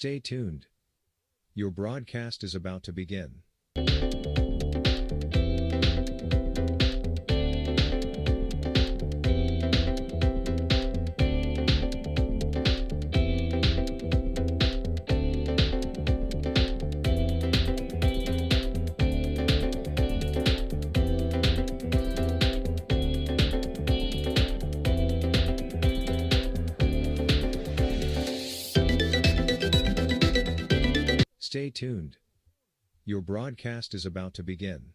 Stay tuned. Your broadcast is about to begin. Stay tuned. Your broadcast is about to begin.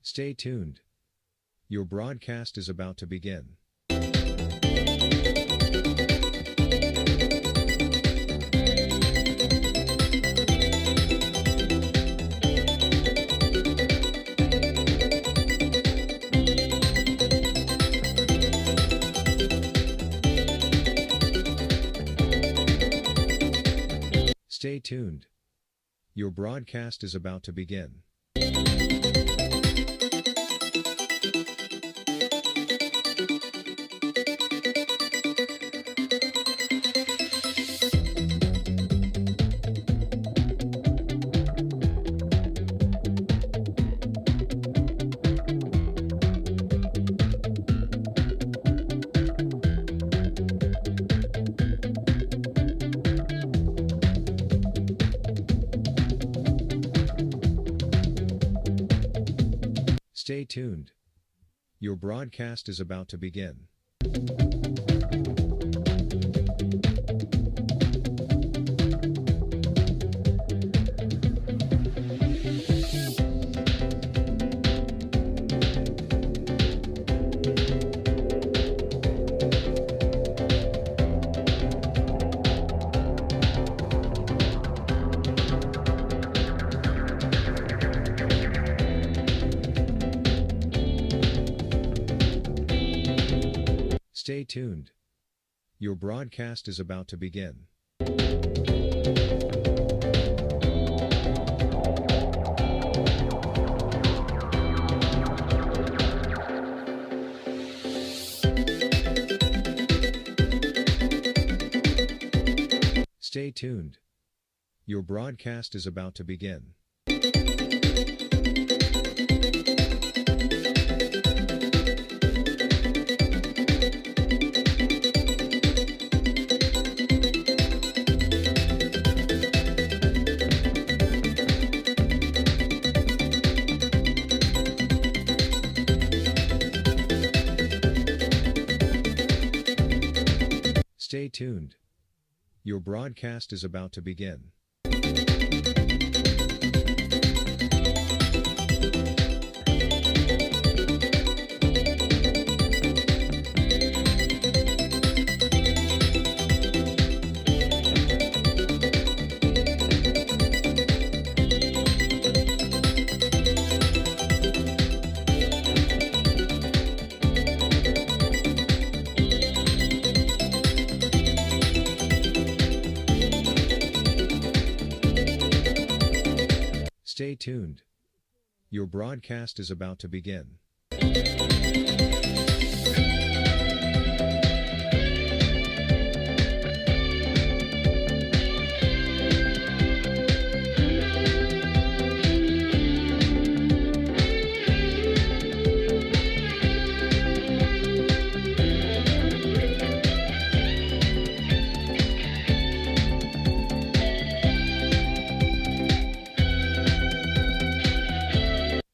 Stay tuned. Your broadcast is about to begin. Stay tuned. Your broadcast is about to begin. Stay tuned. Your broadcast is about to begin. Stay tuned. Your broadcast is about to begin. Stay tuned. Your broadcast is about to begin. Stay tuned. Your broadcast is about to begin. Stay tuned. Your broadcast is about to begin.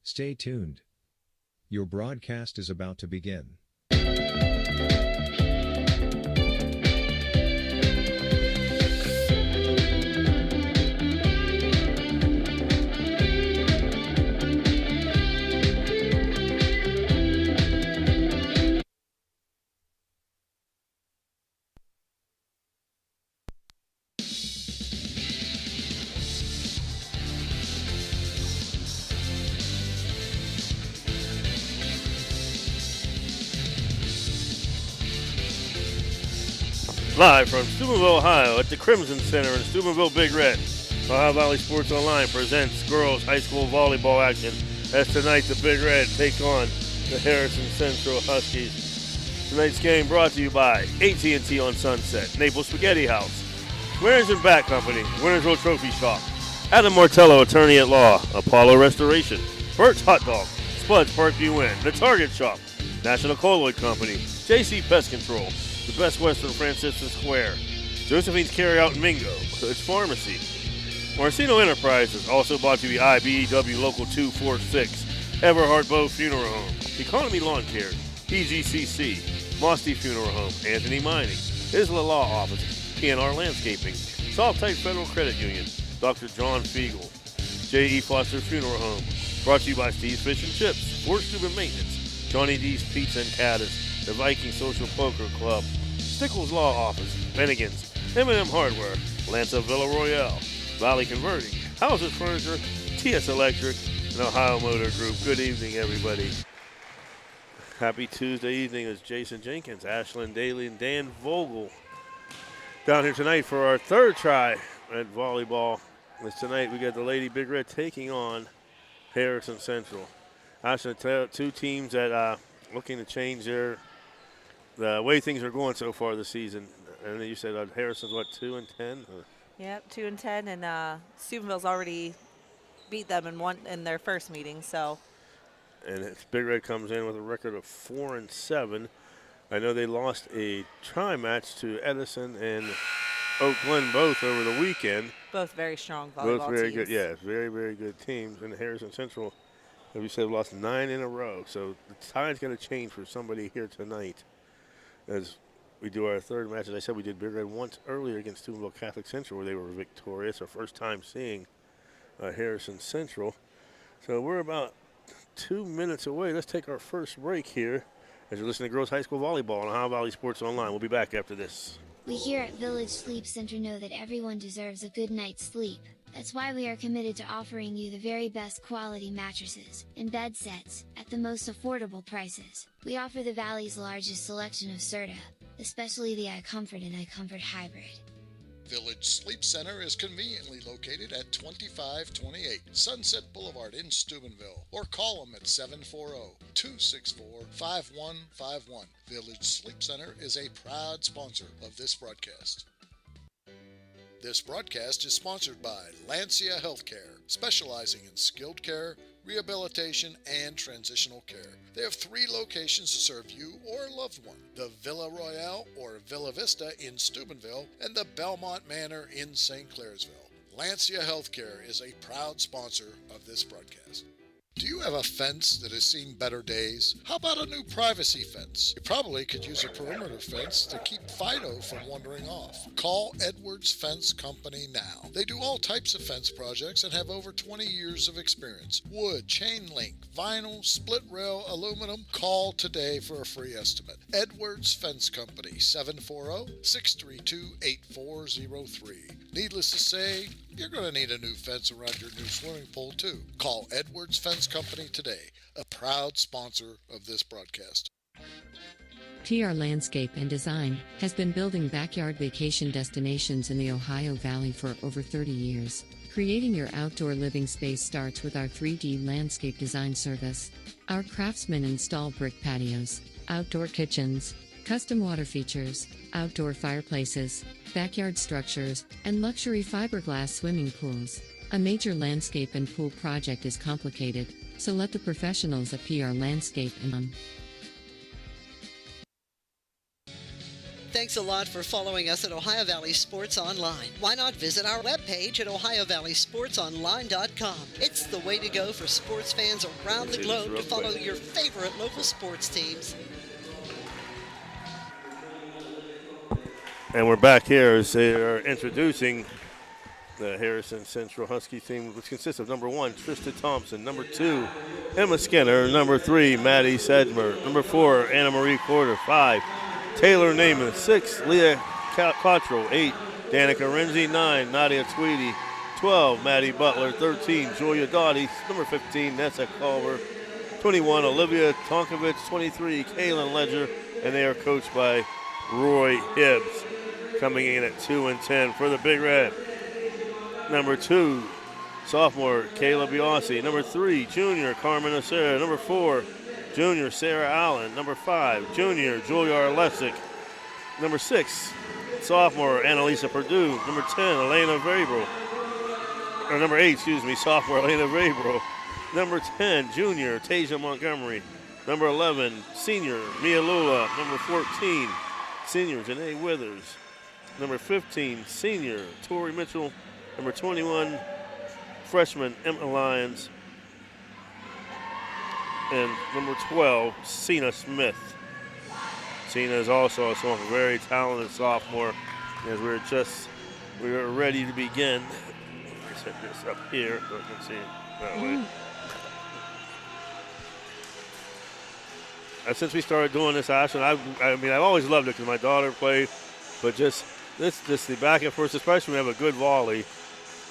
Stay tuned. Your broadcast is about to begin. Live from Steubenville, Ohio at the Crimson Center in Steubenville, Big Red. Ohio Valley Sports Online presents girls high school volleyball action as tonight the Big Red take on the Harrison Central Huskies. Tonight's game brought to you by AT&T on Sunset, Naples Spaghetti House, Wares and Bat Company, Wintersville Trophy Shop, Adam Martello, Attorney at Law, Apollo Restoration, Burt's Hot Dog, Spud's Parkview Inn, The Target Shop, National Colloid Company, JC Pest Control, The Best Western Franciscan Square, Josephine's Carryout in Mingo, Hood's Pharmacy, Marcino Enterprises, also brought to you by IBEW Local 246, Everhart Bow Funeral Home, Economy Lawn Care, PGCC, Mosty Funeral Home, Anthony Mining, Isla Law Office, PNR Landscaping, Soft Type Federal Credit Union, Dr. John Fiegel, J.E. Foster Funeral Home, brought to you by Steve's Fish and Chips, Fort Steuben Maintenance, Johnny D's Pizza and Caddis, the Viking Social Poker Club, Stickles Law Office, Bennigan's, M&M Hardware, Lanza Villa Royale, Valley Converting, Houses Furniture, TS Electric, and Ohio Motor Group. Good evening, everybody. Happy Tuesday evening as Jason Jenkins, Ashlyn Daly, and Dan Vogel down here tonight for our third try at volleyball. As tonight we got the Lady Big Red taking on Harrison Central. Ashlyn, two teams that looking to change the way things are going so far this season. And then you said Harrison's what, 2-10? Yep, 2-10, and Steubenville's already beat them in their first meeting. So, and Big Red comes in with a record of 4-7. I know they lost a try match to Edison and Oak Glen both over the weekend. Both very strong volleyball both very teams. Good, yeah, very, very good teams. And Harrison Central, as we said, lost 9 in a row. So the tide's going to change for somebody here tonight as we do our third match. As I said, we did Big Red once earlier against Steubenville Catholic Central where they were victorious. Our first time seeing Harrison Central. So we're about 2 minutes away. Let's take our first break here as you're listening to Girls High School Volleyball on Ohio Valley Sports Online. We'll be back after this. We here at Village Sleep Center know that everyone deserves a good night's sleep. That's why we are committed to offering you the very best quality mattresses and bed sets at the most affordable prices. We offer the Valley's largest selection of Serta, especially the iComfort and iComfort Hybrid. Village Sleep Center is conveniently located at 2528 Sunset Boulevard in Steubenville, or call them at 740-264-5151. Village Sleep Center is a proud sponsor of this broadcast. This broadcast is sponsored by Lancia Healthcare, specializing in skilled care, rehabilitation, and transitional care. They have 3 locations to serve you or a loved one: the Villa Royale or Villa Vista in Steubenville and the Belmont Manor in St. Clairsville. Lancia Healthcare is a proud sponsor of this broadcast. Do you have a fence that has seen better days? How about a new privacy fence? You probably could use a perimeter fence to keep Fido from wandering off. Call Edwards Fence Company now. They do all types of fence projects and have over 20 years of experience. Wood, chain link, vinyl, split rail, aluminum. Call today for a free estimate. Edwards Fence Company, 740-632-8403. Needless to say, you're going to need a new fence around your new swimming pool too. Call Edwards Fence Company today, a proud sponsor of this broadcast. PR Landscape and Design has been building backyard vacation destinations in the Ohio Valley for over 30 years. Creating your outdoor living space starts with our 3D landscape design service. Our craftsmen install brick patios, outdoor kitchens, custom water features, outdoor fireplaces, backyard structures, and luxury fiberglass swimming pools. A major landscape and pool project is complicated, so let the professionals at PR Landscape and Thanks a lot for following us at Ohio Valley Sports Online. Why not visit our webpage at OhioValleySportsOnline.com? It's the way to go for sports fans around the globe to follow your favorite local sports teams. And we're back here as they are introducing the Harrison Central Husky team, which consists of number 1, Trista Thompson, number 2, Emma Skinner, number 3, Maddie Sedmer, number 4, Anna Marie Corder, 5, Taylor Namath, 6, Leah Cottrell, 8, Danica Renzi, 9, Nadia Tweedy, 12, Maddie Butler, 13, Julia Doughty, number 15, Nessa Culver, 21, Olivia Tonkovich, 23, Kaylin Ledger, and they are coached by Roy Hibbs. coming in at 2-10 for the Big Red. Number 2, sophomore Kayla Biasi. Number 3, junior Carmen Acera. Number 4, junior Sarah Allen. Number 5, junior Julia Arlesic. Number 6, sophomore Annalisa Perdue. Number 10, Elena Vrabel. Or number 8, sophomore Elena Vrabel. Number 10, junior Tasia Montgomery. Number 11, senior Mia Lula. Number 14, senior Janae Withers. Number 15, senior Tori Mitchell. Number 21, freshman Emma Lyons. And number 12, Cena Smith. Cena is also a very talented sophomore. As we were ready to begin. Set this up here so I can see it that way. Since we started doing this, Ashland, I've always loved it because my daughter played, but just the back and forth, especially when we have a good volley,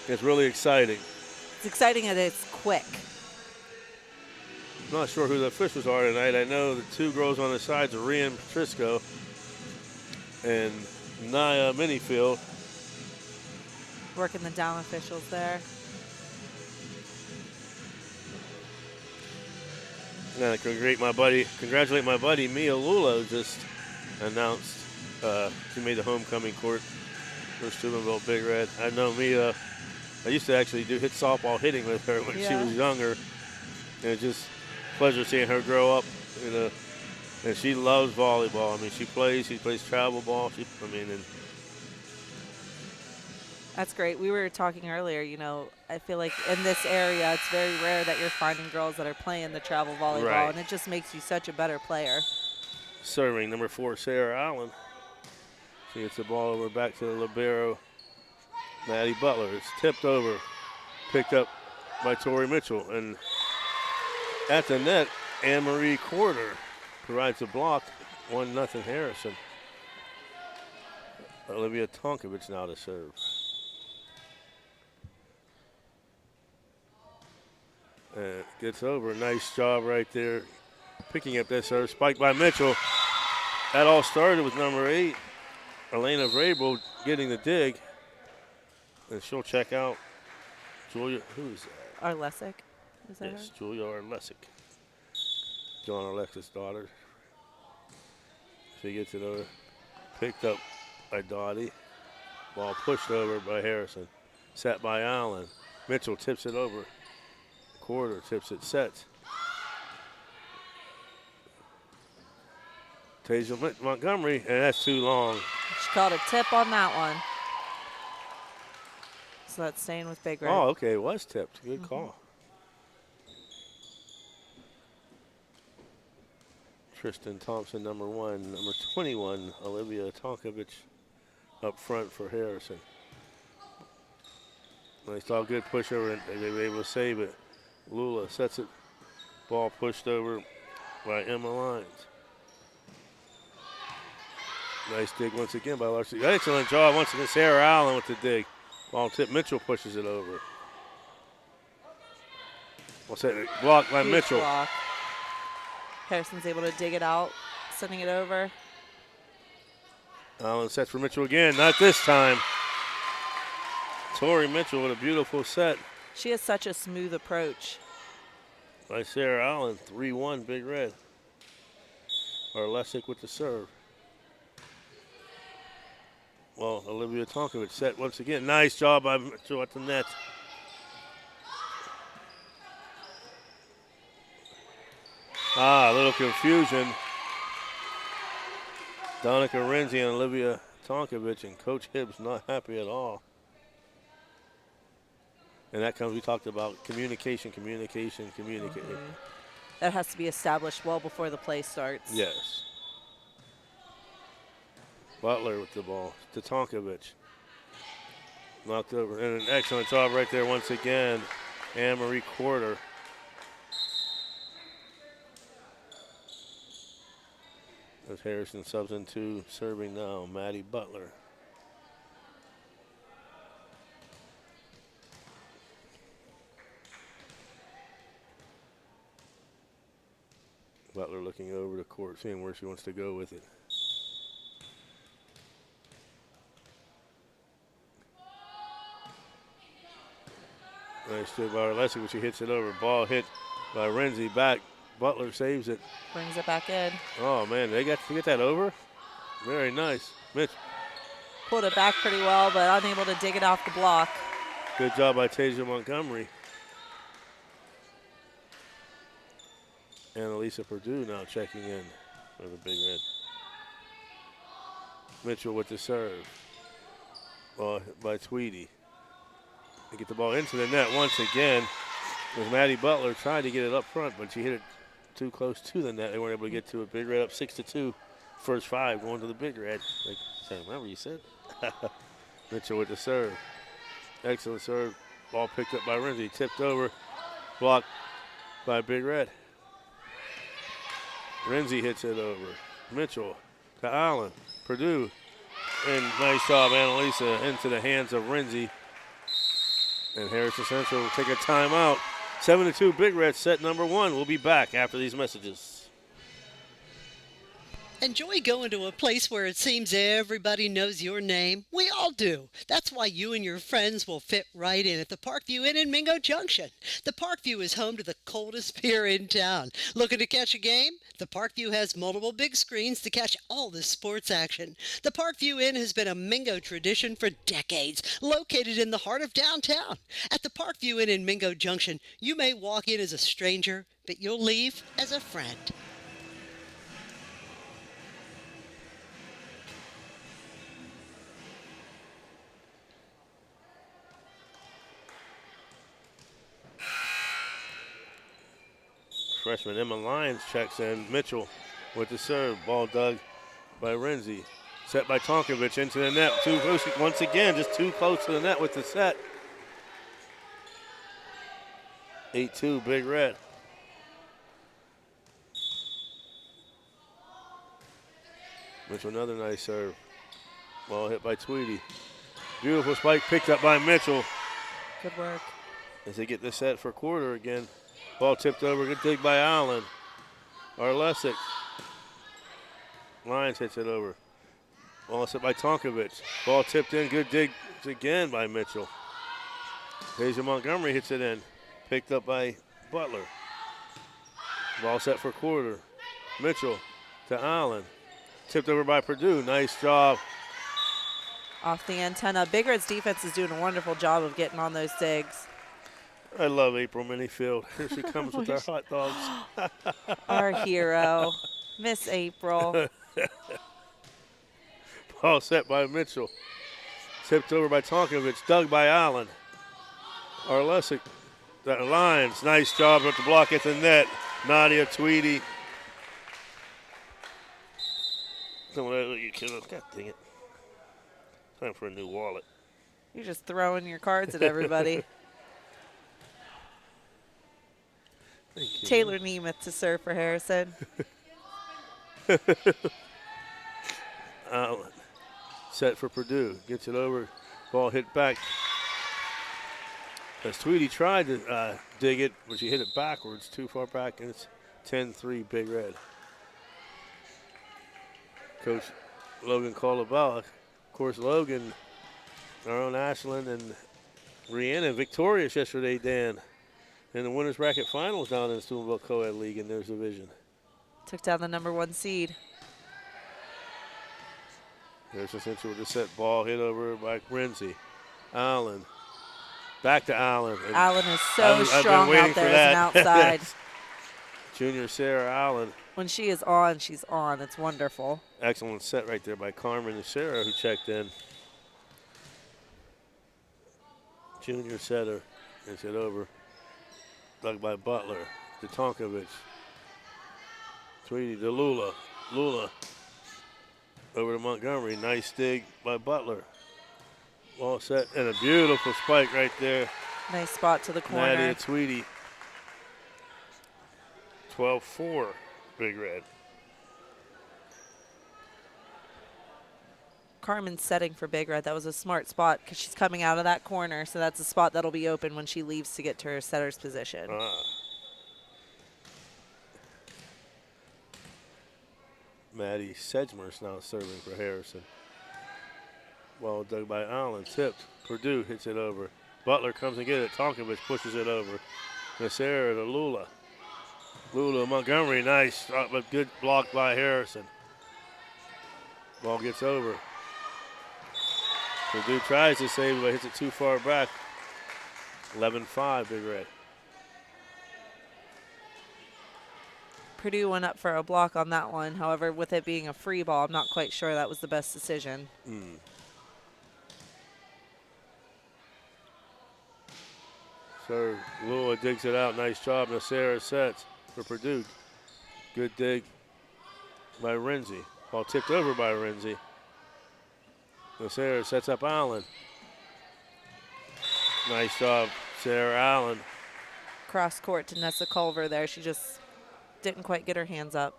it's really exciting. It's exciting and it's quick. I'm not sure who the officials are tonight. I know the 2 girls on the sides are Rian Patrisco and Nia Minifield. Working the down officials there. And congratulate my buddy Mia Lula, who just announced she made the homecoming court for Steubenville Big Red. I know Mia. I used to actually hit softball hitting with her when she was younger. And it's just a pleasure seeing her grow up. And she loves volleyball. She plays travel ball. That's great. We were talking earlier, I feel like in this area, it's very rare that you're finding girls that are playing the travel volleyball, and it just makes you such a better player. Serving, number 4, Sarah Allen. She gets the ball over back to the libero, Maddie Butler. It's tipped over, picked up by Tori Mitchell. And at the net, Anne-Marie Corder provides a block, 1-0 Harrison. Olivia Tonkovich now to serve. And gets over. Nice job right there. Picking up that serve. Spiked by Mitchell. That all started with number 8, Elena Vrabel, getting the dig. And she'll check out Julia. Who is that? Arlesic. Is that yes, her? Julia Arlesic. John Arlesic's daughter. She gets it over. Picked up by Dottie. Ball pushed over by Harrison. Set by Allen. Mitchell tips it over. Quarter tips it, sets. Tasia Montgomery, and that's too long. She called a tip on that one. So that's staying with Big Red. Oh, okay, it was tipped. Good call. Tristan Thompson, number 1. Number 21, Olivia Tonkovich up front for Harrison. Nice saw a good push over, and they were able to save it. Lula sets it. Ball pushed over by Emma Lyons. Nice dig once again by Larson. Excellent job once again. Sarah Allen with the dig. Ball tip. Mitchell pushes it over. What's that? Blocked by Huge Mitchell. block. Harrison's able to dig it out, sending it over. Allen sets for Mitchell again. Not this time. Tori Mitchell with a beautiful set. She has such a smooth approach. By Sarah Allen, 3-1 Big Red. Arlesic with the serve. Well, Olivia Tonkovich set once again. Nice job by Mitchell at the net. A little confusion. Donica Renzi and Olivia Tonkovich, and Coach Hibbs not happy at all. And that comes, we talked about communication. That has to be established well before the play starts. Yes. Butler with the ball to Tonkovich. Knocked over. And an excellent job right there once again. Anne-Marie Corder. As Harrison subs into serving now, Maddie Butler. Butler looking over the court, seeing where she wants to go with it. Nice stood by Arlesic, but she hits it over. Ball hit by Renzi back. Butler saves it. Brings it back in. Oh, man, they got to get that over. Very nice. Mitch, Pulled it back pretty well, but unable to dig it off the block. good job by Tasia Montgomery. And Elisa Purdue now checking in for the Big Red. Mitchell with the serve. Ball hit by Tweedy. They get the ball into the net once again. With Maddie Butler trying to get it up front, but she hit it too close to the net. They weren't able to get to it. Big Red up 6-2. First 5 going to the Big Red. Like, remember you said? Mitchell with the serve. Excellent serve. Ball picked up by Renzi. Tipped over. Blocked by Big Red. Renzi hits it over. Mitchell to Allen. Purdue. And nice job, Annalisa, into the hands of Renzi. And Harrison Central will take a timeout. 7-2 Big Red, set number 1. We'll be back after these messages. Enjoy going to a place where it seems everybody knows your name? We all do. That's why you and your friends will fit right in at the Parkview Inn in Mingo Junction. The Parkview is home to the coldest beer in town. Looking to catch a game? The Parkview has multiple big screens to catch all the sports action. The Parkview Inn has been a Mingo tradition for decades, located in the heart of downtown. At the Parkview Inn in Mingo Junction, you may walk in as a stranger, but you'll leave as a friend. Freshman Emma Lyons checks in. Mitchell with the serve. Ball dug by Renzi. Set by Tonkovic into the net. Too close once again, just too close to the net with the set. 8-2 Big Red. Mitchell, another nice serve. Ball hit by Tweedy. Beautiful spike picked up by Mitchell. Good work. As they get the set for quarter again. Ball tipped over, good dig by Allen. Arlesic. Lyons hits it over. Ball set by Tonkovic. Ball tipped in, good dig again by Mitchell. Tasia Montgomery hits it in. Picked up by Butler. Ball set for quarter. Mitchell to Allen. Tipped over by Purdue, nice job. Off the antenna. Big Red's defense is doing a wonderful job of getting on those digs. I love April Minifield. Here she comes with our hot dogs. Our hero, Miss April. Ball set by Mitchell. Tipped over by Tonkovic. Dug by Allen. Arlesic. Lyons. Nice job with the block at the net. Nadia Tweedy. Don't let you kill us. God dang it. Time for a new wallet. You're just throwing your cards at everybody. Taylor Nemeth to serve for Harrison. Allen. Set for Purdue. Gets it over. Ball hit back. As Tweedy tried to dig it, but she hit it backwards, too far back, and it's 10-3 Big Red. Coach Logan Colabella. Of course, Logan, our own Ashland and Rhiannon victorious yesterday, Dan, in the winners bracket finals down in the Steubenville Co-Ed League in their division. Took down the #1 seed. There's essentially with the set. Ball hit over by Renzi. Allen. Back to Allen. And Allen is so strong out there as an outside. Junior Sarah Allen. When she is on, she's on. It's wonderful. Excellent set right there by Carmen and Sarah, who checked in. Junior setter. Gets it over. Dug by Butler. To Tonkovic. Tweedy to Lula. Lula. Over to Montgomery. Nice dig by Butler. Ball set and a beautiful spike right there. Nice spot to the corner. Nadia Tweedy. 12-4 Big Red. Carmen's setting for Big Red. That was a smart spot because she's coming out of that corner, so that's a spot that'll be open when she leaves to get to her setter's position. Maddie Sedgmer's now serving for Harrison. Ball dug by Allen, tipped. Purdue hits it over. Butler comes and gets it. Tonkovich pushes it over. Nasera to Lula. Lula Montgomery, nice, but good block by Harrison. Ball gets over. Purdue tries to save it, but hits it too far back. 11-5, Big Red. Purdue went up for a block on that one. However, with it being a free ball, I'm not quite sure that was the best decision. So Lula digs it out. Nice job. Nasera sets for Purdue. Good dig by Renzi. Ball tipped over by Renzi. Nasera sets up Allen. Nice job, Sarah Allen. Cross court to Nessa Culver there. She just didn't quite get her hands up.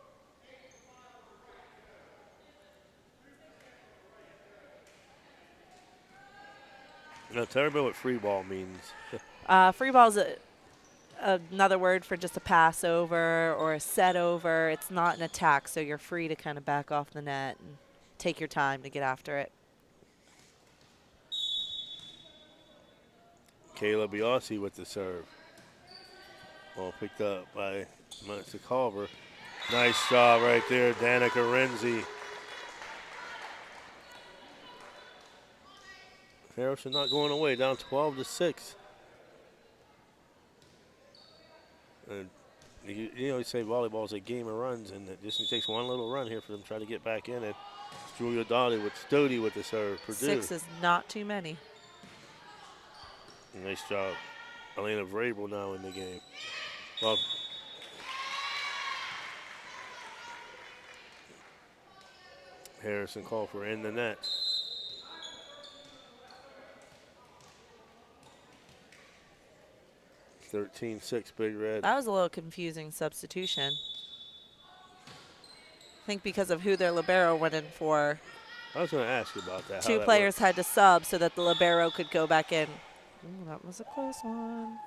Now tell everybody what free ball means. Free ball is another word for just a pass over or a set over. It's not an attack, so you're free to kind of back off the net and take your time to get after it. Kayla Biasi with the serve. Ball picked up by Melissa Culver. Nice job right there, Danica Renzi. Harrison not going away, down 12-6. And you know, you say volleyball is a game of runs, and it just takes one little run here for them to try to get back in it. Julia Stody with the serve. Purdue. 6 is not too many. Nice job. Elena Vrabel now in the game. Well, Harrison called for in the net. (13-6) Big Red. That was a little confusing substitution. I think because of who their libero went in for. I was going to ask you about that. Two players had to sub so that the libero could go back in. Ooh, that was a close one.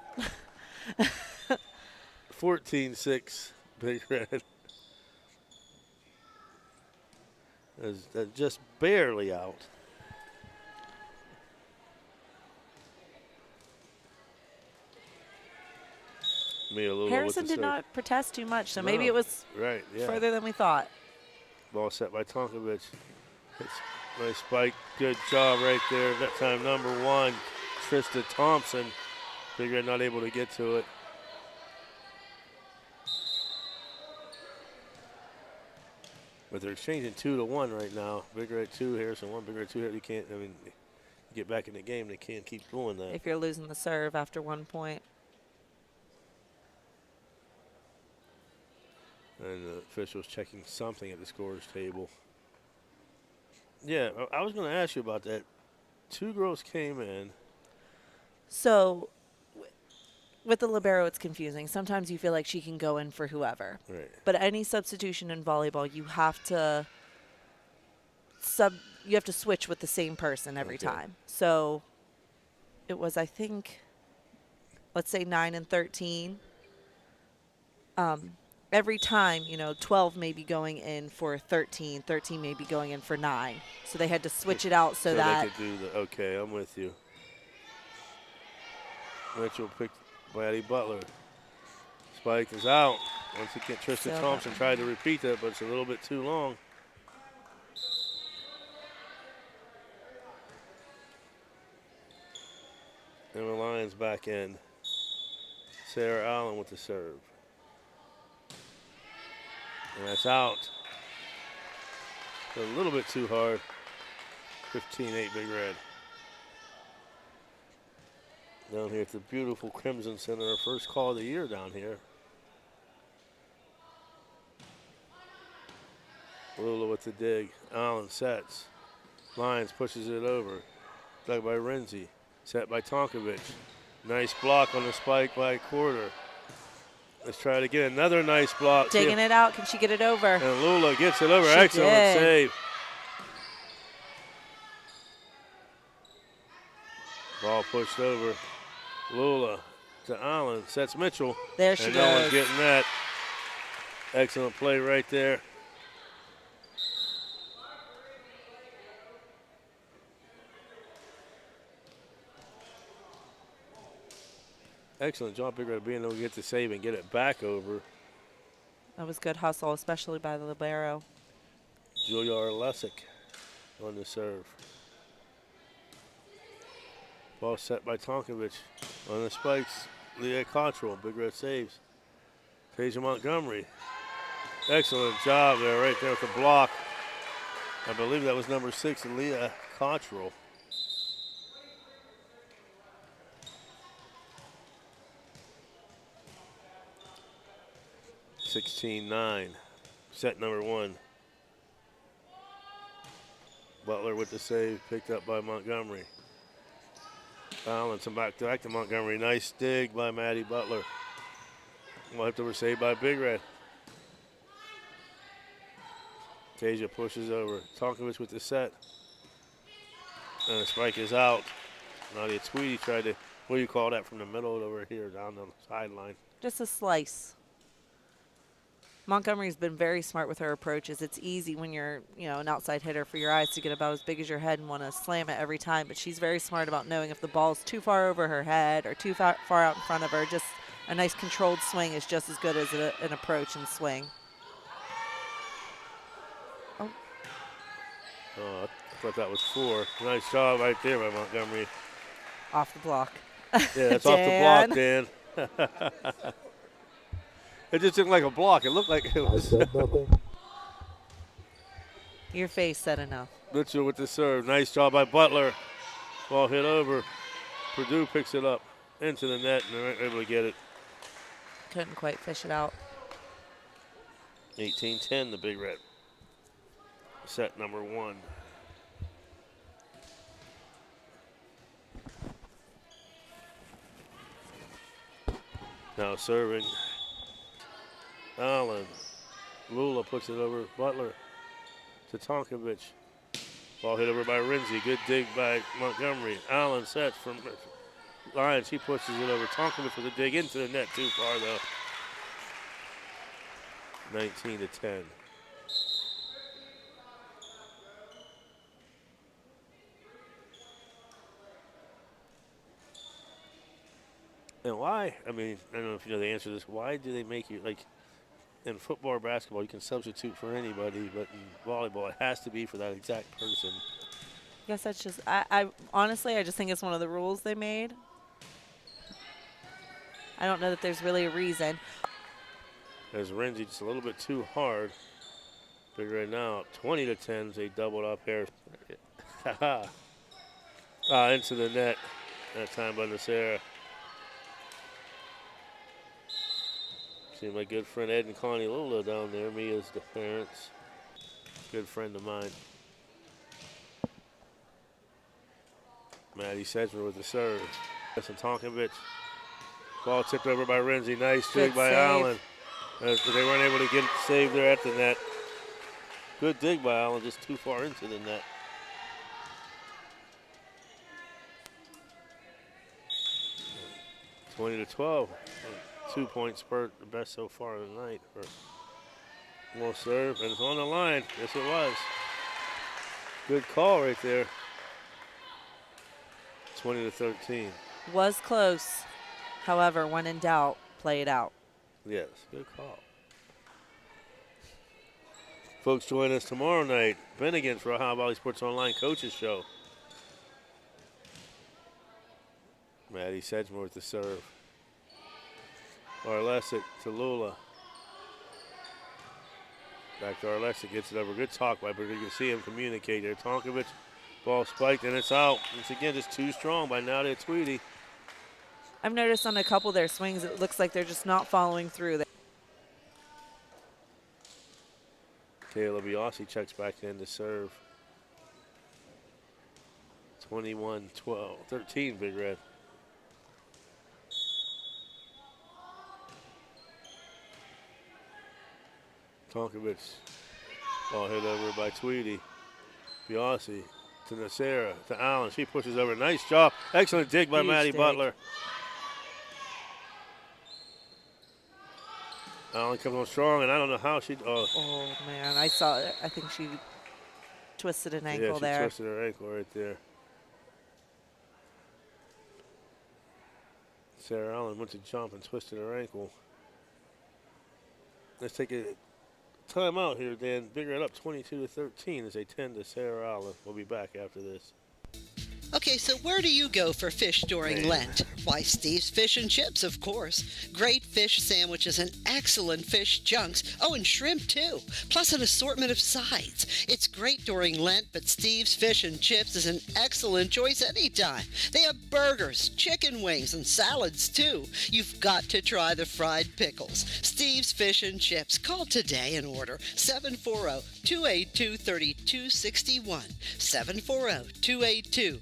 14-6 Big Red. Is just barely out. Harrison did not protest too much, so maybe it was further than we thought. Ball set by Tonkovich. It's nice spike. Good job right there. That time, number 1, Trista Thompson. Big Red not able to get to it. But they're exchanging 2-1 right now. Big Red 2, Harrison 1. Big Red 2. You can't. I mean, get back in the game. They can't keep doing that. If you're losing the serve after 1 point. And the officials checking something at the scorer's table. Yeah, I was going to ask you about that. 2 girls came in. So, with the libero, it's confusing. Sometimes you feel like she can go in for whoever. Right. But any substitution in volleyball, you have to switch with the same person every time. So, it was, I think, let's say 9 and 13. Every time, 12 may be going in for 13, 13 may be going in for 9. So they had to switch it out so that they could do okay, I'm with you. Mitchell picked by Addie Butler. Spike is out. Once again, Tristan Thompson tried to repeat that, but it's a little bit too long. And the Lions back in. Sarah Allen with the serve. And that's out. A little bit too hard. 15-8 Big Red. Down here at the beautiful Crimson Center, our first call of the year down here. Lula with the dig. Allen sets. Lyons pushes it over. Dug by Renzi. Set by Tonkovich. Nice block on the spike by Quarter. Let's try to get another nice block. Digging it out. Can she get it over? And Lula gets it over. She Excellent did. save. Ball pushed over. Lula to Allen. Sets Mitchell. There she goes. goes. No one's getting that. Excellent play right there. Excellent job, Big Red, being able to get the save and get it back over. That was good hustle, especially by the libero. Julia Orlesic on the serve. Ball set by Tonkovic on the spikes. Leah Cottrell, Big Red saves. Tasia Montgomery. Excellent job there, right there with the block. I believe that was number 6, Leah Cottrell. (16-9), set number 1. Butler with the save, picked up by Montgomery. Allen, some back to Montgomery. Nice dig by Maddie Butler. Leftover save by Big Red. Tasia pushes over. Tonkovic with the set. And the spike is out. Nadia Tweedy tried to, what do you call that, from the middle over here down the sideline? Just a slice. Montgomery's been very smart with her approaches. It's easy when you're, an outside hitter for your eyes to get about as big as your head and want to slam it every time. But she's very smart about knowing if the ball's too far over her head or too far out in front of her. Just a nice controlled swing is just as good as an approach and swing. Oh, I thought that was 4. Nice job right there by Montgomery. Off the block. Yeah, that's off the block, Dan. It just looked like a block. It looked like it was. Your face said enough. Mitchell with the serve. Nice job by Butler. Ball hit over. Purdue picks it up into the net, and they're able to get it. Couldn't quite fish it out. 18-10, the Big Red. Set number 1. Now serving. Allen. Lula puts it over Butler to Tonkovic. Ball hit over by Renzi. Good dig by Montgomery. Allen sets from Lyons. He pushes it over. Tonkovic with a dig into the net. Too far, though. 19-10. And why? I mean, I don't know if you know the answer to this. Why do they make you, like, in football or basketball, you can substitute for anybody, but in volleyball, it has to be for that exact person. I guess that's just, I honestly, I just think it's one of the rules they made. I don't know that there's really a reason. As Renzi just a little bit too hard. Big Red now, 20-10, they doubled up here. Into the net. That time by Nacera. See my good friend Ed and Connie Lula down there. Mia's the parents. Good friend of mine. Maddie Sedgman with the serve. Listen, Tonkovic. Ball tipped over by Renzi. Nice dig by Allen. They weren't able to get it saved there at the net. Good dig by Allen, just too far into the net. (20-12). 2-point spurt, the best so far of the night. More serve, and it's on the line. Yes, it was. Good call right there. 20-13. Was close. However, when in doubt, play it out. Yes, good call. Folks, join us tomorrow night. Bennigan's for Ohio Valley Sports Online Coaches Show. Maddie Sedgman with the serve. Arlesic to Lula. Back to Arlesic, gets it over. Good talk by Bridger. You can see him communicate there. Tonkovic, ball spiked, and it's out. Once again, just too strong by Nadia Tweedy. I've noticed on a couple of their swings, it looks like they're just not following through. Kayla Biasi checks back in to serve. 21-12, 13 Big Red. Tonkovic, ball hit over by Tweedy. Biasi to Nacera, to Allen. She pushes over. Nice job. Excellent dig by Maddie Butler. Allen comes on strong, and I don't know how she. Oh man, I saw it. I think she twisted an ankle there. Yeah, she twisted her ankle right there. Sarah Allen went to jump and twisted her ankle. Let's take a timeout here, Dan. Big Red up 22-13 as they tend to Sarah Allen. We'll be back after this. Okay, so where do you go for fish during Lent? Why, Steve's Fish and Chips, of course. Great fish sandwiches and excellent fish junks. Oh, and shrimp, too. Plus an assortment of sides. It's great during Lent, but Steve's Fish and Chips is an excellent choice anytime. They have burgers, chicken wings, and salads, too. You've got to try the fried pickles. Steve's Fish and Chips. Call today and order 740-282-3261. 740-282-3261.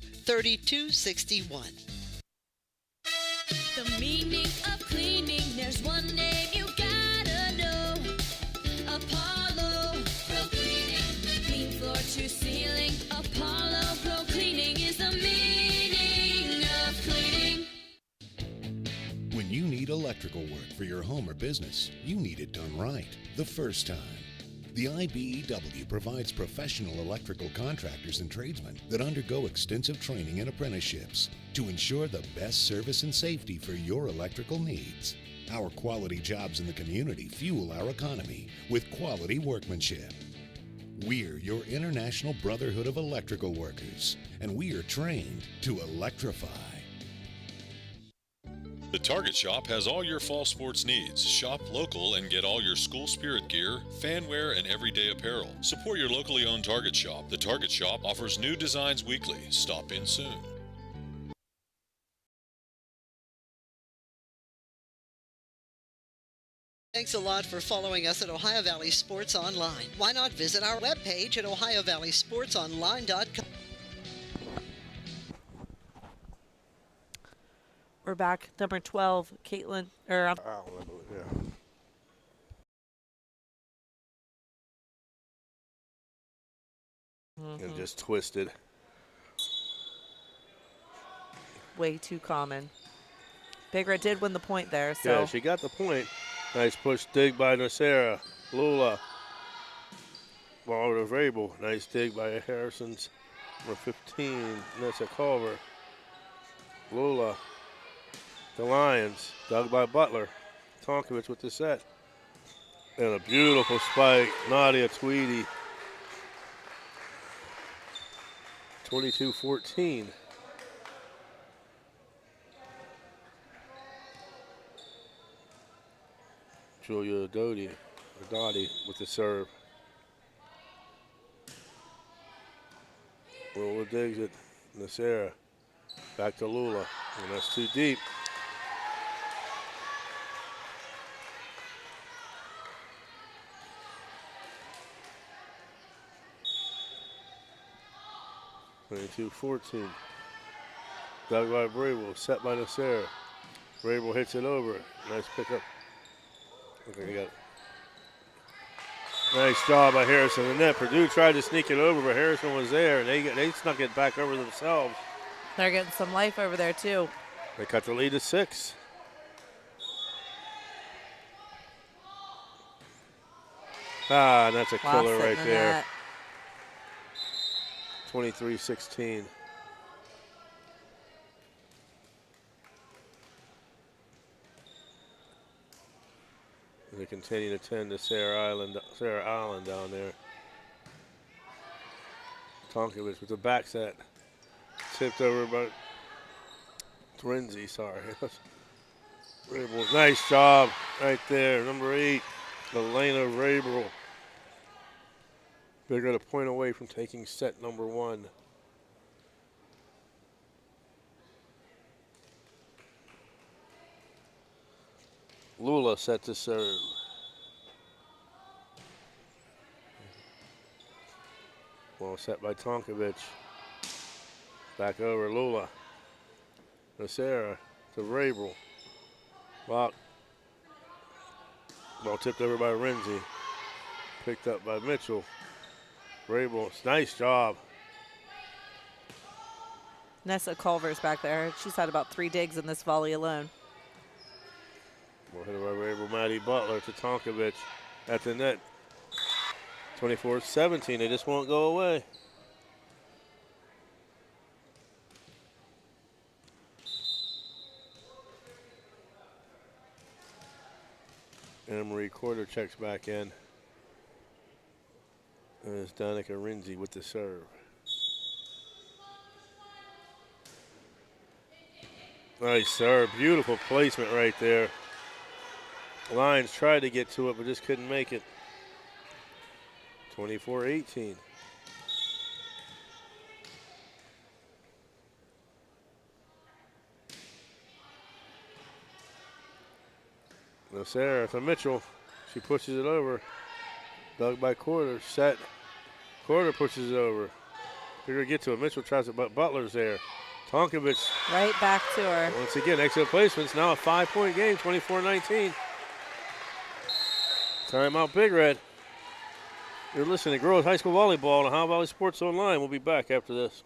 The meaning of cleaning, there's one name you gotta know. Apollo Pro Cleaning. Clean floor to ceiling. Apollo Pro Cleaning is the meaning of cleaning. When you need electrical work for your home or business, you need it done right the first time. The IBEW provides professional electrical contractors and tradesmen that undergo extensive training and apprenticeships to ensure the best service and safety for your electrical needs. Our quality jobs in the community fuel our economy with quality workmanship. We're your International Brotherhood of Electrical Workers, and we are trained to electrify. The Target Shop has all your fall sports needs. Shop local and get all your school spirit gear, fan wear, and everyday apparel. Support your locally owned Target Shop. The Target Shop offers new designs weekly. Stop in soon. Thanks a lot for following us at Ohio Valley Sports Online. Why not visit our webpage at ohiovalleysportsonline.com. We're back. Number 12, Caitlin. I don't remember. Yeah. And just twisted. Way too common. Big Red did win the point there. So. Yeah, she got the point. Nice push dig by Nacera. Lula. Ball over to Vrabel. Nice dig by Harrison's number 15, Nessa Culver. Lula. The Lions, dug by Butler. Tonkovich with the set. And a beautiful spike, Nadia Tweedy. 22-14. Julia Dottie with the serve. Lula digs it. Nacera. Back to Lula. And that's too deep. 22-14. Dug by Vrabel, set by Nacera. Vrabel hits it over. Nice pickup. Okay, you got it. Nice job by Harrison. The net. Purdue tried to sneak it over, but Harrison was there, and they snuck it back over themselves. They're getting some life over there, too. They cut the lead to 6. Ah, and that's a killer right there. 23-16. And they continue to tend to Sarah Allen down there. Tonkovich with the back set. Tipped over by Renzi, sorry. Vrabel, nice job right there. Number 8, Elena Vrabel. They're going to point away from taking set number 1. Lula set to serve. Well set by Tonkovich. Back over Lula. Nacera to Vrabel. Block. Ball tipped over by Renzi. Picked up by Mitchell. Vrabel, nice job. Nessa Culver's back there. She's had about 3 digs in this volley alone. Well hit by Vrabel, Maddie Butler to Tonkovich at the net. 24-17, they just won't go away. Anna Marie Corder checks back in. And it's Danica Rinzi with the serve. Nice serve. Beautiful placement right there. Lions tried to get to it, but just couldn't make it. 24-18. Now Sarah for Mitchell. She pushes it over. Dug by Corder. Set. Corder pushes it over. Figure to get to it. Mitchell tries it, but Butler's there. Tonkovic. Right back to her. Once again, excellent placements. Now a 5-point game, 24-19. Timeout, Big Red. You're listening to Girls High School Volleyball on Ohio Valley Sports Online. We'll be back after this.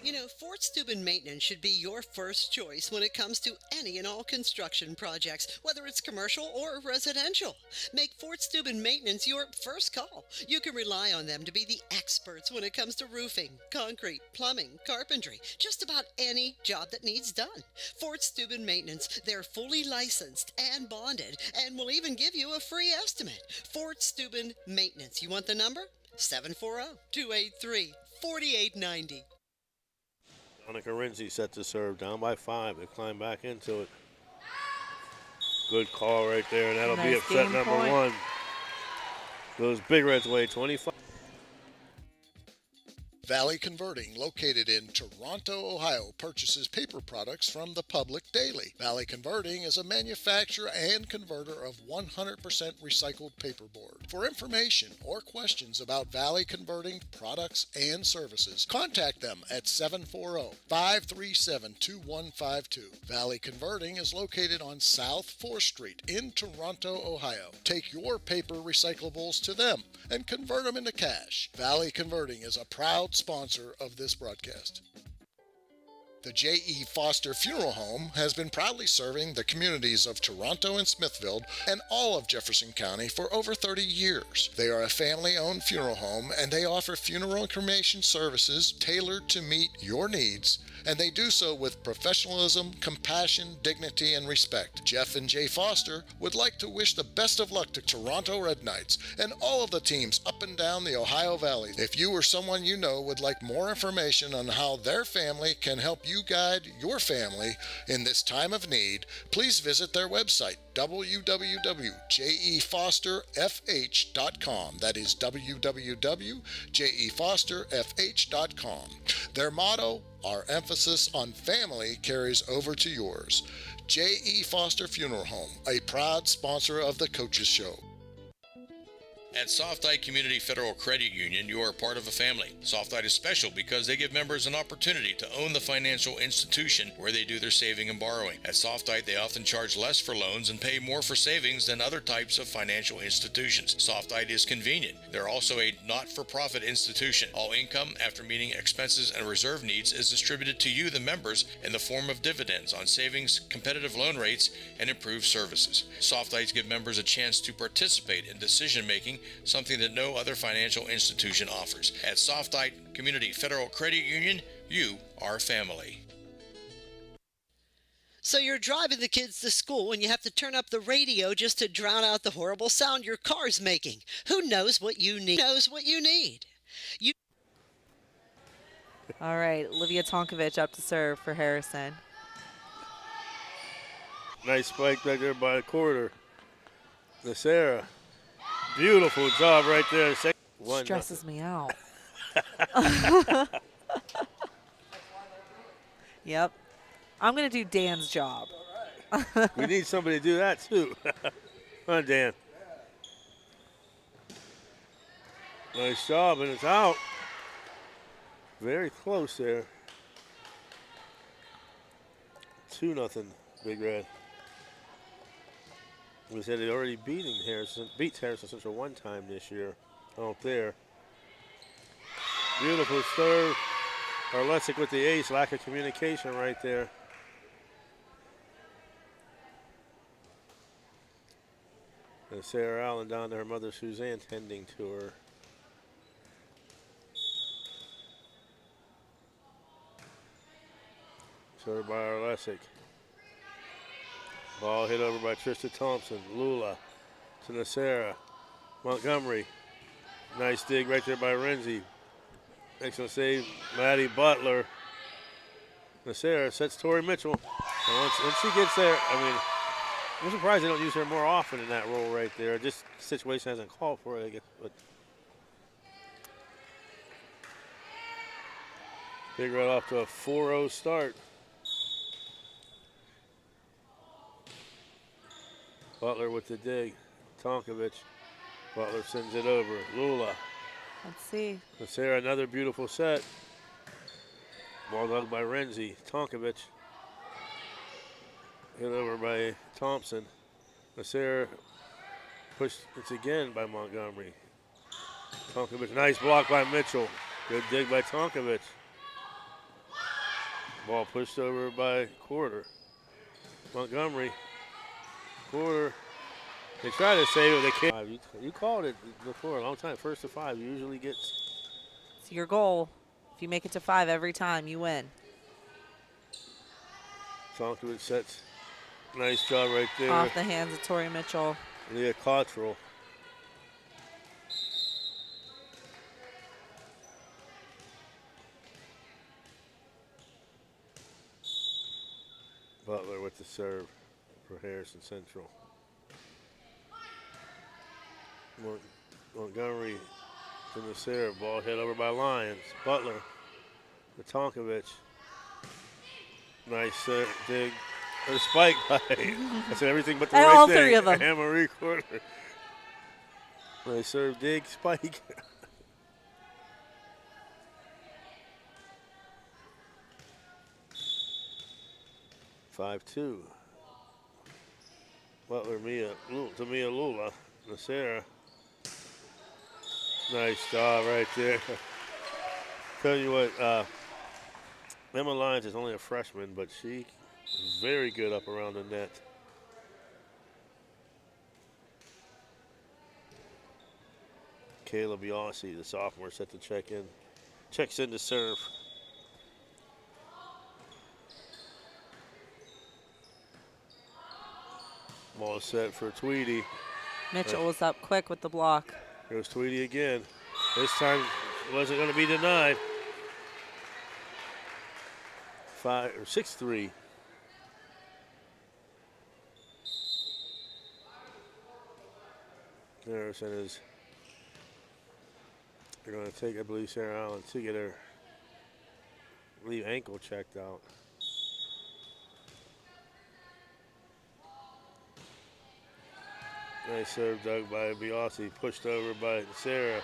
You know, Fort Steuben Maintenance should be your first choice when it comes to any and all construction projects, whether it's commercial or residential. Make Fort Steuben Maintenance your first call. You can rely on them to be the experts when it comes to roofing, concrete, plumbing, carpentry, just about any job that needs done. Fort Steuben Maintenance, they're fully licensed and bonded and will even give you a free estimate. Fort Steuben Maintenance. You want the number? 740-283-4890. Danica Rinzi set to serve, down by 5. They climb back into it. Good call right there, and that'll be Nice upset game number point. 1. Goes Big Red's way, 25. Valley Converting, located in Toronto, Ohio, purchases paper products from the public daily. Valley Converting is a manufacturer and converter of 100% recycled paperboard. For information or questions about Valley Converting products and services, contact them at 740-537-2152. Valley Converting is located on South 4th Street in Toronto, Ohio. Take your paper recyclables to them and convert them into cash. Valley Converting is a proud sponsor of this broadcast. The J.E. Foster Funeral Home has been proudly serving the communities of Toronto and Smithfield and all of Jefferson County for over 30 years. They are a family-owned funeral home, and they offer funeral and cremation services tailored to meet your needs, and they do so with professionalism, compassion, dignity, and respect. Jeff and Jay Foster would like to wish the best of luck to Toronto Red Knights and all of the teams up and down the Ohio Valley. If you or someone you know would like more information on how their family can help you guide your family in this time of need, please visit their website, www.jefosterfh.com. That is www.jefosterfh.com. Their motto, our emphasis on family carries over to yours. J.E. Foster Funeral Home, a proud sponsor of the Coaches Show. At Softite Community Federal Credit Union, you are part of a family. Softite is special because they give members an opportunity to own the financial institution where they do their saving and borrowing. At Softite, they often charge less for loans and pay more for savings than other types of financial institutions. Softite is convenient. They're also a not-for-profit institution. All income, after meeting expenses and reserve needs, is distributed to you, the members, in the form of dividends on savings, competitive loan rates, and improved services. Softites give members a chance to participate in decision-making, something that no other financial institution offers. At Softite Community Federal Credit Union, you are family. So you're driving the kids to school and you have to turn up the radio just to drown out the horrible sound your car's making. Who knows what you need? All right, Olivia Tonkovic up to serve for Harrison. Nice spike back there by the corridor. Sarah. Beautiful job right there. Stresses me out. Yep. I'm going to do Dan's job. We need somebody to do that, too. Come on, Dan. Nice job, and it's out. Very close there. 2-0, Big Red. We said it already beats Harrison Central one time this year. Out there. Beautiful serve. Arlesic with the ace. Lack of communication right there. And Sarah Allen down to her mother Suzanne tending to her. Served by Arlesic. Ball hit over by Trista Thompson. Lula to Nacera. Montgomery. Nice dig right there by Renzi. Excellent save. Maddie Butler. Nacera sets Tori Mitchell. And once she gets there, I mean, I'm surprised they don't use her more often in that role right there. Just the situation hasn't called for it, I guess. But Big Red off to a 4-0 start. Butler with the dig. Tonkovic. Butler sends it over. Lula. Let's see. Nacera, another beautiful set. Ball dug by Renzi. Tonkovic. Hit over by Thompson. Nacera pushed it again by Montgomery. Tonkovic, nice block by Mitchell. Good dig by Tonkovic. Ball pushed over by Quarter. Montgomery. Quarter. They try to save it. They can't. You called it before a long time. First to 5 usually gets. It's your goal. If you make it to 5 every time, you win. Tonkovic sets. Nice job right there. Off the hands of Tori Mitchell. Leah Cottrell. Butler with the serve for Harrison Central. Montgomery to Nacera. Ball hit over by Lyons. Butler to Tonkovic. Nice dig. Or spike by, I said everything but the And right all thing. 3 of them. Anne-Marie Quarter. Nice serve, dig, spike. (5-2). Butler, to Mia Lula. Nacera. Nice job right there. Tell you what, Emma Lyons is only a freshman, but she is very good up around the net. Kayla Biasi, the sophomore, set to check in. Checks in to serve. Ball set for Tweedy. Mitchell was up quick with the block. Goes Tweedy again. This time wasn't going to be denied. 6-3. Harrison is. They're going to take, I believe, Sarah Allen to get her leave ankle checked out. Nice serve dug by Biasi, pushed over by Sarah.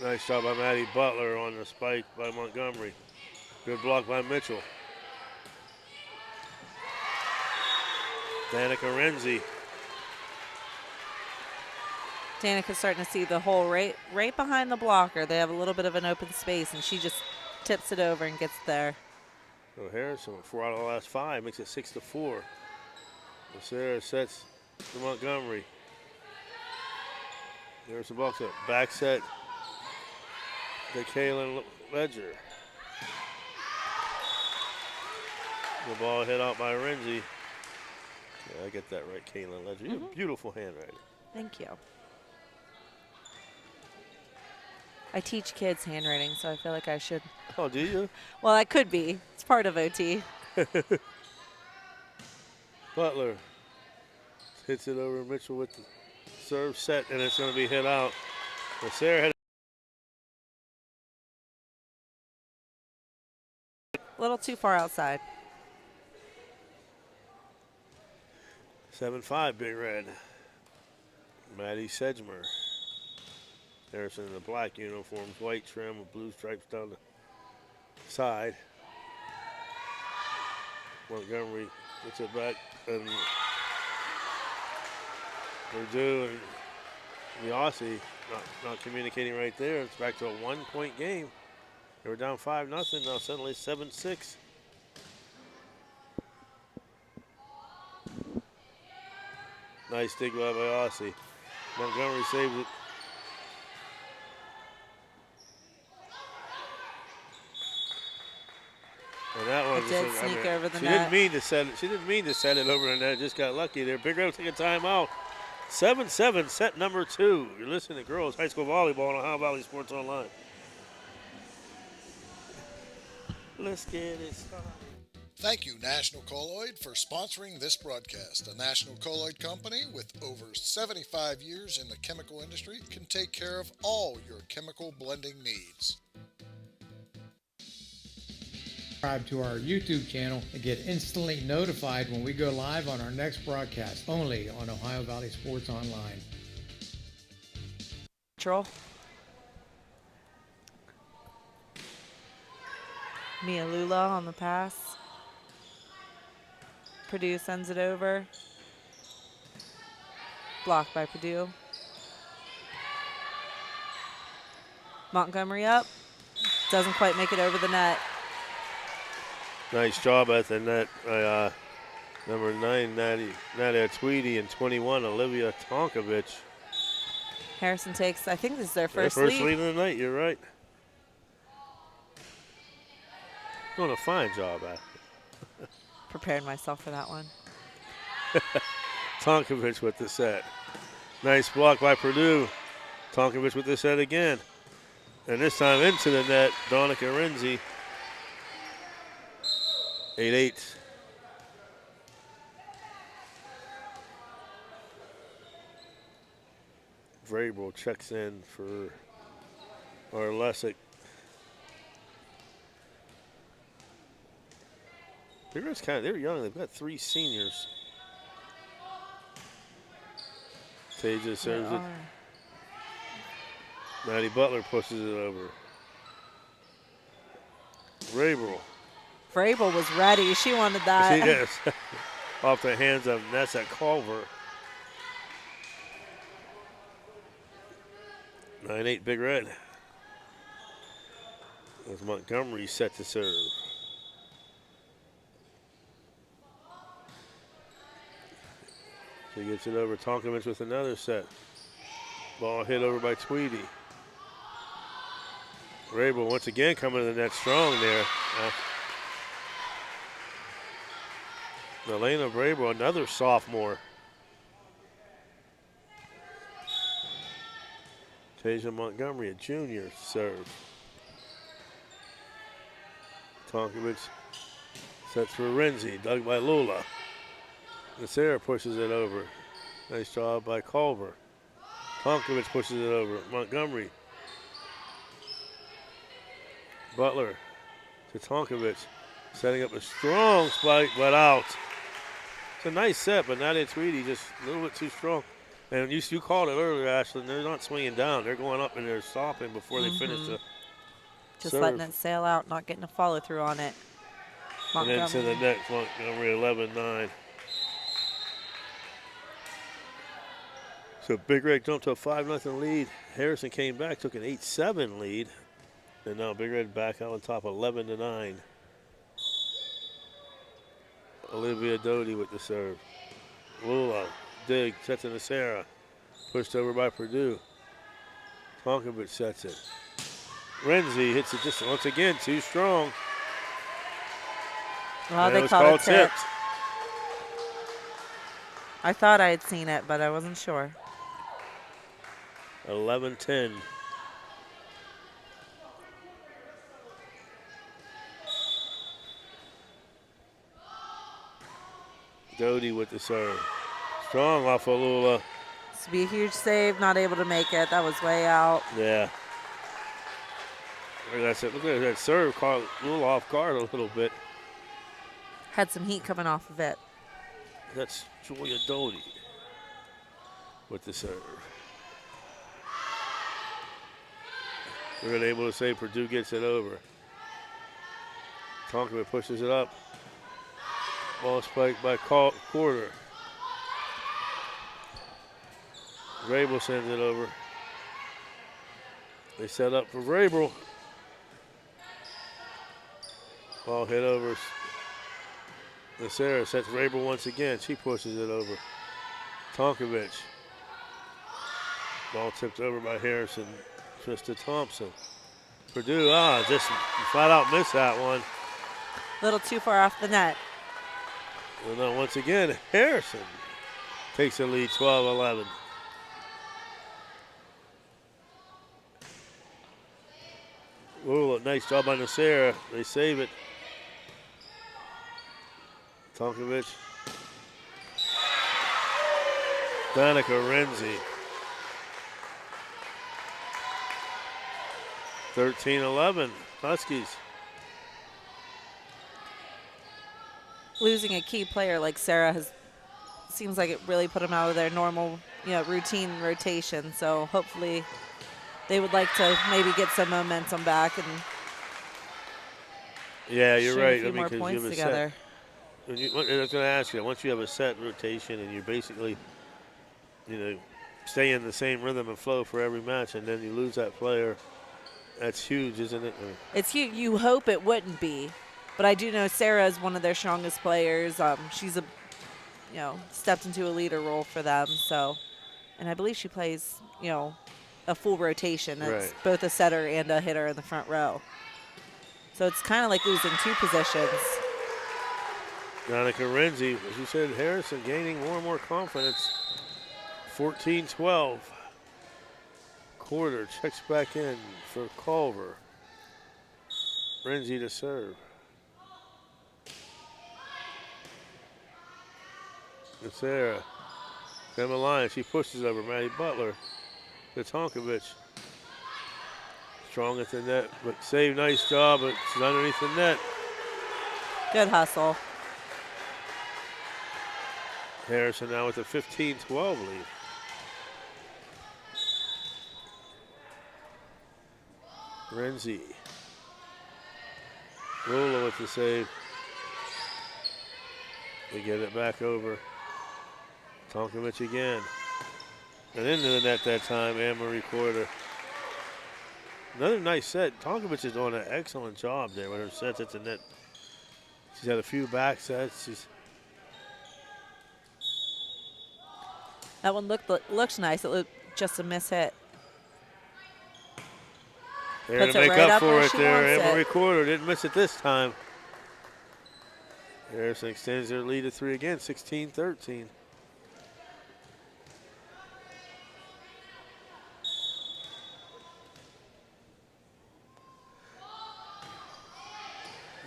Nice job by Maddie Butler on the spike by Montgomery. Good block by Mitchell. Danica Renzi. Danica's starting to see the hole right behind the blocker. They have a little bit of an open space, and she just tips it over and gets there. So Harrison, 4 out of the last 5, makes it 6-4. Sarah sets to Montgomery. Harrison blocks it. Back set to Kaylin Ledger. The ball hit out by Renzi. Yeah, I get that right, Kaylin Ledger. You have beautiful handwriting. Thank you. I teach kids handwriting, so I feel like I should. Oh, do you? Well, I could be. It's part of OT. Butler hits it over Mitchell with the serve set, and it's going to be hit out. Well, Sarah had A little too far outside. 7-5, Big Red. Maddie Sedgmer. Harrison in the black uniforms, white trim with blue stripes down the side. Montgomery puts it back, and Purdue and Biasi not communicating right there. It's back to a 1-point game. They were down 5-0, now suddenly 7-6. Nice dig by Biasi. Montgomery saves it. And that one It did sneak over the she net. didn't mean to set it. She didn't mean to set it over the net. Just got lucky there. Big Red take a timeout. 7-7, set number 2. You're listening to Girls High School Volleyball on Ohio Valley Sports Online. Let's get it started. Thank you, National Colloid, for sponsoring this broadcast. A National Colloid company with over 75 years in the chemical industry can take care of all your chemical blending needs. Subscribe to our YouTube channel and get instantly notified when we go live on our next broadcast, only on Ohio Valley Sports Online. Troll. Mia Lula on the pass. Purdue sends it over. Blocked by Purdue. Montgomery up. Doesn't quite make it over the net. Nice job at the net by number 9, Nadia Tweedy, and 21, Olivia Tonkovich. Harrison takes, I think this is their first First lead. lead of the night, you're right. Doing a fine job at it. Prepared myself for that one. Tonkovich with the set. Nice block by Purdue. Tonkovich with the set again. And this time into the net, Donica Renzi. 8-8. Vrabel checks in for Arlesic. They're young. They've got 3 seniors. Taja serves it. Maddie Butler pushes it over. Vrabel was ready. She wanted that. Yes. Off the hands of Nessa Culver. 9-8 Big Red. As Montgomery set to serve. She gets it over. Tonkovich with another set. Ball hit over by Tweedy. Vrabel once again coming to the net strong there. Elena Vrabel, another sophomore. Tasia Montgomery, a junior, serve. Tonkovich sets for Renzi, dug by Lula. Sarah pushes it over. Nice job by Culver. Tonkovich pushes it over. Montgomery. Butler to Tonkovich. Setting up a strong spike, but out. It's a nice set, but Nadia Tweedy just a little bit too strong. And you called it earlier, Ashley. They're not swinging down. They're going up and they're stopping before they finish the Just serve. letting it sail out, not getting a follow through on it. And then to the net, Montgomery 11-9. So Big Red jumped to a 5-0 lead. Harrison came back, took an 8-7 lead. And now Big Red back out on top 11-9. Olivia Doty with the serve. Lula, dig, sets it to Sarah. Pushed over by Purdue. Tonkovich sets it. Renzi hits it just once again, too strong. Well, they called it tipped. I thought I had seen it, but I wasn't sure. 11-10. Doty with the serve. Strong off of Lula. This would be a huge save, not able to make it. That was way out. Yeah. Look at that serve, caught Lula off guard a little bit. Had some heat coming off of it. That's Julia Doty with the serve. We're able to say Purdue gets it over. Tonkovich pushes it up. Ball spiked by Quarter. Vrabel sends it over. They set up for Vrabel. Ball hit over. Sarah sets Vrabel once again. She pushes it over. Tonkovich. Ball tipped over by Harrison. Trista Thompson. Purdue, just flat out missed that one. A little too far off the net. And now once again, Harrison takes the lead, 12-11. Ooh, nice job by Nasera. They save it. Tonkovic. Danica Renzi. 13-11, Huskies. Losing a key player like Sarah seems like it really put them out of their normal, routine rotation. So hopefully they would like to maybe get some momentum back and yeah, you're string right. a few more points together. I was going to ask you, once you have a set rotation and you basically, stay in the same rhythm and flow for every match, and then you lose that player, that's huge, isn't it? It's huge. You hope it wouldn't be, but I do know Sarah is one of their strongest players. She's stepped into a leader role for them. So, and I believe she plays, a full rotation. It's right. Both a setter and a hitter in the front row. So it's kind of like losing two positions. Danica Renzi, as you said, Harrison gaining more and more confidence. 14-12. Quarter checks back in for Culver. Renzi to serve. It's there. Emma Lyon, she pushes over Maddie Butler to Tonkovic. Strong at the net, but save, nice job, but she's underneath the net. Good hustle. Harrison now with a 15-12 lead. Renzi. Lula with the save. They get it back over. Tonkovic again. And into the net that time, Anne-Marie Corder. Another nice set. Tonkovic is doing an excellent job there with her sets at the net. She's had a few back sets. That one looks nice. It looked just a miss hit. They're going to make up for it there. Anne-Marie Corder didn't miss it this time. Harrison extends their lead to 3 again, 16-13.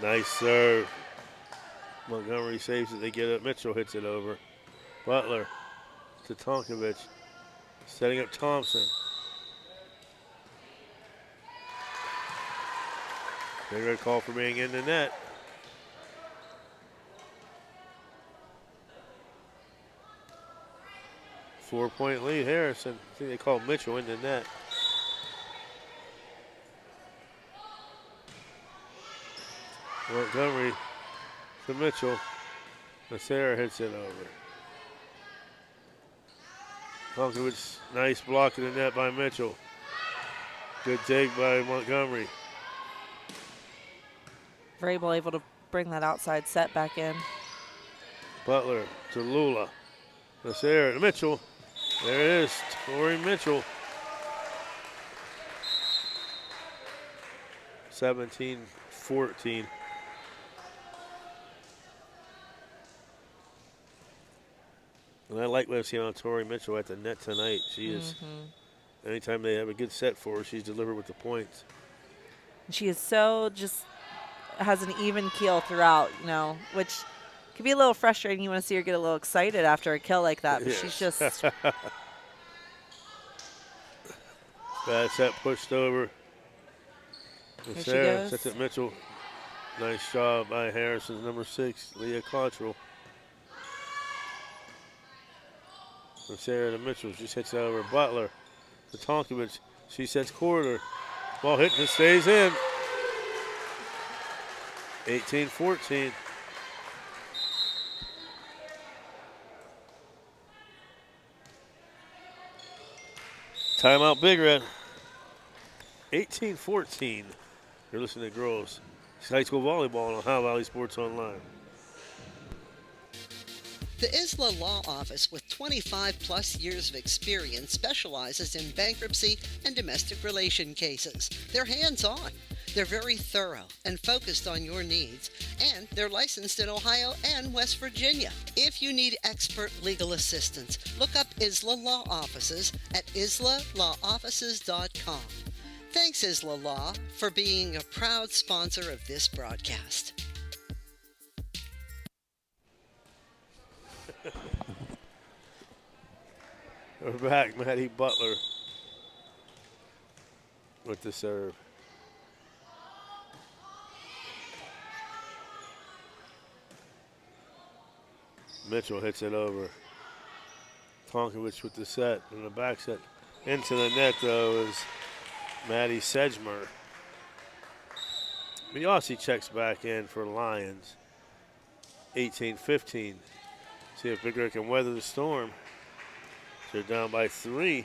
Nice serve. Montgomery saves it. They get it. Mitchell hits it over. Butler to Tonkovic. Setting up Thompson. Big red call for being in the net. Four-point lead, Harrison. I think they called Mitchell in the net. Montgomery to Mitchell. Sarah hits it over. Tonkovic, nice block in the net by Mitchell. Good take by Montgomery. Vrabel able to bring that outside set back in. Butler to Lula. Sarah to Mitchell. There it is, Tori Mitchell. 17-14. And I like what I've seen on Tori Mitchell at the net tonight. She is, anytime they have a good set for her, she's delivered with the points. She is so has an even keel throughout, which can be a little frustrating. You want to see her get a little excited after a kill like that, but she's just. Bad set pushed over. Here she Sarah goes. sets it Mitchell. Nice job by Harrison's number 6, Leah Cottrell. From Sarah to Mitchell, just hits it over Butler to Tonkovic. She sets Corder. Ball hit and stays in. 18-14. Timeout, Big Red. 18-14. You're listening to Girls High School Volleyball on Ohio Valley Sports Online. The Isla Law Office, with 25 plus years of experience, specializes in bankruptcy and domestic relation cases. They're hands-on. They're very thorough and focused on your needs, and they're licensed in Ohio and West Virginia. If you need expert legal assistance, look up Isla Law Offices at islalawoffices.com. Thanks, Isla Law, for being a proud sponsor of this broadcast. We're back. Maddie Butler with the serve. Mitchell hits it over. Tonkovich with the set and the back set. Into the net, though, is Maddie Sedgmer. Biasi checks back in for Lions. 18-15. See if Big Red can weather the storm. They're down by 3.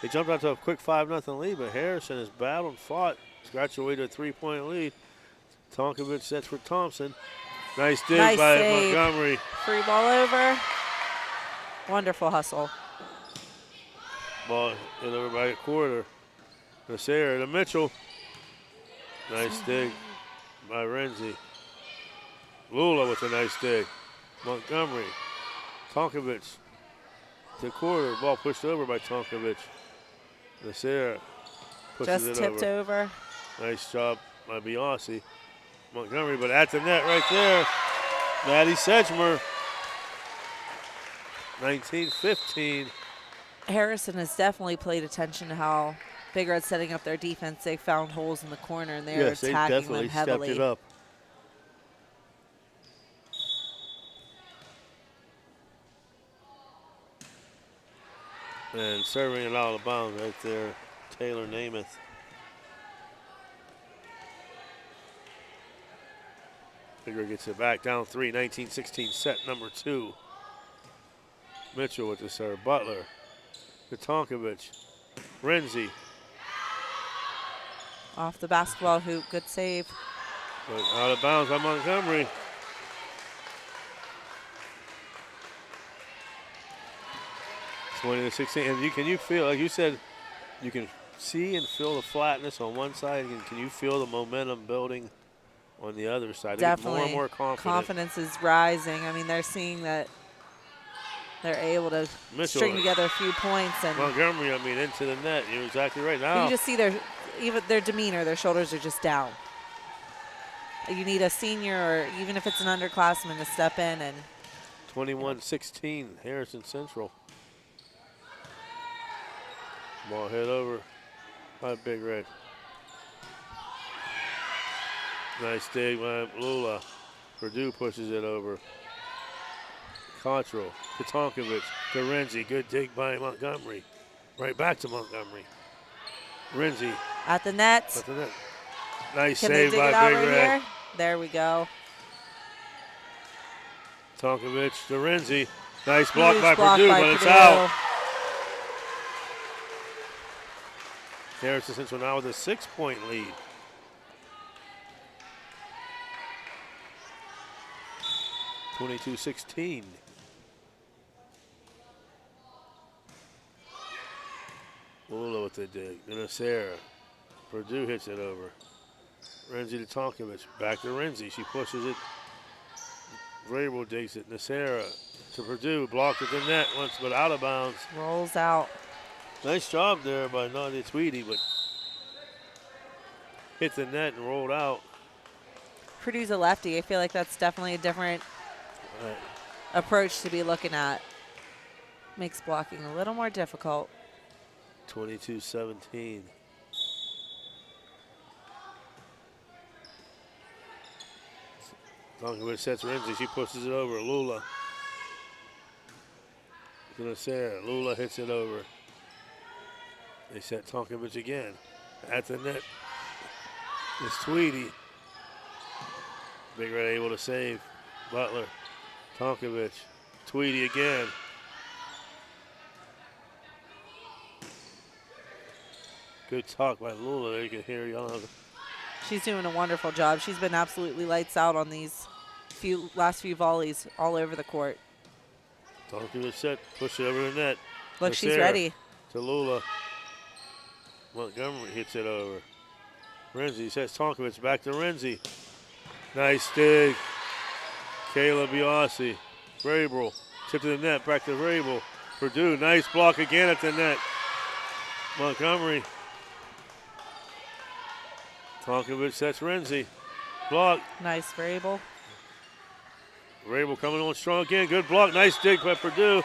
They jumped out to a quick 5-0 lead, but Harrison has battled and fought. Scratched away to a 3-point lead. Tonkovich sets for Thompson. Nice dig by save. Montgomery. Free ball over. Wonderful hustle. Ball hit over by a quarter. Nasser to Mitchell. Nice dig by Renzi. Lula with a nice dig. Montgomery. Tonkovich to quarter. Ball pushed over by Tonkovich. Nasser pushes Just it tipped over. Nice job by Biasi. Montgomery, but at the net right there. Maddie Sedgmer. 19-15. Harrison has definitely played attention to how Big Red's setting up their defense. They found holes in the corner, and they're Yes, they attacking definitely them heavily. stepped it up. And serving it out of bounds right there, Taylor Namath. Bigger gets it back, down 3, 19-16, set number 2. Mitchell with the serve, Butler to Tonkovich, Renzi. Off the basketball hoop, good save. But out of bounds by Montgomery. (20 to 16), and can you feel, like you said, you can see and feel the flatness on one side, and can you feel the momentum building on the other side? They get Definitely. more and more confident. Confidence is rising. I mean, they're seeing that they're able to string together a few points. And Montgomery, I mean, into the net. You're exactly right. Now you just see even their demeanor, their shoulders are just down. You need a senior, or even if it's an underclassman, to step in. And 21-16, Harrison Central. Ball hit over by Big Red. Nice dig by Lula. Purdue pushes it over. Cottrell to Tonkovich to Renzi. Good dig by Montgomery. Right back to Montgomery. Renzi. At the net. At the net. Nice Can save they dig by it out Big right Red. here? There we go. Tonkovich to Renzi. Nice block Huge by block Purdue, by but it's Purdue. out. Harrison Central now with a 6-point lead. (22-16). Lula with the dig. Nasser. Purdue hits it over. Renzi to Tonkovich. Back to Renzi. She pushes it. Vrabel digs it. Nasser to Purdue. Blocked at the net once, but out of bounds. Rolls out. Nice job there by Nadia Tweedy, but hit the net and rolled out. Purdue's a lefty. I feel like that's definitely a different approach to be looking at. Makes blocking a little more difficult. 22-17. Tonkovich sets Renzi. She pushes it over. Lula. To Nasser. Lula hits it over. They set Tonkovich again. At the net is Tweedy. Big Red able to save. Butler. Tonkovich. Tweedy again. Good talk by Lula there. You can hear yelling. She's doing a wonderful job. She's been absolutely lights out on these last few volleys all over the court. Tonkovich set. Push it over the net. Look, she's ready. To Lula. Montgomery hits it over. Renzi sets Tonkovich back to Renzi. Nice dig. Kayla Biasi. Vrabel. Tip to the net. Back to Vrabel. Purdue. Nice block again at the net. Montgomery. Tonkovich sets Renzi. Block. Nice Vrabel. Vrabel coming on strong again. Good block. Nice dig by Purdue.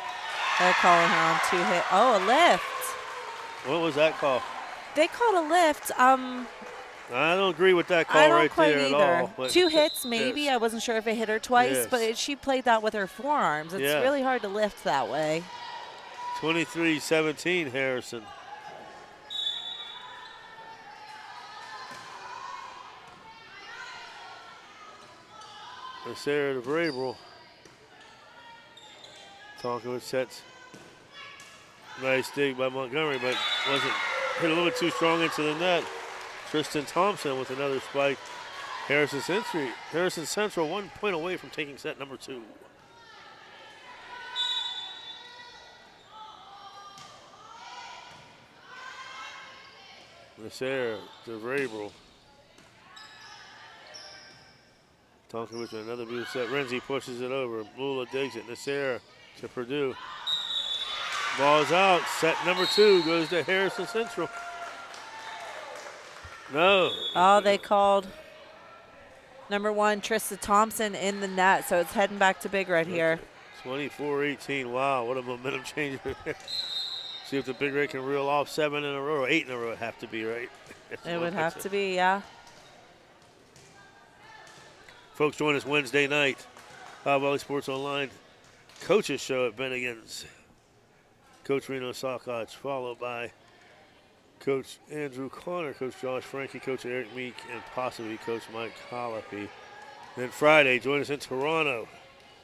They're calling her on 2 hit. Oh, a lift. What was that call? They called a lift. I don't agree with that call I don't right quite there either. at all. But 2 hits, maybe. yes. I wasn't sure if it hit her twice, Yes. but she played that with her forearms. It's really hard to lift that way. 23-17, Harrison. Sarah to Vrabel. Tonkovich sets. Nice dig by Montgomery, but wasn't hit a little bit too strong into the net. Tristan Thompson with another spike. Harrison Central 1 point away from taking set number 2. Nasser to Vrabel. Tonkovich with another beautiful set. Renzi pushes it over. Mula digs it. Nasser to Purdue. Ball's out. Set number 2 goes to Harrison Central. No. Oh, they called number 1, Trista Thompson, in the net, so it's heading back to Big Red here. 24-18. Wow, what a momentum changer there. See if the Big Red can reel off 7 in a row. 8 in a row would have to be, right? It would have to be, yeah. Folks, join us Wednesday night. Valley Sports Online coaches show at Bennigan's. Coach Reno Sokoch, followed by Coach Andrew Connor, Coach Josh Frankie, Coach Eric Meek, and possibly Coach Mike Colopy. Then Friday, join us in Toronto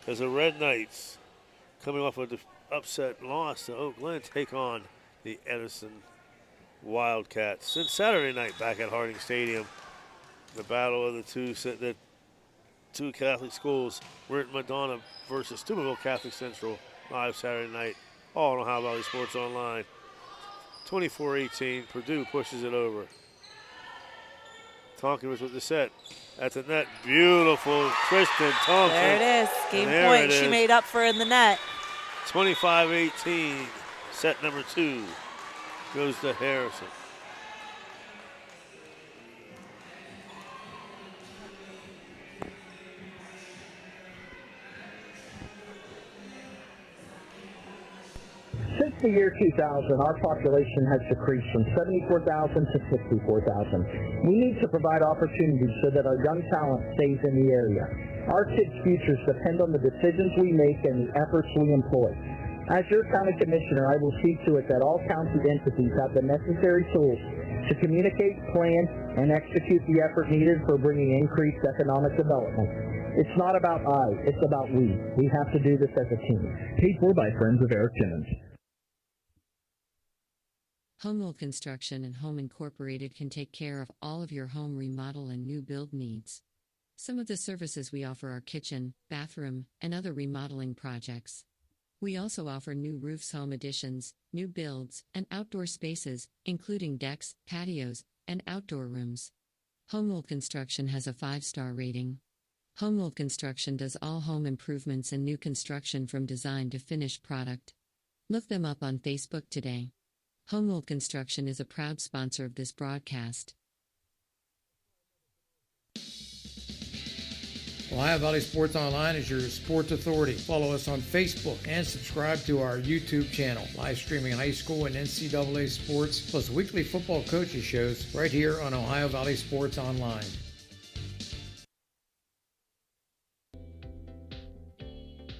as the Red Knights, coming off of the upset loss to Oak Glen, take on the Edison Wildcats. Then Saturday night, back at Harding Stadium, the battle of the two Catholic schools, Renton Madonna versus Steubenville Catholic Central, live Saturday night, all on Ohio Valley Sports Online. 24-18, Purdue pushes it over. Tonkovich with the set. At the net, beautiful Tristan Thompson. There it is, game point. She made up for in the net. 25-18, set number 2 goes to Harrison. Since the year 2000, our population has decreased from 74,000 to 64,000. We need to provide opportunities so that our young talent stays in the area. Our kids' futures depend on the decisions we make and the efforts we employ. As your county commissioner, I will see to it that all county entities have the necessary tools to communicate, plan, and execute the effort needed for bringing increased economic development. It's not about I, it's about we. We have to do this as a team. Paid for by Friends of Eric Timmons. Homewood Construction and Home Incorporated can take care of all of your home remodel and new build needs. Some of the services we offer are kitchen, bathroom, and other remodeling projects. We also offer new roofs, home additions, new builds, and outdoor spaces, including decks, patios, and outdoor rooms. Homewood Construction has a 5-star rating. Homewood Construction does all home improvements and new construction from design to finished product. Look them up on Facebook today. Homewood Construction is a proud sponsor of this broadcast. Ohio Valley Sports Online is your sports authority. Follow us on Facebook and subscribe to our YouTube channel. Live streaming high school and NCAA sports, plus weekly football coaches shows right here on Ohio Valley Sports Online.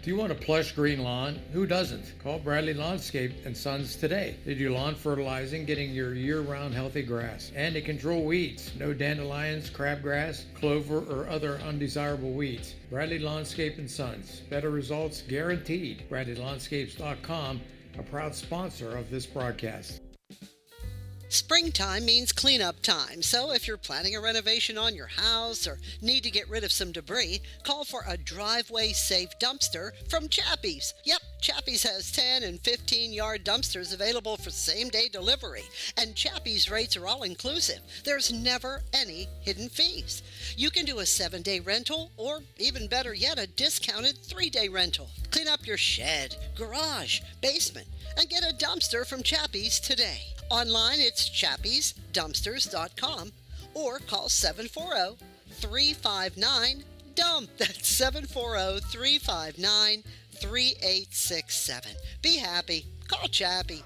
Do you want a plush green lawn? Who doesn't? Call Bradley Landscape and Sons today. They do lawn fertilizing, getting your year-round healthy grass. And they control weeds. No dandelions, crabgrass, clover, or other undesirable weeds. Bradley Landscape and Sons. Better results guaranteed. BradleyLandscapes.com, a proud sponsor of this broadcast. Springtime means cleanup time, so if you're planning a renovation on your house or need to get rid of some debris, call for a driveway-safe dumpster from Chappie's. Yep, Chappie's has 10 and 15-yard dumpsters available for same-day delivery, and Chappie's rates are all-inclusive. There's never any hidden fees. You can do a 7-day rental, or even better yet, a discounted 3-day rental. Clean up your shed, garage, basement, and get a dumpster from Chappie's today. Online, it's chappiesdumpsters.com or call 740-359-DUMP. That's 740-359-3867. Be happy. Call Chappie.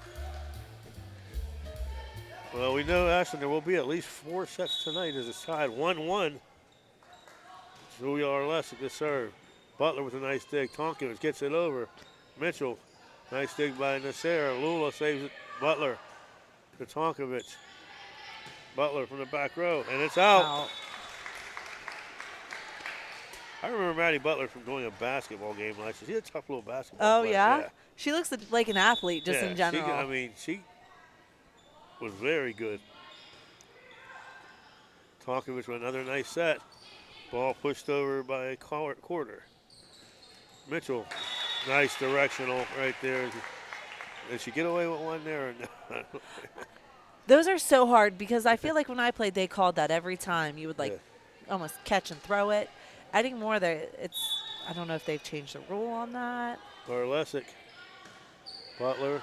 Well, we know, Ashton, there will be at least 4 sets tonight as it's tied 1-1. Julia Lessig to serve. Butler with a nice dig. Tonkins gets it over. Mitchell, nice dig by Nasera. Lula saves it. Butler to Tonkovic. Butler from the back row, and it's out. I remember Maddie Butler from going a basketball game last year. She's a tough little basketball player. Yeah? She looks like an athlete just in general. She was very good. Tonkovic with another nice set. Ball pushed over by Quarter. Mitchell, nice directional right there. Did she get away with one there or not? Those are so hard because I feel like when I played, they called that every time. You would almost catch and throw it. Anymore, I don't know if they've changed the rule on that. Lessig, Butler,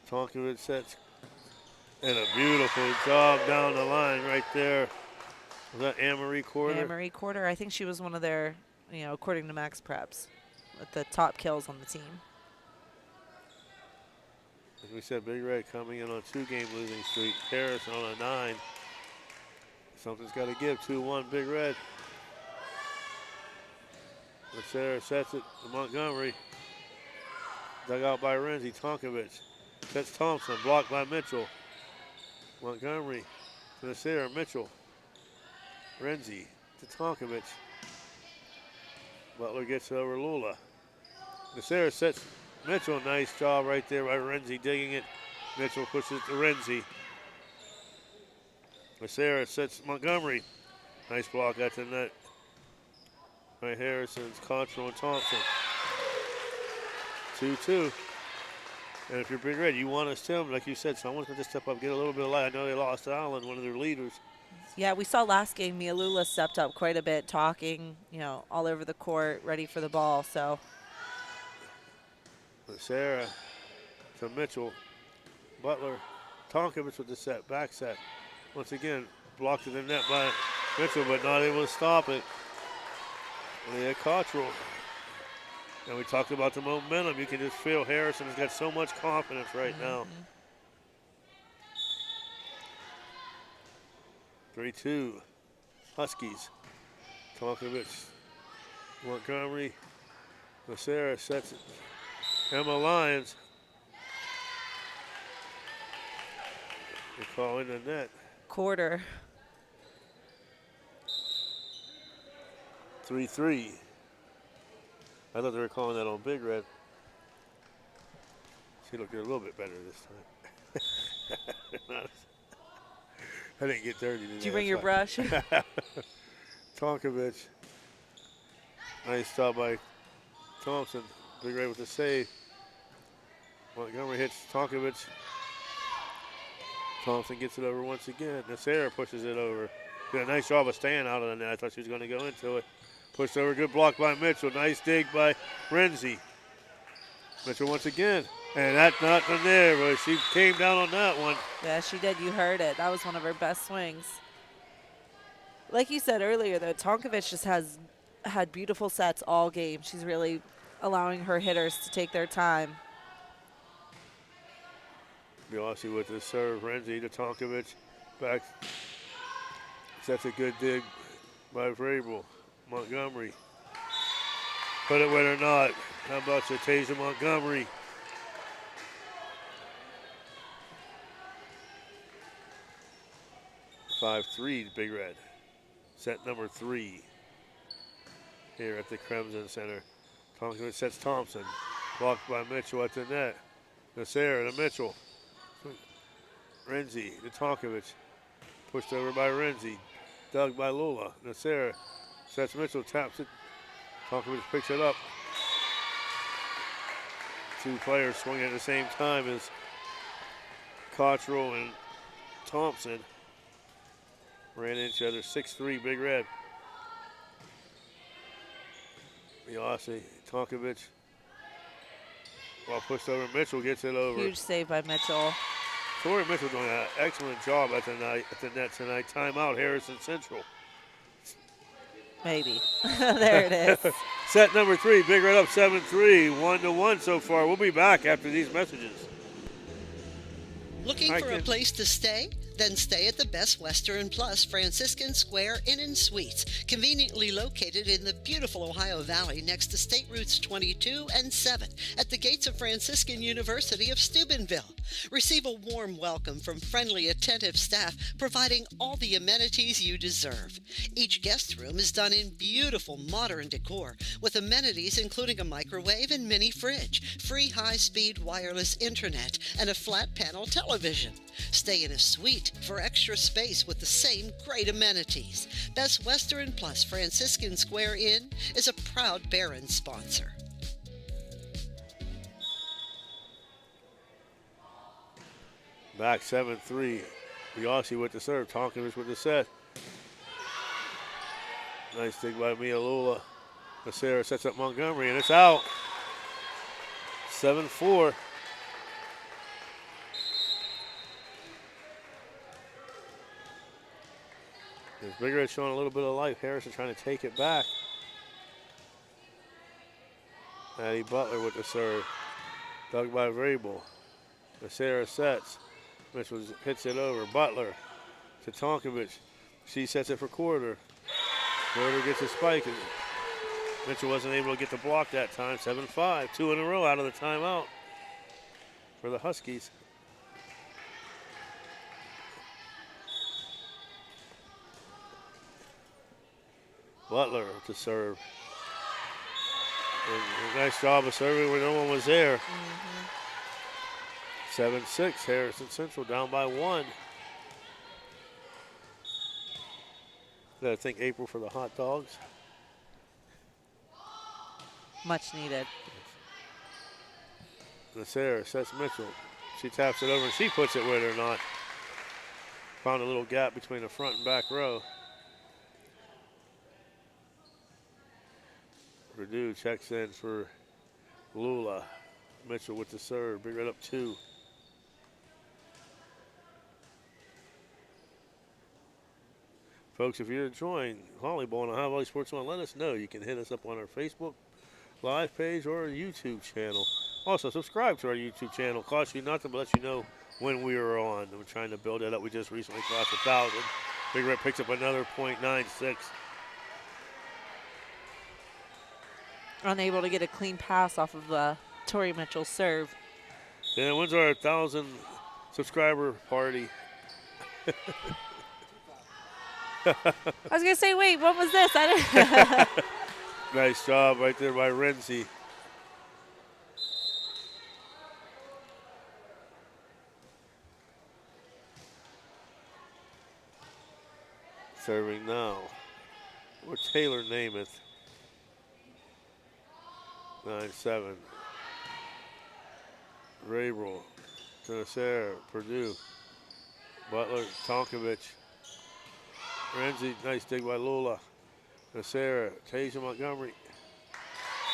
Tonkovic sets, and a beautiful job down the line right there. Was that Anne-Marie Quarter? Anne-Marie Quarter. I think she was one of their, according to Max Preps, with the top kills on the team. As we said, Big Red coming in on a 2-game losing streak. Harrison on a 9. Something's got to give. 2-1 Big Red. Sarah sets it to Montgomery. Dug out by Renzi. Tonkovic sets Thompson. Blocked by Mitchell. Montgomery to the Sarah. Mitchell. Renzi to Tonkovic. Butler gets it over Lula. The Sarah sets Mitchell. Nice job right there by Renzi digging it. Mitchell pushes it to Renzi. The Sarah sets Montgomery. Nice block at the net by Harrison's Control and Thompson. 2-2. And if you're Big Red, you want to tell them, like you said, someone's going to step up, get a little bit of light. I know they lost Allen, one of their leaders. Yeah, we saw last game, Mia Lula stepped up quite a bit, talking, all over the court, ready for the ball. So Sarah to Mitchell. Butler. Tonkovic with the set, back set. Once again, blocked in the net by Mitchell, but not able to stop it. Leah Cottrell. And we talked about the momentum. You can just feel Harrison's got so much confidence right now. 3-2. Huskies. Tonkovic. Montgomery. Sarah sets it. Emma Lyons. They call in the net. Quarter. 3-3. I thought they were calling that on Big Red. She looked a little bit better this time. I didn't get dirty today. Did you bring your brush? Tonkovic. Nice job by Thompson. Big Red with the save. Montgomery hits Tonkovic. Thompson gets it over once again. Nasera pushes it over. Did a nice job of staying out of the net. I thought she was going to go into it. Pushed over, good block by Mitchell. Nice dig by Renzi. Mitchell once again. And that's not from there, but she came down on that one. Yeah, she did. You heard it. That was one of her best swings. Like you said earlier, though, Tonkovic just has had beautiful sets all game. She's really allowing her hitters to take their time. Biasi with the serve. Renzi to Tonkovic. Back. That's a good dig by Vrabel. Montgomery. Put it with or not. How about Tasia Montgomery? (5-3) Big Red. Set number 3 here at the Crimson Center. Tonkovic sets Thompson. Blocked by Mitchell at the net. Nasera to Mitchell. Renzi to Tonkovic. Pushed over by Renzi. Dug by Lula. Nasera sets Mitchell, taps it. Tonkovic picks it up. Two players swinging at the same time as Cottrell and Thompson ran into each other. 6-3, Big Red. Biasi, Tonkovic. While pushed over, Mitchell gets it over. Huge save by Mitchell. Tori Mitchell doing an excellent job at the net tonight. Timeout, Harrison Central. Maybe. There it is. Set number 3, Big Red up 7-3, 1-1 so far. We'll be back after these messages. Looking for a place to stay? Then stay at the Best Western Plus Franciscan Square Inn and Suites, conveniently located in the beautiful Ohio Valley next to State Routes 22 and 7 at the gates of Franciscan University of Steubenville. Receive a warm welcome from friendly, attentive staff, providing all the amenities you deserve. Each guest room is done in beautiful modern decor, with amenities including a microwave and mini fridge, free high-speed wireless internet, and a flat panel television. Stay in a suite for extra space with the same great amenities. Best Western Plus Franciscan Square Inn is a proud Barron sponsor. Back 7-3. Biasi with the serve. Tonkovic with the set. Nice dig by Mia Lula. Becerra sets up Montgomery, and it's out. 7-4. As Big Red showing a little bit of life. Harrison trying to take it back. Maddie Butler with the serve. Dug by Vrabel. Becerra sets. Mitchell hits it over. Butler to Tonkovic. She sets it for Quarter. Quarter gets a spike. And Mitchell wasn't able to get the block that time. 7-5. 2 in a row out of the timeout for the Huskies. Butler to serve. And a nice job of serving when no one was there. 7-6, Harrison Central down by 1. I think April for the hot dogs. Much needed. Nasera sets Mitchell. She taps it over and she puts it with her not. Found a little gap between the front and back row. Purdue checks in for Lula. Mitchell with the serve. Big Red up 2. Folks, if you're enjoying volleyball on Ohio Valley Sports One, let us know. You can hit us up on our Facebook Live page or our YouTube channel. Also, subscribe to our YouTube channel. Costs you nothing, but lets you know when we are on. We're trying to build that up. We just recently crossed 1,000. Big Red picks up another .96. Unable to get a clean pass off of Tori Mitchell's serve. Yeah, when's our 1,000 subscriber party? I was going to say, wait, what was this? I didn't. Nice job right there by Renzi. Serving now. Or Taylor Namath. 9-7. Vrabel. Tennessee, Purdue. Butler, Tonkovic. Renzi, nice dig by Lula. Nasera, Tasia Montgomery.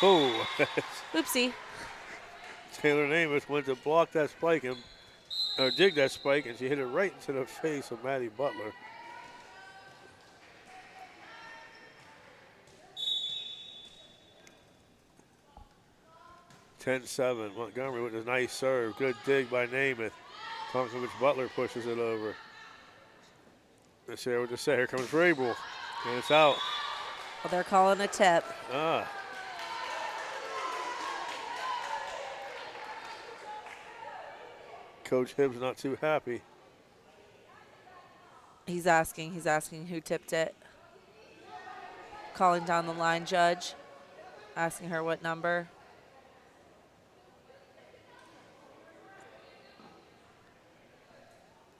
Oh! Oopsie. Taylor Namath went to block that spike or dig that spike, and she hit it right into the face of Maddie Butler. (10-7). Montgomery with a nice serve. Good dig by Namath. Tonkovic Butler pushes it over. Nasera with the set. Here comes Vrabel. And it's out. Well, they're calling a tip. Coach Hibbs not too happy. He's asking who tipped it. Calling down the line judge. Asking her what number.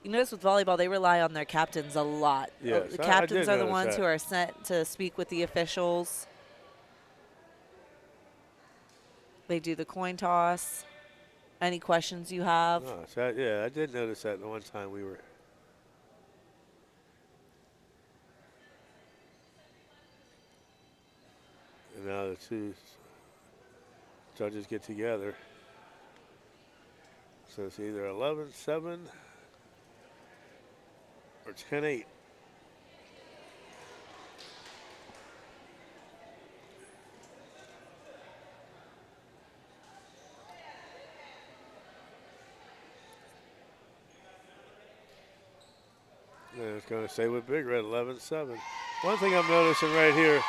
You notice with volleyball, they rely on their captains a lot. Yes, The I captains did are the notice ones that. who are sent to speak with the officials. They do the coin toss. Any questions you have. Oh, so yeah, I did notice that the one time we were. And now the two judges get together. So it's either 11-7 or 10-8. And it's going to stay with Big Red, 11-7. One thing I'm noticing right here,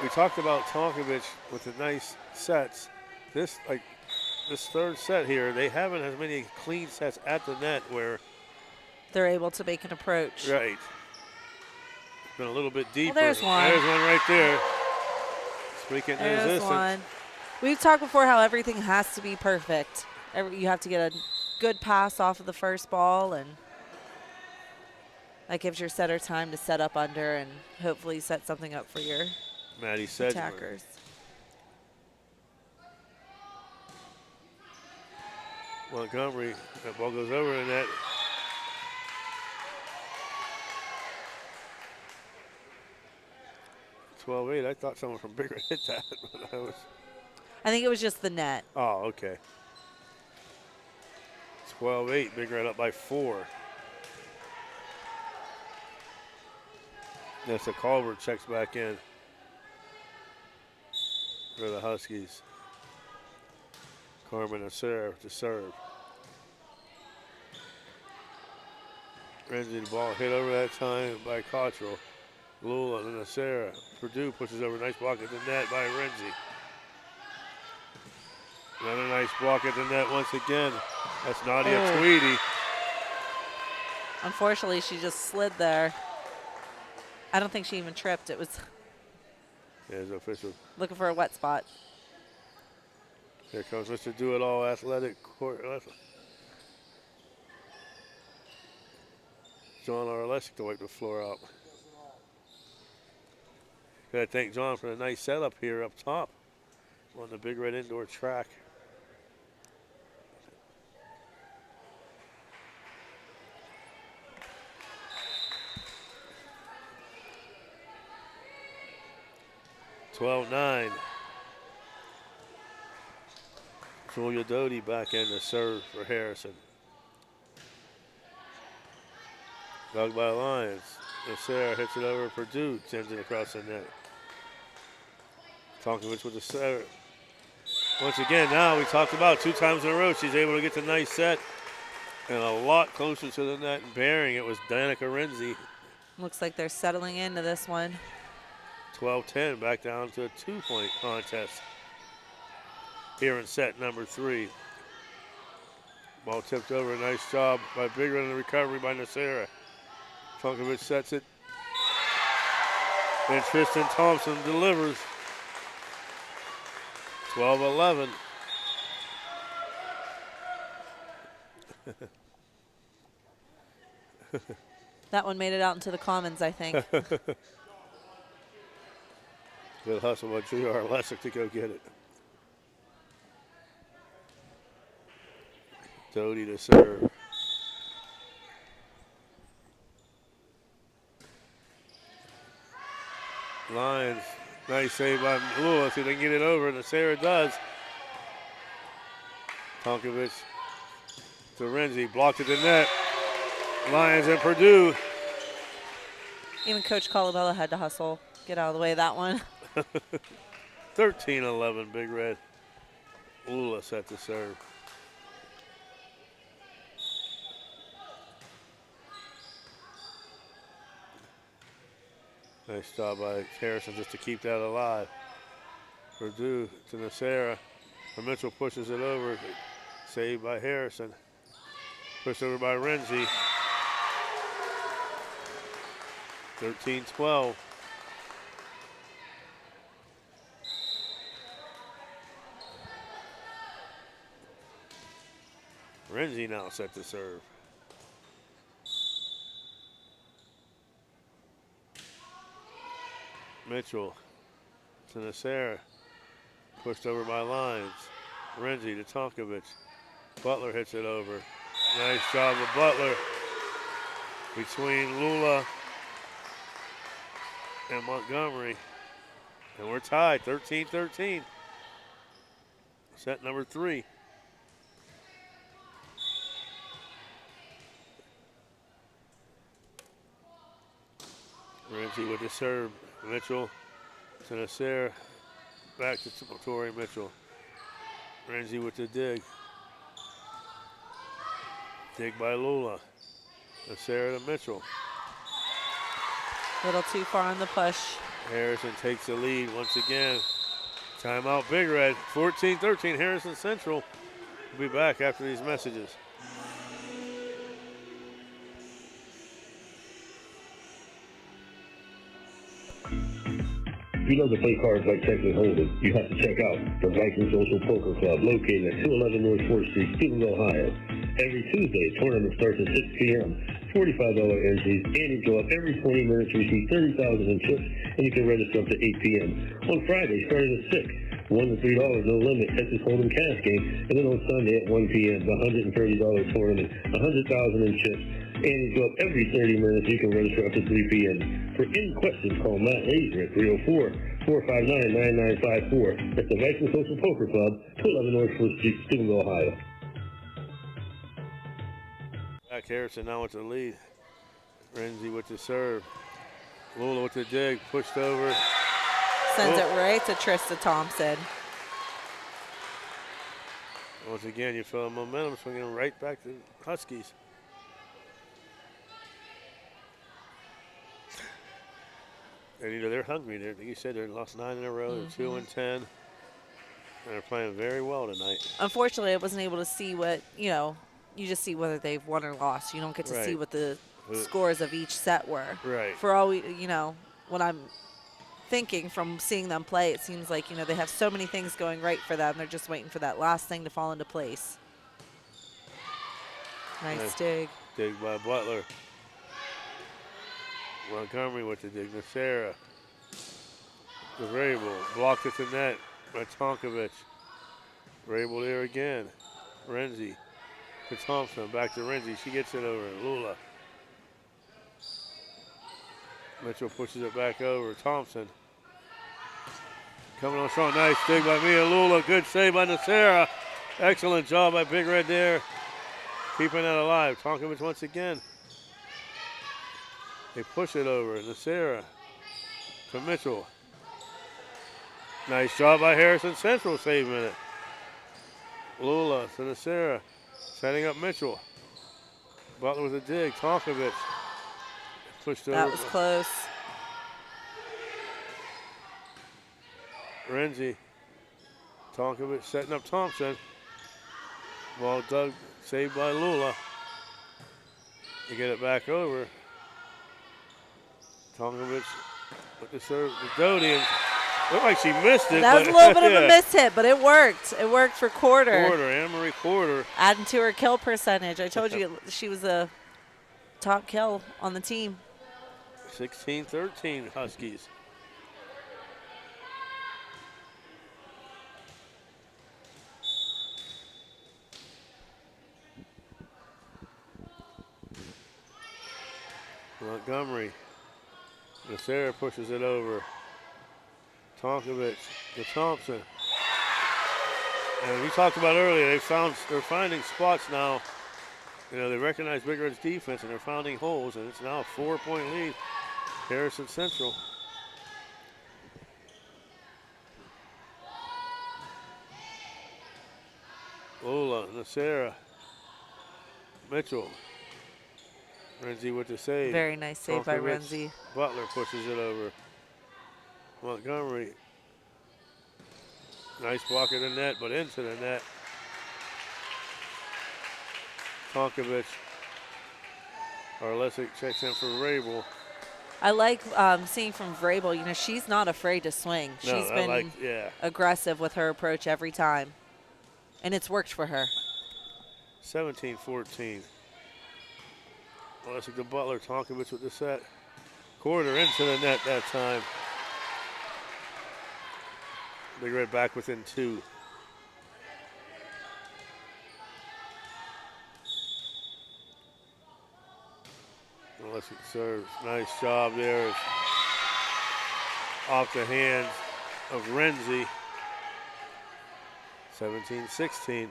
we talked about Tonkovic with the nice sets. This third set here, they haven't as many clean sets at the net where they're able to make an approach. right. It's been a little bit deeper. Well, there's one. There's one right there. Speaking There's resistance. one. We've talked before how everything has to be perfect. You have to get a good pass off of the first ball, and that gives your setter time to set up under and hopefully set something up for your Maddie Sedgman. attackers. Montgomery, that ball goes over the net. "12-8." I thought someone from Big Red hit that, but I think it was just the net. Oh, okay. 12-8, Big Red up by 4. That's a Culver checks back in for the Huskies. Carmen Acer to serve. Renzi, the ball hit over that time by Cottrell. Lula and Acer. Purdue pushes over. Nice block at the net by Renzi. Another nice block at the net once again. That's Nadia Tweedy. Unfortunately, she just slid there. I don't think she even tripped. It was There's official. looking for a wet spot. Here comes Mr. Do-It-All Athletic Court. John Arlesic to wipe the floor out. Gotta thank John for the nice setup here up top on the Big Red indoor track. (12-9). Julia Doty back in to serve for Harrison. Dug by Lyons. Sarah hits it over Purdue, sends it across the net. Tonkovic with the serve. Once again, now we talked about 2 times in a row, she's able to get the nice set and a lot closer to the net and bearing. It was Danica Renzi. Looks like they're settling into this one. 12-10, back down to a 2-point contest here in set number 3. Ball tipped over, a nice job by Big Red in the recovery by Nasera. Tonkovic sets it. And Tristan Thompson delivers. 12-11. That one made it out into the commons, I think. Good hustle by J.R. Lessick to go get it. Doty to serve. Lyons, nice save by Lewis. He didn't get it over, and Sarah does. Tonkovic to Renzi, blocked at the net. Lyons and Purdue. Even Coach Colabella had to hustle, get out of the way of that one. 13-11, Big Red. Lula set to serve. Nice job by Harrison just to keep that alive. Purdue to Nasera. Mitchell pushes it over. Saved by Harrison. Pushed over by Renzi. 13-12. Renzi now set to serve. Mitchell to Nasera. Pushed over by Lyons. Renzi to Tonkovic. Butler hits it over. Nice job of Butler between Lula and Montgomery. And we're tied, 13-13. Set number 3. Ramsey with the serve. Mitchell to Nasser. Back to Tori Mitchell. Ramsey with the dig. Dig by Lula. Nasser to Mitchell. Little too far on the push. Harrison takes the lead once again. Timeout Big Red. 14-13 Harrison Central. We'll be back after these messages. If you love to play cards like Check and Hold'em, you have to check out the Viking Social Poker Club located at 211 North 4th Street, Steubenville, Ohio. Every Tuesday, tournament starts at 6 p.m. $45 entries, and you go up every 20 minutes to receive 30,000 in chips, and you can register up to 8 p.m. On Friday, starting at 6, $1 to $3, no limit, Texas Hold'em cash game, and then on Sunday at 1 p.m., the $130 tournament, 100,000 in chips, and you go up every 30 minutes, you can register up to 3 p.m. For any questions, call Matt Laser at 304-459-9954. That's the Viking Social Poker Club, 211 North 4th Street, Steubenville, Ohio. Back Harrison now with the lead. Renzi with the serve. Lula with the dig, pushed over. Sends it right to Trista Thompson. Once again, you feel the momentum swinging right back to Huskies. And they're hungry. Like you said, they're lost 9 in a row. They're 2-10. And they're playing very well tonight. Unfortunately, I wasn't able to see what, you just see whether they've won or lost. You don't get to see what the scores of each set were. Right. For all we, when I'm thinking from seeing them play, it seems like, they have so many things going right for them. They're just waiting for that last thing to fall into place. Nice dig. Dig by Butler. Montgomery with the dig. Nasera. The Rabel. Blocked at the net by Tonkovic. Rabel there again. Renzi to Thompson. Back to Renzi. She gets it over. Lula. Mitchell pushes it back over. Thompson. Coming on strong. Nice dig by Mia Lula. Good save by Nasera. Excellent job by Big Red there. Keeping that alive. Tonkovic once again. They push it over. Nasera to Mitchell. Nice job by Harrison Central saving it. Lula to Nasera. Setting up Mitchell. Butler with a dig. Tonkovic. Pushed over. That was close. Renzi. Tonkovic setting up Thompson. Ball dug. Saved by Lula. To get it back over. Tonkovic with the serve to Doty. And looked like she missed it. That was a little bit of a miss hit, but it worked. It worked for Quarter. Anne-Marie Quarter. Adding to her kill percentage. I told you she was a top kill on the team. 16-13 Huskies. Montgomery. Nasera pushes it over. Tonkovic to Thompson. And we talked about earlier, they're finding spots now. They recognize Big Red's defense and they're finding holes, and it's now a 4-point lead. Harrison Central. Lula, Nasera, Mitchell. Renzi with the save. Very nice save by Renzi. Butler pushes it over. Montgomery. Nice block of the net, but into the net. Tonkovic. Arlesic checks in for Rabel. I like seeing from Vrabel, she's not afraid to swing. She's been aggressive with her approach every time. And it's worked for her. 17-14. Arlesic to Butler. Tonkovic with the set. Quarter into the net that time. Big Red back within 2. Unless it serves. Nice job there. Off the hands of Renzi. 17-16.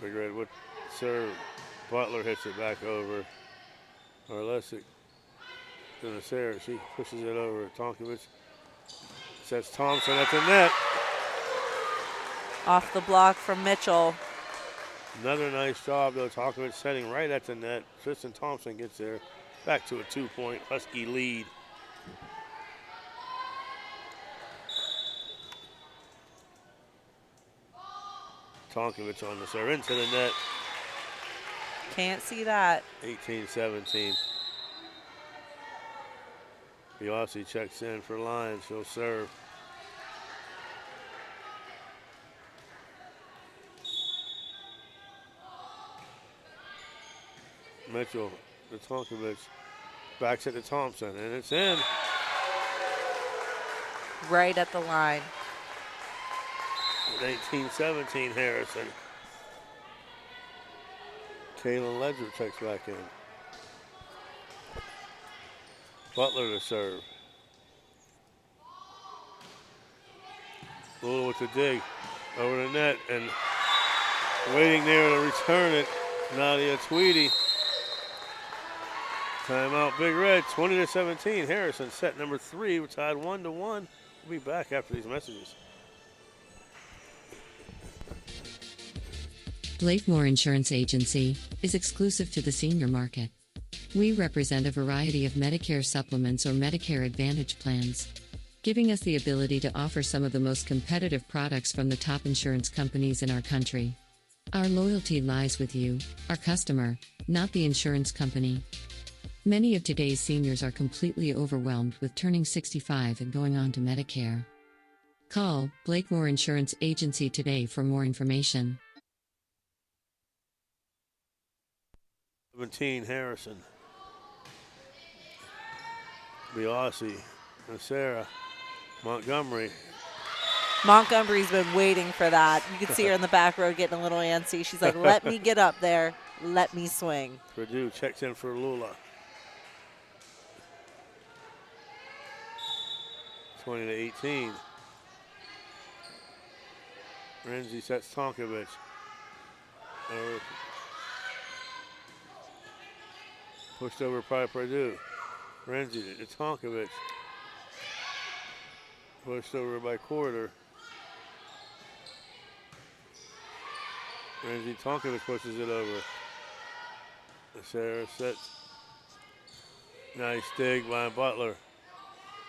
Big Red would serve. Butler hits it back over. Orlesic to Nasera. She pushes it over. Tonkovic sets Thompson at the net. Off the block from Mitchell. Another nice job, though. Tonkovic setting right at the net. Tristan Thompson gets there. Back to a 2-point Husky lead. Tonkovic on the serve into the net. Can't see that. 18-17. Biasi checks in for Lyons. She'll serve. Mitchell to Tonkovic. Backs it to Thompson, and it's in. Right at the line. 19-17 Harrison. Kaylin Ledger checks back in. Butler to serve. Lula with the dig over the net, and waiting there to return it, Nadia Tweedy. Timeout, Big Red, 20-17. Harrison set number 3. We're tied 1-1. We'll be back after these messages. Blakemore Insurance Agency is exclusive to the senior market. We represent a variety of Medicare supplements or Medicare Advantage plans, giving us the ability to offer some of the most competitive products from the top insurance companies in our country. Our loyalty lies with you, our customer, not the insurance company. Many of today's seniors are completely overwhelmed with turning 65 and going on to Medicare. Call Blakemore Insurance Agency today for more information. 17 Harrison. Biasi, Nasera, Montgomery. Montgomery's been waiting for that. You can see her in the back row getting a little antsy. She's like, let me get up there. Let me swing. Purdue checks in for Lula. 20-18. Renzi sets Tonkovic. Pushed over by Purdue. Renzi to Tonkovic. Pushed over by Corder. Renzi Tonkovic pushes it over. Sarah sets. Nice dig by Butler.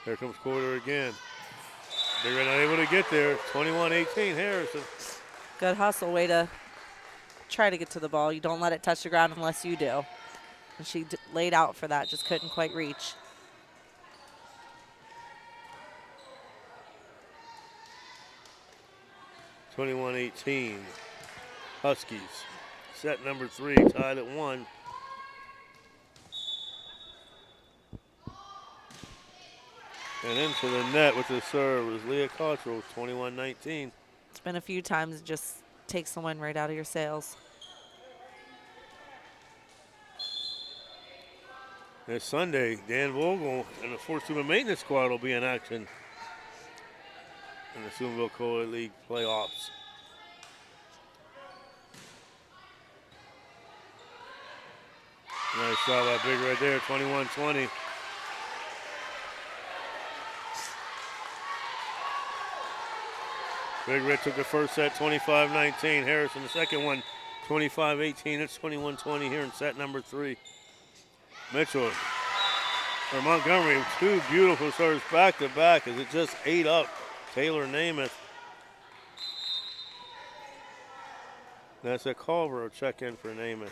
Here comes Corder again. They're not able to get there. 21-18 Harrison. Good hustle. Way to try to get to the ball. You don't let it touch the ground unless you do. And she laid out for that, just couldn't quite reach. (21-18) Huskies. Set number 3, tied at 1. And into the net with the serve was Leah Cottrell, 21-19. It's been a few times, it just takes the wind right out of your sails. This Sunday, Dan Vogel and the Fort Steuben Maintenance Squad will be in action in the Steubenville Cola League playoffs. Nice job by Big Red there, 21-20. Big Red took the first set, 25-19. Harrison the second one, 25-18. It's 21-20 here in set number 3. Mitchell, or Montgomery, 2 beautiful serves back to back as it just ate up Taylor Namath. That's a Culver will check in for Namath.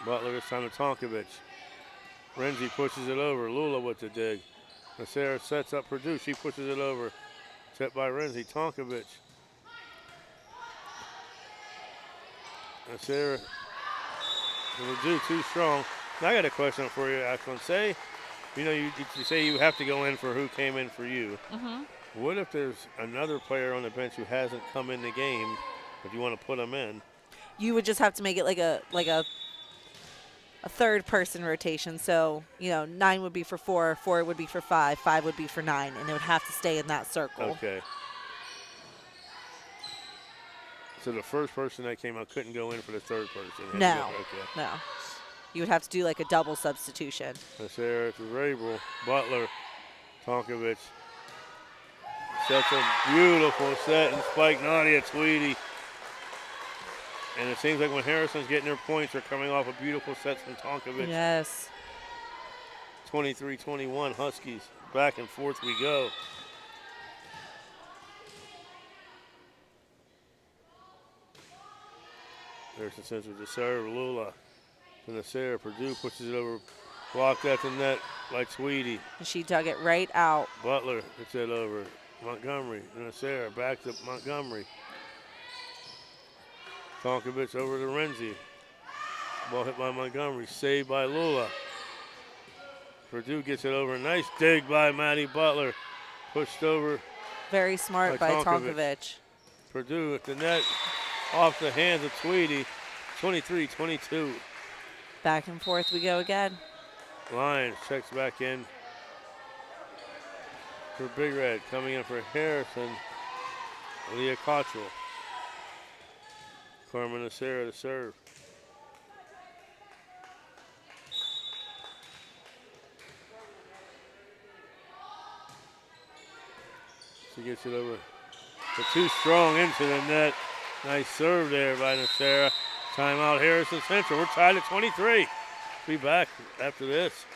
Butler this time to Tonkovic. Renzi pushes it over. Lula with the dig. Nasera sets up Purdue. She pushes it over. Tip by Renzi. Tonkovic. That's there. Will do too strong. Now I got a question for you, Ashlyn. Say, you say you have to go in for who came in for you. Mm-hmm. What if there's another player on the bench who hasn't come in the game, if you want to put them in? You would just have to make it like a third person rotation. So, 9 would be for 4, 4 would be for 5, 5 would be for 9, and it would have to stay in that circle. Okay. So the first person that came out couldn't go in for the third person? No. Okay. No. You would have to do like a double substitution. That's there to Rabel. Butler. Tonkovic. Sets a beautiful set and spike Nadia Tweedy. And it seems like when Harrison's getting their points, they're coming off a beautiful set from Tonkovic. Yes. 23-21 Huskies. Back and forth we go. Harrison sends it to serve. Lula. And the Sarah. Purdue pushes it over. Blocked at the net by Tweedy. And she dug it right out. Butler gets it over. Montgomery. And the Sarah. Back to Montgomery. Tonkovic over to Renzi. Ball hit by Montgomery. Saved by Lula. Purdue gets it over. Nice dig by Maddie Butler. Pushed over. Very smart by Tonkovic. Purdue at the net. Off the hands of Tweedy. 23-22. Back and forth we go again. Lyons checks back in for Big Red. Coming in for Harrison. Leah Cottrell. Carmen Acera to serve. She gets it over. But too strong into the net. Nice serve there by Nacera. Timeout Harrison Central. We're tied at 23. Be back after this.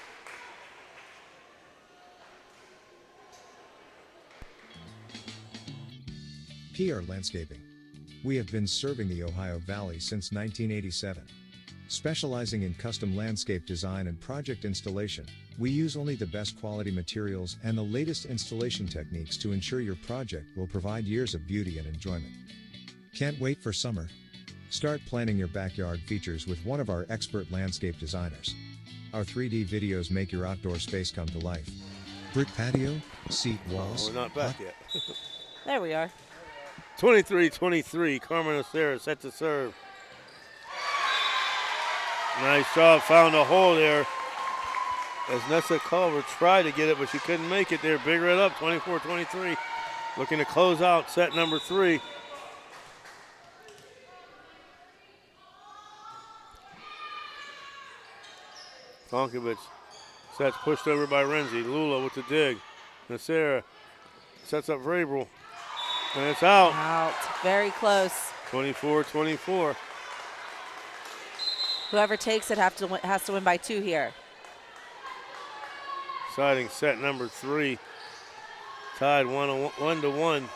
PR Landscaping. We have been serving the Ohio Valley since 1987. Specializing in custom landscape design and project installation, we use only the best quality materials and the latest installation techniques to ensure your project will provide years of beauty and enjoyment. Can't wait for summer? Start planning your backyard features with one of our expert landscape designers. Our 3D videos make your outdoor space come to life. Brick patio, seat walls. We're not back yet. There we are. 23-23. Carmen Acera set to serve. Nice job. Found a hole there. As Nessa Culver tried to get it, but she couldn't make it there. Big Red up, 24-23. Looking to close out set number 3. Tonkovic sets pushed over by Renzi. Lula with the dig. Nacera sets up Vrabel. And it's out. Out. Very close. 24-24. Whoever takes it has to win by 2 here. Exciting set number 3. Tied 1-1.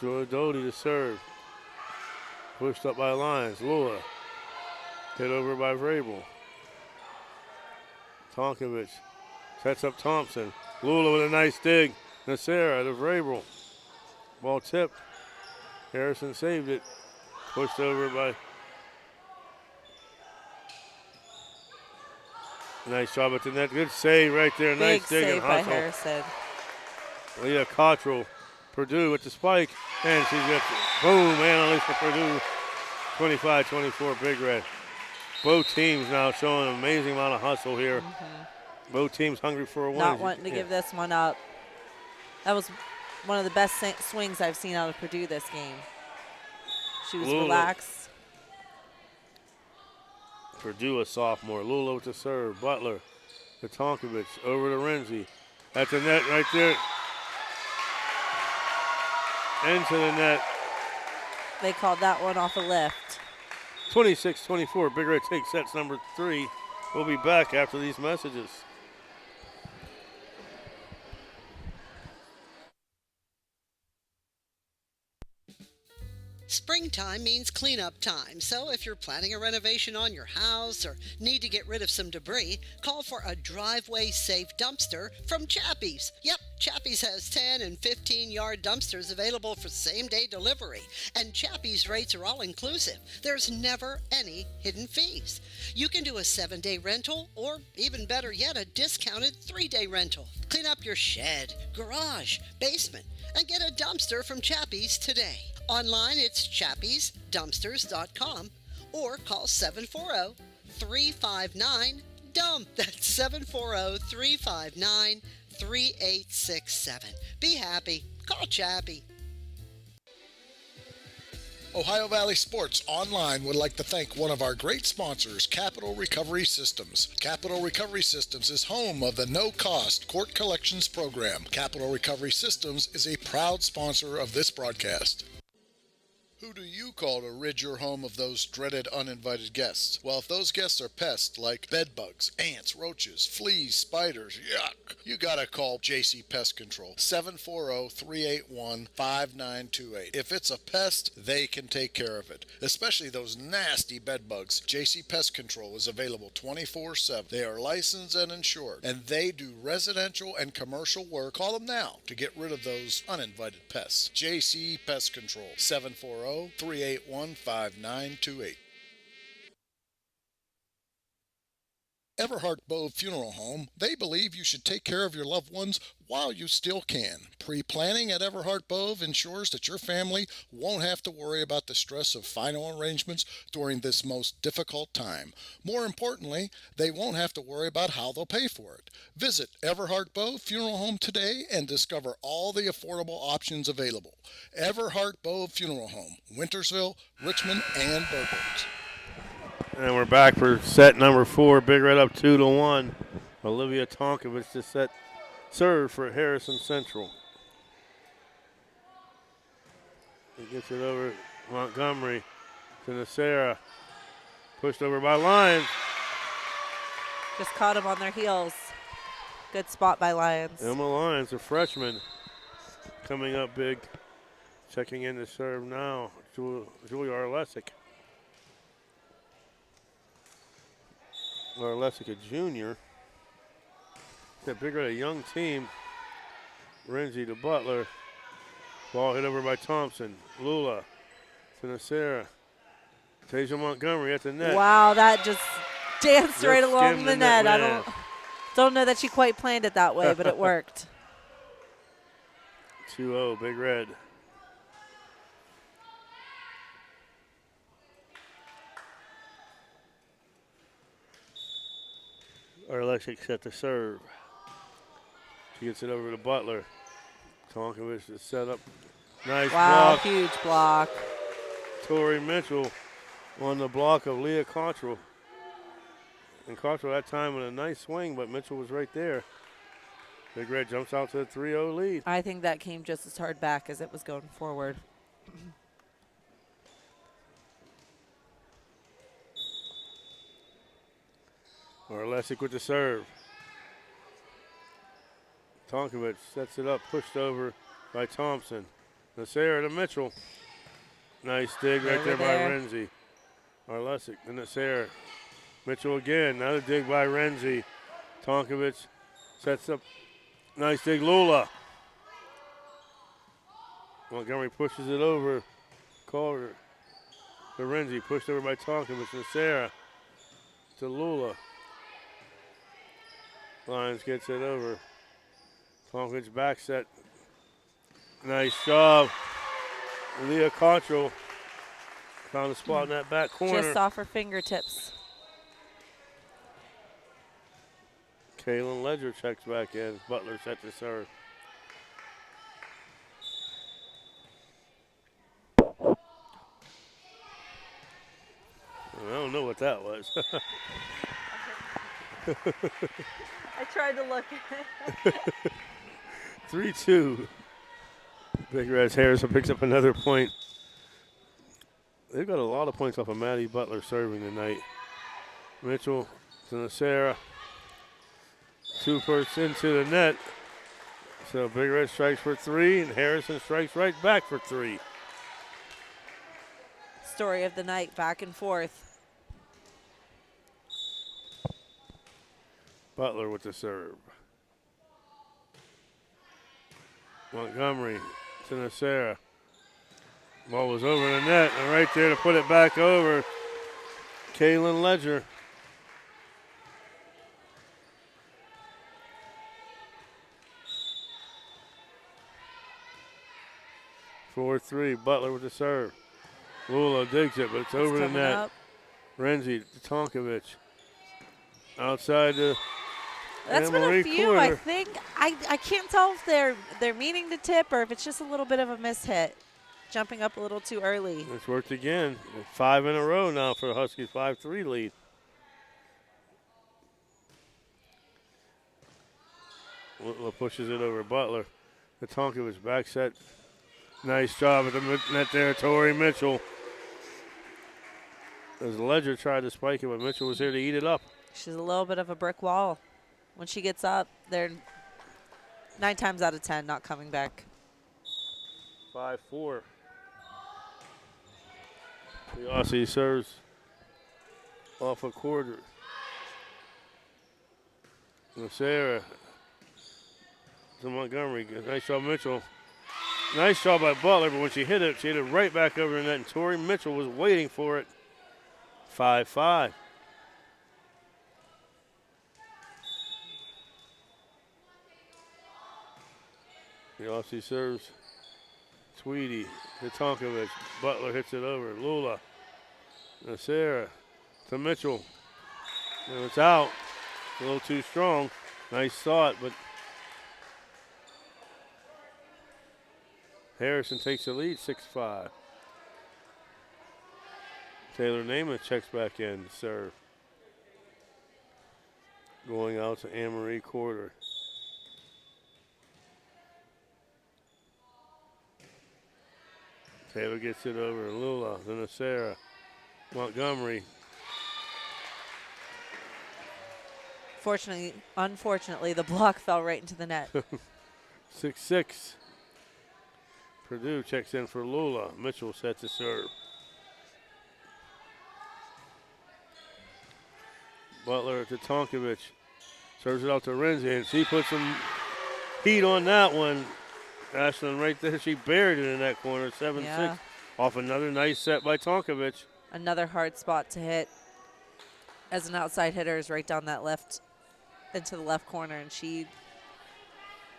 Joy Doty to serve. Pushed up by Lyons. Lula. Hit over by Vrabel. Tonkovic sets up Thompson. Lula with a nice dig. Nacera to Vrabel. Ball tipped. Harrison saved it. Pushed over by. Nice job at the net. Good save right there. Big Nice dig and save by hustle. Harrison. Leah Cottrell. Purdue with the spike. And she's got boom. Analyst for Purdue. 25-24 Big Red. Both teams now showing an amazing amount of hustle here. Mm-hmm. Both teams hungry for a win. Not wanting to give this one up. That was one of the best swings I've seen out of Purdue this game. She was relaxed. Purdue a sophomore. Lula with the serve. Butler to Tonkovic. Over to Renzi. At the net right there. Into the net. They called that one off a lift. 26-24. Big Red takes sets number 3. We'll be back after these messages. Springtime means cleanup time, so if you're planning a renovation on your house or need to get rid of some debris, call for a driveway-safe dumpster from Chappie's. Yep, Chappie's has 10 and 15-yard dumpsters available for same-day delivery, and Chappie's rates are all-inclusive. There's never any hidden fees. You can do a 7-day rental, or even better yet, a discounted 3-day rental. Clean up your shed, garage, basement, and get a dumpster from Chappie's today. Online, it's chappiesdumpsters.com or call 740-359-DUMP. That's 740-359-3867. Be happy. Call Chappie. Ohio Valley Sports Online would like to thank one of our great sponsors, Capital Recovery Systems. Capital Recovery Systems is home of the no-cost court collections program. Capital Recovery Systems is a proud sponsor of this broadcast. Who do you call to rid your home of those dreaded uninvited guests? Well, if those guests are pests like bed bugs, ants, roaches, fleas, spiders, yuck, you gotta call JC Pest Control, 740-381-5928. If it's a pest, they can take care of it, especially those nasty bed bugs. JC Pest Control is available 24/7. They are licensed and insured, and they do residential and commercial work. Call them now to get rid of those uninvited pests. JC Pest Control, 740-381-5928. Everhart Bove Funeral Home, they believe you should take care of your loved ones while you still can. Pre-planning at Everhart Bove ensures that your family won't have to worry about the stress of final arrangements during this most difficult time. More importantly, they won't have to worry about how they'll pay for it. Visit Everhart Bove Funeral Home today and discover all the affordable options available. Everhart Bove Funeral Home, Wintersville, Richmond, and Burbank. And we're back for set number 4. Big Red up 2-1. Olivia Tonkovich to set serve for Harrison Central. He gets it over Montgomery to Nacera. Pushed over by Lyons. Just caught them on their heels. Good spot by Lyons. Emma Lyons, a freshman, coming up big. Checking in to serve now, Julia Arlesic. Arlesic, a junior. That Big Red, a young team. Renzi to Butler. Ball hit over by Thompson. Lula to Nacera. Tasia Montgomery at the net. Wow, that just danced right along the net. I don't know that she quite planned it that way, but it worked. 2-0, Big Red. Arlesic set to serve. She gets it over to Butler. Tonkovich is set up. Nice block. Wow, huge block. Tori Mitchell on the block of Leah Cottrell. And Cottrell that time with a nice swing, but Mitchell was right there. Big Red jumps out to the 3-0 lead. I think that came just as hard back as it was going forward. Arlesic with the serve. Tonkovich sets it up, pushed over by Thompson. Nacera to Mitchell. Nice dig right there by Renzi. Arlesic to Nacera. Mitchell again, another dig by Renzi. Tonkovich sets up, nice dig, Lula. Montgomery pushes it over. Calder to Renzi, pushed over by Tonkovich. Nacera to Lula. Lyons gets it over. Tonkovich back set. Nice job. Leah Cottrell found a spot in that back corner. Just off her fingertips. Kaylin Ledger checks back in. Butler set to serve. I don't know what that was. I tried to look at it. 3-2. Big Red's Harrison picks up another point. They've got a lot of points off of Maddie Butler serving tonight. Mitchell to Nacera. 2 firsts into the net. So Big Red strikes for 3, and Harrison strikes right back for 3. story of the night, back and forth. Butler with the serve. Montgomery to Nacera. Ball was over the net, and right there to put it back over, Kaylin Ledger. (4-3). Butler with the serve. Lula digs it, but it's over the net. Up. Renzi to Tonkovic. Outside the That's been Anne-Marie a few, corner. I think. I can't tell if they're meaning to tip or if it's just a little bit of a mishit. Jumping up a little too early. It's worked again. 5 in a row now for the Huskies. 5-3 lead. Lula pushes it over Butler. The Tonkovic back set. Nice job at the net there, Tori Mitchell. As Ledger tried to spike it, but Mitchell was here to eat it up. She's a little bit of a brick wall. When she gets up, they're 9 times out of 10 not coming back. 5-4. The Aussie serves off a quarter. Nacera to Montgomery. Nice job, Mitchell. Nice job by Butler, but when she hit it right back over the net, and Tori Mitchell was waiting for it. 5-5. The Aussie serves Tweedy to Tonkovic. Butler hits it over. Lula. Nacera to Mitchell. And it's out. A little too strong. Nice thought, but Harrison takes the lead, 6-5. Taylor Namath checks back in, serve. Going out to Anne-Marie Corder. Taylor gets it over. Lula, then Nacera. Montgomery. Unfortunately, the block fell right into the net. 6-6. Purdue checks in for Lula. Mitchell sets to serve. Butler to Tonkovic. Serves it out to Renzi, and she puts some heat on that one. Ashlyn right there, she buried it in that corner, 7-6. Yeah. Off another nice set by Tonkovic. Another hard spot to hit. As an outside hitter is right down that left, into the left corner, and she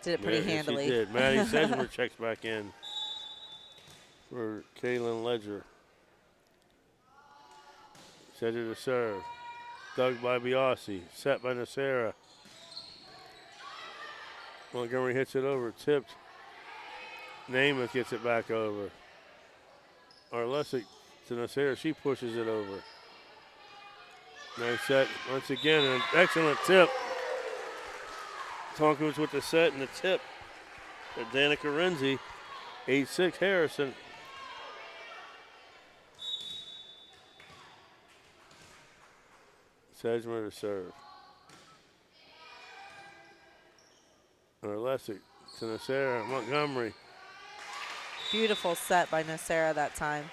did it pretty handily. She did. Maddie Sedgwick checks back in for Kaylin Ledger. Sedgwick to serve. Dug by Biasi. Set by Nacera. Montgomery hits it over. Tipped. Namath gets it back over. Arlesic to Nacera. She pushes it over. Nice set. Once again, an excellent tip. Tonkovic with the set and the tip. For Danica Renzi. 8-6 Harrison. Sedgman to serve. Arlesic to Nacera. Montgomery. Beautiful set by Nacera that time.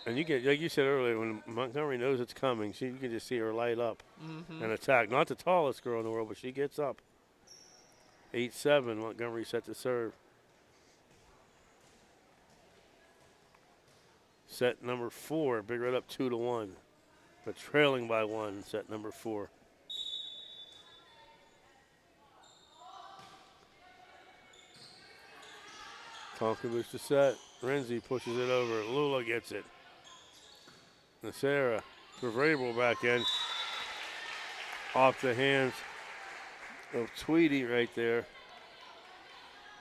And you get, like you said earlier, when Montgomery knows it's coming, you can just see her light up and attack. Not the tallest girl in the world, but she gets up. 8-7, Montgomery set to serve. Set number 4, Big Red up 2-1, but trailing by 1. Set number 4. Tonkovic to set. Renzi pushes it over. Lula gets it. Nacera for Vrabel back in. Off the hands of Tweedy right there.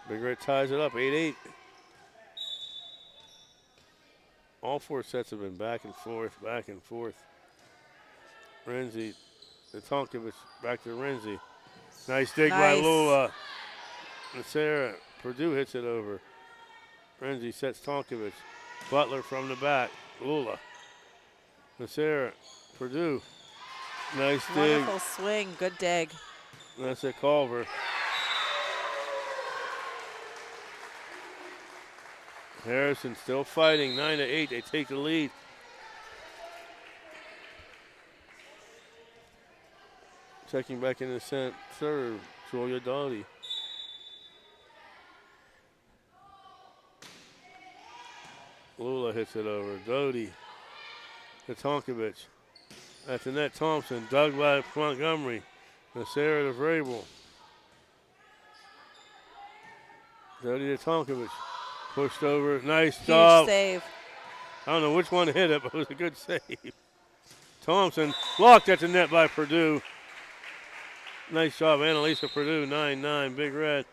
Big Red ties it up, 8-8. All 4 sets have been back and forth, back and forth. Renzi to Tonkovic, back to Renzi. Nice dig by Lula. Nacera, Purdue hits it over. Renzi sets Tonkovic. Butler from the back. Lula. Nacera. Purdue. Nice dig. Wonderful swing. Good dig. That's a Culver. Harrison still fighting. 9-8. They take the lead. Checking back in the serve. Julia Doty. Lula hits it over. Doty to Tonkovich. At the net, Thompson. Dug by Montgomery. Nasera to Vrabel. Doty to Tonkovich. Pushed over. Nice job. Huge save. I don't know which one hit it, but it was a good save. Thompson blocked at the net by Purdue. Nice job, Annalisa Purdue. 9-9, Big Red.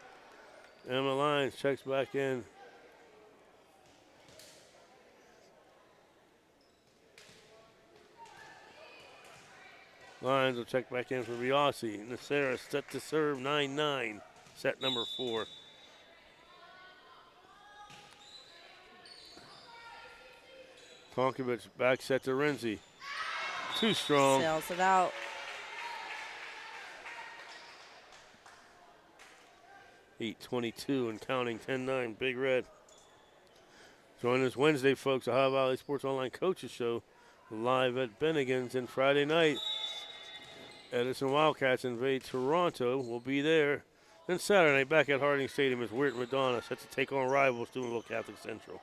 Emma Lyons checks back in. Lyons will check back in for Biasi. Nasera set to serve. 9-9, set number 4. Tonkovich back set to Renzi. Too strong. Sails it out. Eight 22 and counting. 10-9, Big Red. Join us Wednesday, folks. Ohio Valley Sports Online Coaches Show live at Bennigan's. And Friday night, Edison Wildcats invade Toronto. We'll be there. Then Saturday night, back at Harding Stadium, is Weird Madonna set to take on rivals Steubenville Catholic Central.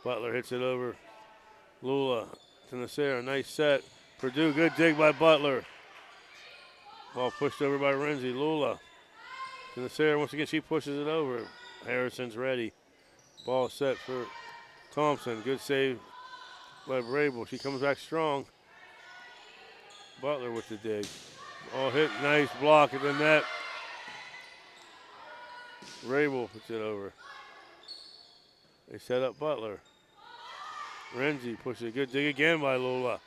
Butler hits it over. Lula to Nasera. Nice set. Purdue, good dig by Butler. Ball pushed over by Renzi. Lula to Nasera. Once again, she pushes it over. Harrison's ready. Ball set for Thompson. Good save by Vrabel. She comes back strong. Butler with the dig. All hit. Nice block at the net. Vrabel puts it over. They set up Butler. Renzi pushes a good dig again by Lula.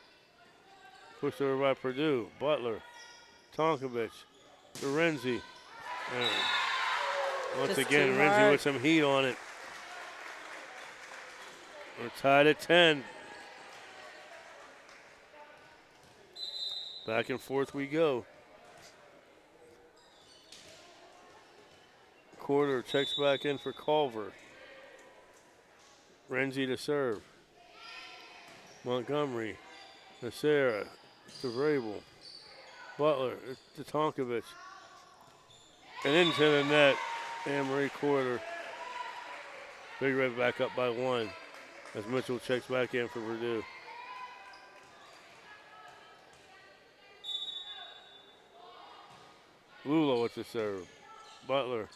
Pushed over by Purdue. Butler. Tonkovich to Renzi. Once Just again, too Renzi hard. with some heat on it. We're tied at 10. Back and forth we go. Quarter checks back in for Culver. Renzi to serve. Montgomery, Nasera to Vrabel. Butler to Tonkovich. And into the net, Anne-Marie Quarter. Big Red back up by 1 as Mitchell checks back in for Purdue. Lula with the serve. Butler.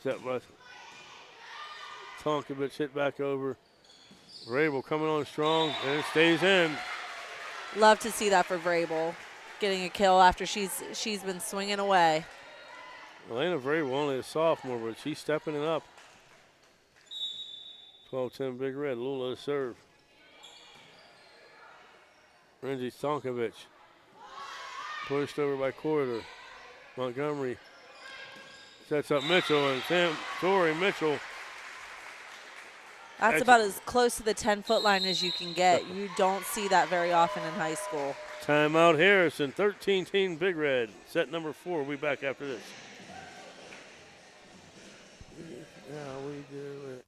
Set by Tonkovich, hit back over. Vrabel coming on strong, and it stays in. Love to see that for Vrabel, getting a kill after she's been swinging away. Elena Vrabel, only a sophomore, but she's stepping it up. 12-10 Big Red. Lula to serve. Renzi Tonkovich. Pushed over by Quarter. Montgomery sets up Mitchell, and Tori Mitchell. That's about as close to the 10-foot line as you can get. You don't see that very often in high school. Timeout Harrison, 13-10 Big Red. Set number 4. We'll be back after this. Yeah, we do it.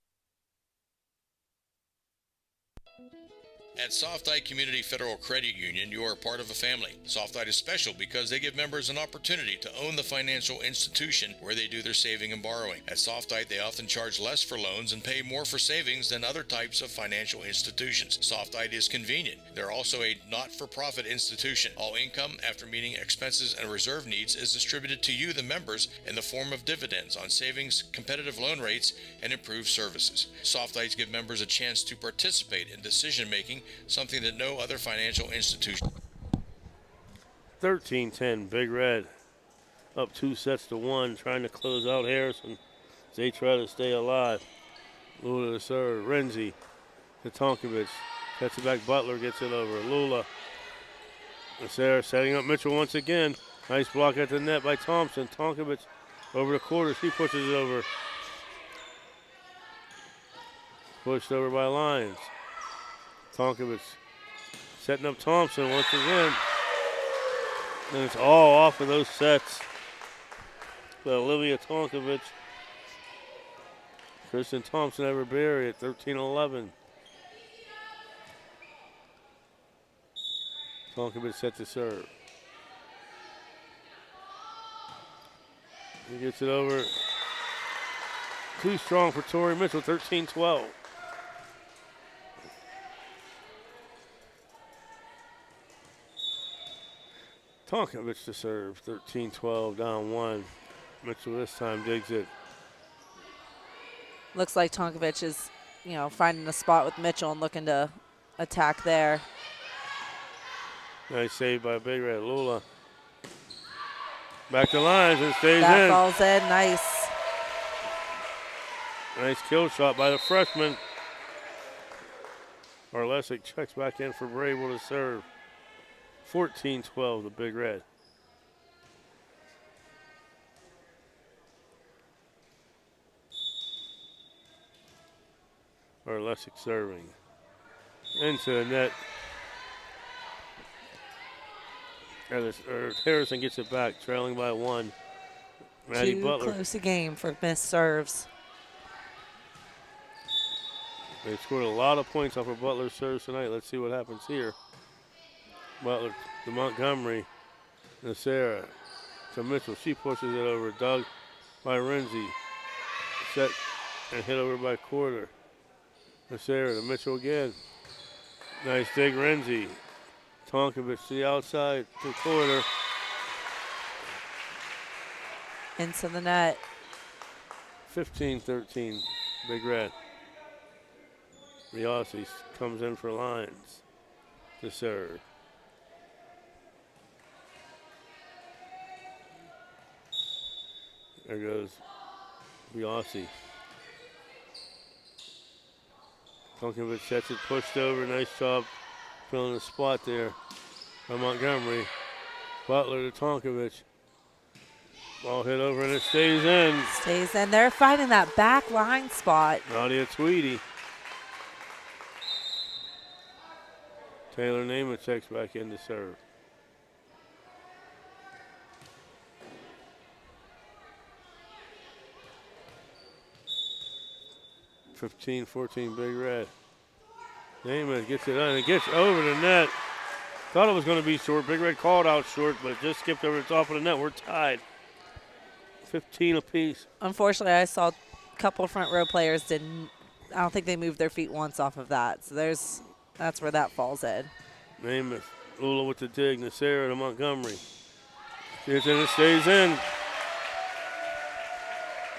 At Softite Community Federal Credit Union, you are part of a family. Softite is special because they give members an opportunity to own the financial institution where they do their saving and borrowing. At Softite, they often charge less for loans and pay more for savings than other types of financial institutions. Softite is convenient. They're also a not-for-profit institution. All income, after meeting expenses and reserve needs, is distributed to you, the members, in the form of dividends on savings, competitive loan rates, and improved services. Softites give members a chance to participate in decision-making, something that no other financial institution. 13-10 Big Red. Up 2-1, trying to close out Harrison as they try to stay alive. Lula to serve. Renzi to Tonkovich. Cuts it back. Butler gets it over. Lula. Sarah setting up Mitchell once again. Nice block at the net by Thompson. Tonkovich over the Quarter. She pushes it over. Pushed over by Lyons. Tonkovich setting up Thompson once again. And it's all off of those sets. But Olivia Tonkovich Kristen Thompson ever bury at 13-11. Tonkovich set to serve. He gets it over. Too strong for Tori Mitchell, 13-12. Tonkovich to serve, 13-12, down 1. Mitchell this time digs it. Looks like Tonkovich is, finding a spot with Mitchell and looking to attack there. Nice save by Big Red. Lula. Back to lines and stays That in. falls in, nice. Nice kill shot by the freshman. Orlesic checks back in for Brable to serve. 14-12, the Big Red. Orlesic serving. Into the net. Harrison gets it back, trailing by 1. Maddie Too Butler. close a game for missed serves. They scored a lot of points off of Butler's serves tonight. Let's see what happens here. Butler to Montgomery. Nasera to Mitchell. She pushes it over. Dug by Renzi. Set and hit over by Quarter. Nasera to Mitchell again. Nice dig, Renzi. Tonkovich to the outside to Quarter. Into the net. 15-13, Big Red. Riossi comes in for Lions to serve. There goes Riossi. Tonkovich sets it, pushed over. Nice job filling the spot there by Montgomery. Butler to Tonkovich. Ball hit over and it stays in. Stays in. They're finding that back line spot. Nadia Tweedy. Taylor Namath checks back in to serve. (15-14) Big Red. Namath gets it on. It gets over the net. Thought it was going to be short. Big Red called out short, but it just skipped over the top of the net. We're tied. 15 apiece. Unfortunately, I saw a couple front row players didn't. I don't think they moved their feet once off of that. So that's where that falls in. Namath, Lula with the dig. Nasera to Montgomery. Gets in and stays in.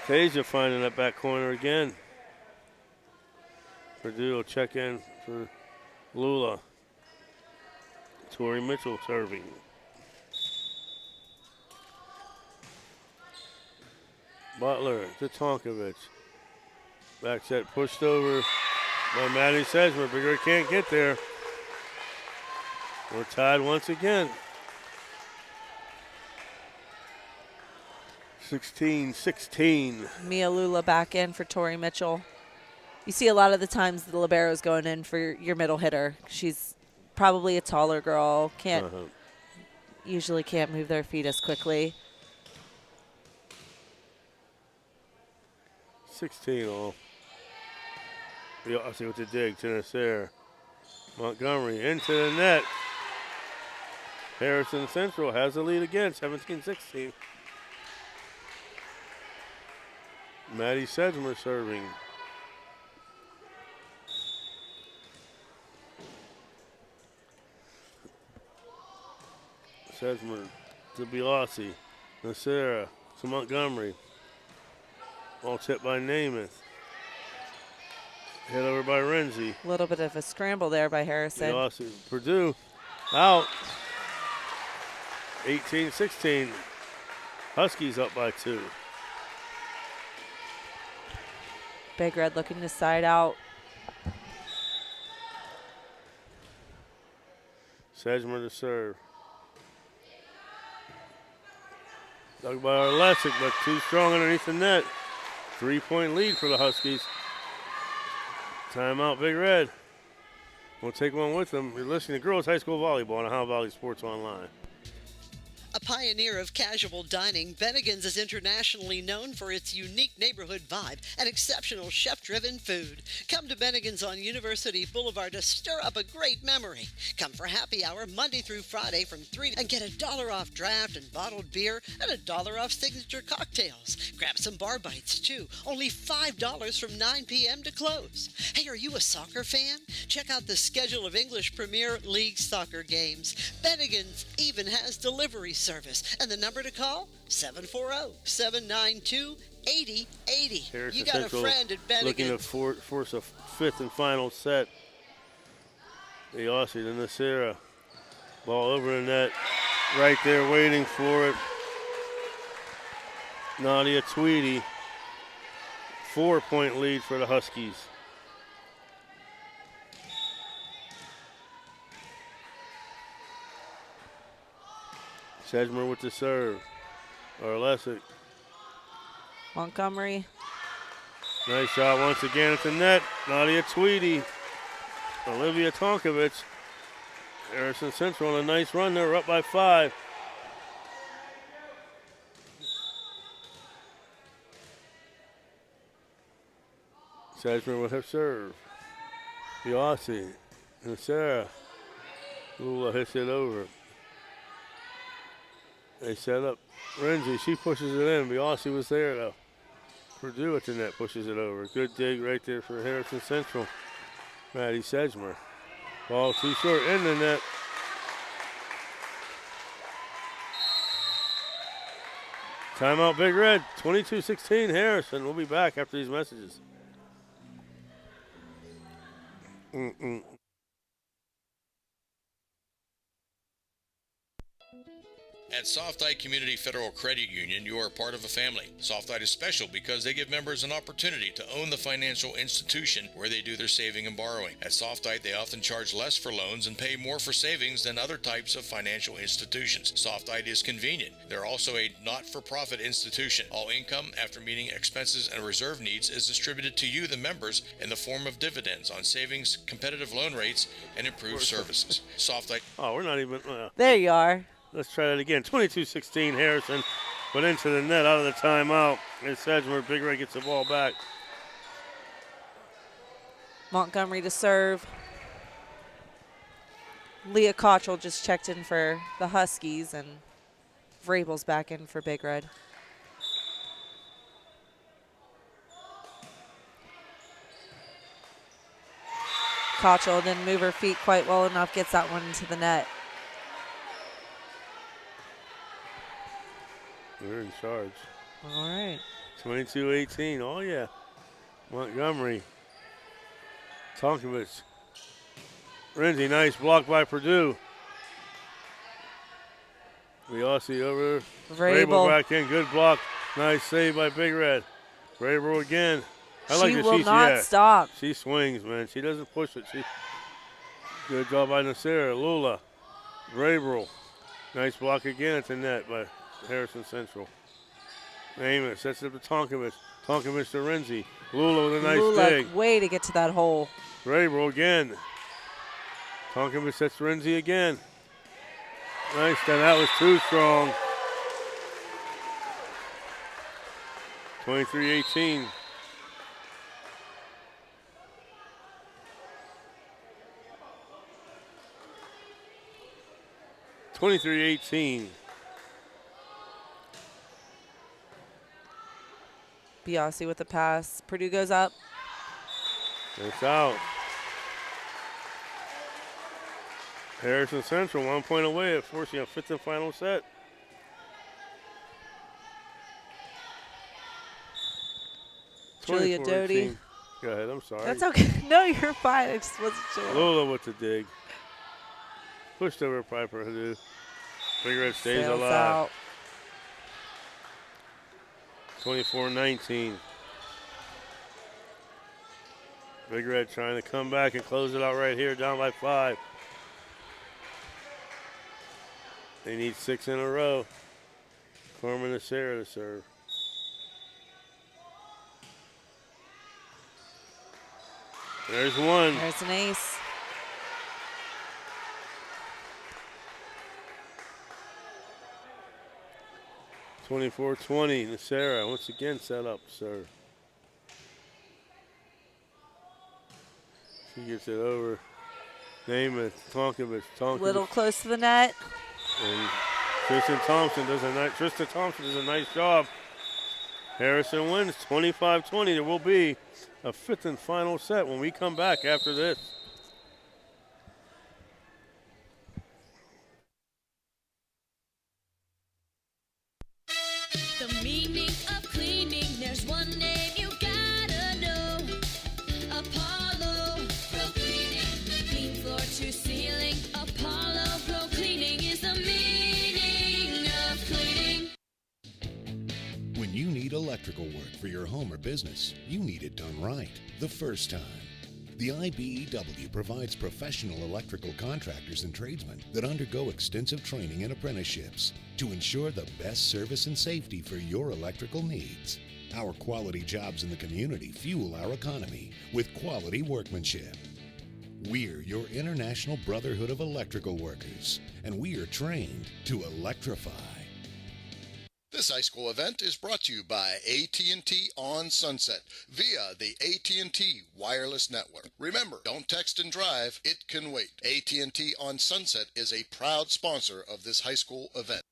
Tasia finding that back corner again. Purdue will check in for Lula. Tori Mitchell serving. Butler to Tonkovich. Back set pushed over by Maddie Sedgman. Big Red can't get there. We're tied once again. 16-16. Mia Lula back in for Tori Mitchell. You see a lot of the times the libero's going in for your middle hitter. She's probably a taller girl. Usually can't move their feet as quickly. 16 all. Biasi with the dig to Nasser. Montgomery into the net. Harrison Central has the lead again, 17-16. Maddie Sedgman serving. Sedgman to Biasi. Nasera to Montgomery. All tipped by Namath. Hit over by Renzi. A little bit of a scramble there by Harrison. Biasi. Purdue out. 18-16. Huskies up by 2. Big Red looking to side out. Sedgman to serve. Dug by Orlesic, but too strong underneath the net. 3-point lead for the Huskies. Timeout, Big Red. We'll take one with them. You're listening to Girls High School Volleyball on Ohio Valley Sports Online. A pioneer of casual dining, Bennigan's is internationally known for its unique neighborhood vibe and exceptional chef-driven food. Come to Bennigan's on University Boulevard to stir up a great memory. Come for happy hour Monday through Friday from 3 and get $1 off draft and bottled beer and $1 off signature cocktails. Grab some bar bites too. Only $5 from 9 p.m. to close. Hey, are you a soccer fan? Check out the schedule of English Premier League soccer games. Bennigan's even has delivery service. And the number to call? 740-792-8080. You got Central a friend at Bennigan's. looking to force a fifth and final set. The Aussie, the Nasira. Ball over the net. Right there waiting for it. Nadia Tweedy. 4-point lead for the Huskies. Sedgmer with the serve. Orlesic. Montgomery. Nice shot once again at the net. Nadia Tweedy. Olivia Tonkovich. Harrison Central on a nice run there, up by 5. Sedgman with her serve. Biasi and Sarah. Lula hits it over. They set up Renzi. She pushes it in. Biasi was there though. Purdue at the net pushes it over. Good dig right there for Harrison Central. Maddie Sedgmer. Ball too short in the net. Timeout Big Red. 22-16 Harrison. We'll be back after these messages. At Softite Community Federal Credit Union, you are part of a family. Softite is special because they give members an opportunity to own the financial institution where they do their saving and borrowing. At Softite, they often charge less for loans and pay more for savings than other types of financial institutions. Softite is convenient. They're also a not-for-profit institution. All income, after meeting expenses and reserve needs, is distributed to you, the members, in the form of dividends on savings, competitive loan rates, and improved services. Softite. Oh, we're not even. There you are. Let's try that again. 22-16 Harrison, but into the net out of the timeout. And Sedgmer, Big Red gets the ball back. Montgomery to serve. Leah Cottrell just checked in for the Huskies, and Vrabel's back in for Big Red. Cottrell didn't move her feet quite well enough, gets that one into the net. We're in charge. All right. 22-18. Oh, yeah. Montgomery. Tonkovich. Renzi, nice block by Purdue. The Aussie over. Vrabel back in. Good block. Nice save by Big Red. Vrabel again. I like that will not stop. She swings, man. She doesn't push it. Good job by Nasira. Lula. Vrabel. Nice block again at the net by Harrison Central. Amos sets it up to Tonkovich. Tonkovich to Renzi. Lula with a nice dig. Way to get to that hole. Vrabel again. Tonkovich sets Renzi again. Nice, that was too strong. 23-18. Biasi with the pass. Purdue goes up. It's out. Harrison Central 1 point away at forcing a fifth and final set. Julia Doty. Go ahead, I'm sorry. That's okay. No, you're fine. I just wasn't sure. Lola with the dig. Pushed over Piper Purdue. Big Red stays Sails alive. out. 24-19. Big Red trying to come back and close it out right here, down by 5. They need 6 in a row. Carmen Nasira to serve. There's one. There's an ace. 24-20. Nasera once again set up, serve. She gets it over. Namath, Tonkovich. Little close to the net. And Tristan Thompson does a nice job. Harrison wins 25-20. There will be a fifth and final set when we come back after this. The meaning of cleaning, there's one name you gotta know. Apollo Pro Cleaning. Clean floor to ceiling. Apollo Pro Cleaning is the meaning of cleaning. When you need electrical work for your home or business, you need it done right the first time. The IBEW provides professional electrical contractors and tradesmen that undergo extensive training and apprenticeships to ensure the best service and safety for your electrical needs. Our quality jobs in the community fuel our economy with quality workmanship. We're your International Brotherhood of Electrical Workers, and we are trained to electrify. This high school event is brought to you by AT&T on Sunset via the AT&T wireless network. Remember, don't text and drive, it can wait. AT&T on Sunset is a proud sponsor of this high school event.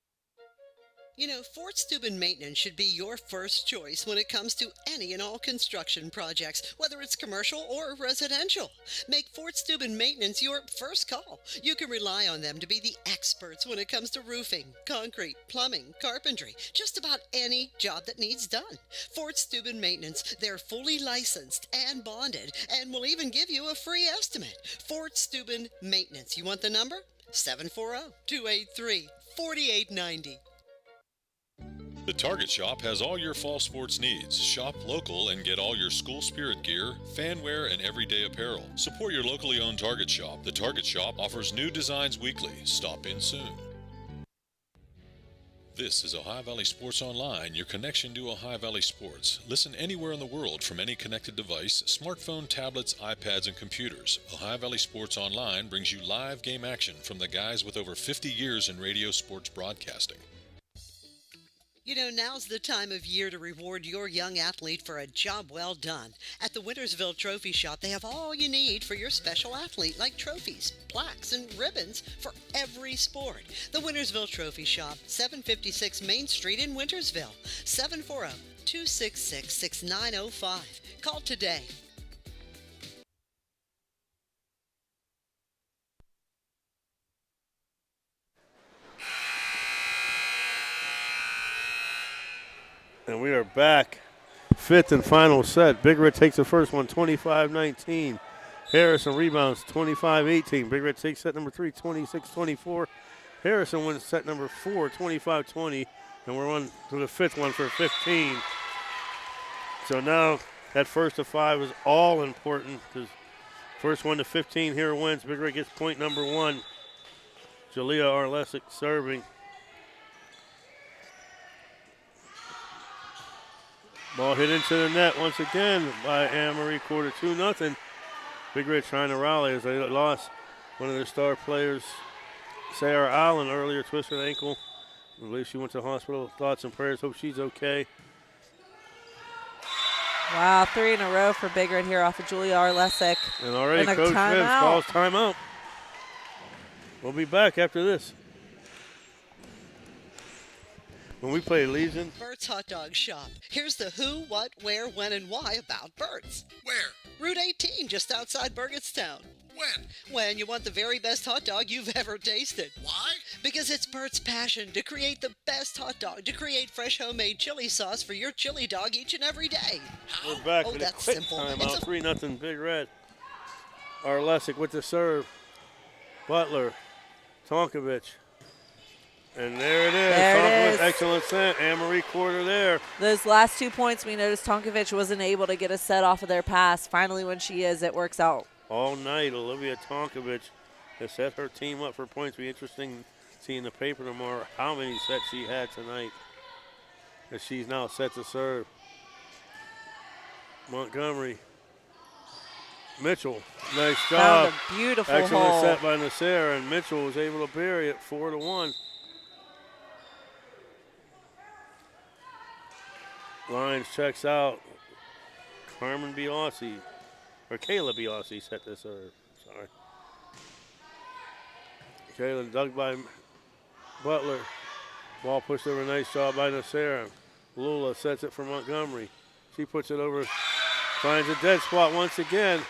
You know, Fort Steuben Maintenance should be your first choice when it comes to any and all construction projects, whether it's commercial or residential. Make Fort Steuben Maintenance your first call. You can rely on them to be the experts when it comes to roofing, concrete, plumbing, carpentry, just about any job that needs done. Fort Steuben Maintenance, they're fully licensed and bonded and will even give you a free estimate. Fort Steuben Maintenance. You want the number? 740-283-4890. The Target Shop has all your fall sports needs. Shop local and get all your school spirit gear, fan wear, and everyday apparel. Support your locally owned Target Shop. The Target Shop offers new designs weekly. Stop in soon. This is Ohio Valley Sports Online, your connection to Ohio Valley sports. Listen anywhere in the world from any connected device, smartphone, tablets, iPads, and computers. Ohio Valley Sports Online brings you live game action from the guys with over 50 years in radio sports broadcasting. You know, now's the time of year to reward your young athlete for a job well done. At the Wintersville Trophy Shop, they have all you need for your special athlete, like trophies, plaques, and ribbons for every sport. The Wintersville Trophy Shop, 756 Main Street in Wintersville, 740-266-6905. Call today. And we are back. Fifth and final set. Big Red takes the first one, 25-19. Harrison rebounds, 25-18. Big Red takes set number 3, 26-24. Harrison wins set number 4, 25-20. And we're on to the fifth one for 15. So now that first to 5 is all important because first one to 15 here wins. Big Red gets point number 1. Jalea Arlesic serving. Ball hit into the net once again by Anne-Marie Quarter, 2-0. Big Red trying to rally as they lost one of their star players, Sarah Allen, earlier, twisted ankle. I believe she went to the hospital. Thoughts and prayers. Hope she's okay. Wow, 3 in a row for Big Red here off of Julia Arlesic. And already Coach Gibbs calls timeout. We'll be back after this. When we play Legion. Bert's Hot Dog Shop. Here's the who, what, where, when, and why about Bert's. Where? Route 18, just outside Burgettstown. When? When you want the very best hot dog you've ever tasted. Why? Because it's Bert's passion to create the best hot dog, to create fresh homemade chili sauce for your chili dog each and every day. We're back Oh, with a that's quick simple. timeout. 3-0 Big Red. Arlesic with the serve. Butler. Tonkovich. And there it is. There it is. Excellent set. Anne-Marie Quarter there. Those last 2 points, we noticed Tonkovich wasn't able to get a set off of their pass. Finally, when she is, it works out. All night, Olivia Tonkovich has set her team up for points. Be interesting seeing the paper tomorrow how many sets she had tonight. As she's now set to serve. Montgomery. Mitchell, nice job. Found a beautiful Excellent hole. set by Nasser, and Mitchell was able to bury it 4-1. Lyons checks out. Carmen Biasi, or Kayla Biasi set this serve. Sorry. Kayla dug by Butler. Ball pushed over, nice job by Nacera. Lula sets it for Montgomery. She puts it over, finds a dead spot once again.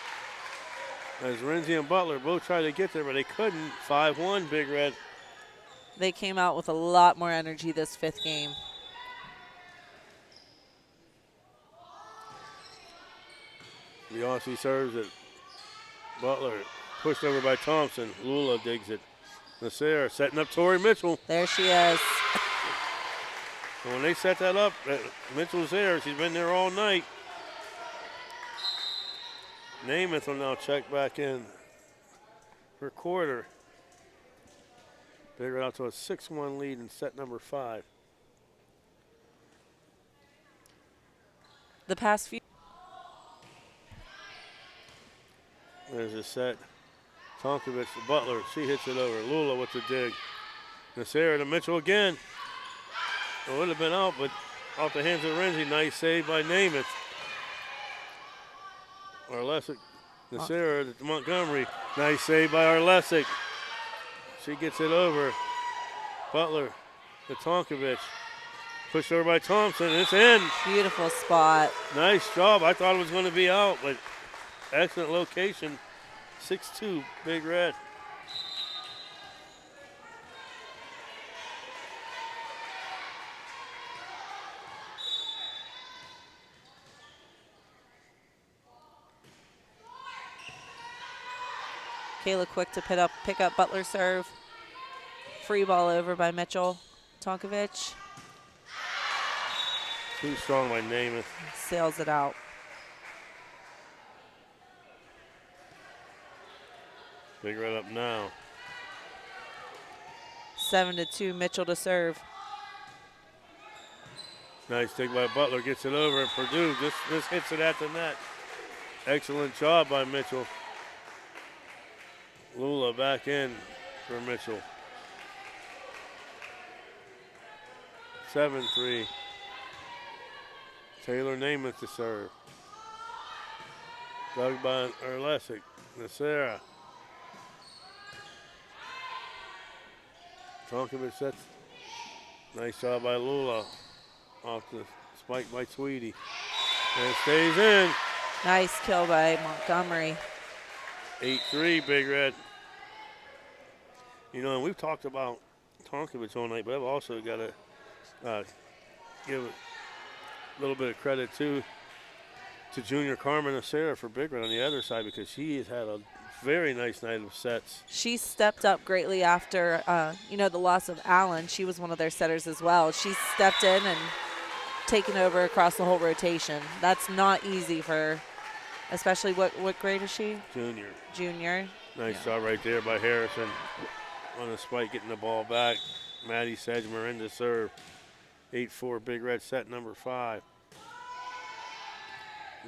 As Renzi and Butler both tried to get there, but they couldn't. 5-1, Big Red. They came out with a lot more energy this fifth game. Biasi serves it. Butler pushed over by Thompson. Lula digs it. Nacera setting up Tori Mitchell. There she is. And when they set that up, Mitchell's there. She's been there all night. Namath will now check back in for quarter. Big Red out to a 6-1 lead in set number 5. The past few. There's a set. Tonkovich to Butler. She hits it over. Lula with the dig. Nacera to Mitchell again. It would have been out, but off the hands of Renzi. Nice save by Namath. Arlesic. Nacera to Montgomery. Nice save by Arlesic. She gets it over. Butler to Tonkovich. Pushed over by Thompson. It's in. Beautiful spot. Nice job. I thought it was going to be out, but excellent location. 6-2, Big Red. Kayla quick to pick up Butler serve. Free ball over by Mitchell. Tonkovich Too strong by Namath. sails it out. Big Red up now. 7-2, Mitchell to serve. Nice dig by Butler. Gets it over. Purdue just hits it at the net. Excellent job by Mitchell. Lula back in for Mitchell. 7-3. Taylor Namath to serve. Dug by Arlesic. Nacera. Tonkovich sets. Nice job by Lula. Off the spike by Tweedy. And it stays in. Nice kill by Montgomery. 8-3, Big Red. You know, and we've talked about Tonkovich all night, but I've also got to give a little bit of credit to junior Carmen Nacera for Big Red on the other side, because she has had a very nice night of sets. She stepped up greatly after, the loss of Allen. She was one of their setters as well. She stepped in and taken over across the whole rotation. That's not easy for, especially what grade is she? Junior. Junior. Nice job right there by Harrison on the spike, getting the ball back. Maddie Sedgmer in to serve. 8-4, Big Red set number 5.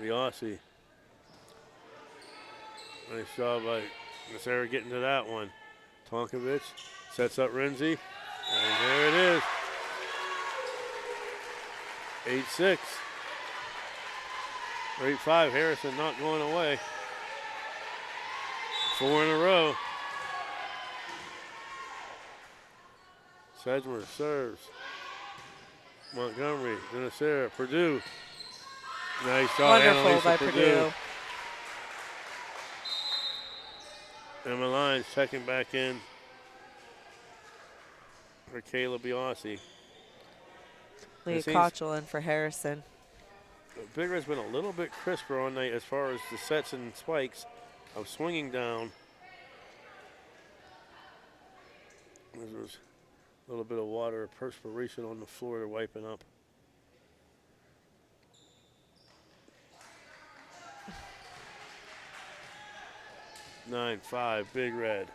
Biasi. Nice job by Nacera getting to that one. Tonkovich sets up Renzi. And there it is. 8-6. Or 8-5. Harrison not going away. 4 in a row. Sedgmer serves. Montgomery, Nacera, Purdue. Nice job, Wonderful Annalisa by Purdue. Emma Lyons checking back in for Kayla Biasi. Leah Kochel in for Harrison. Big Red's been a little bit crisper all night as far as the sets and spikes of swinging down. There's a little bit of water, perspiration on the floor they're wiping up. Nine, 5, Big Red.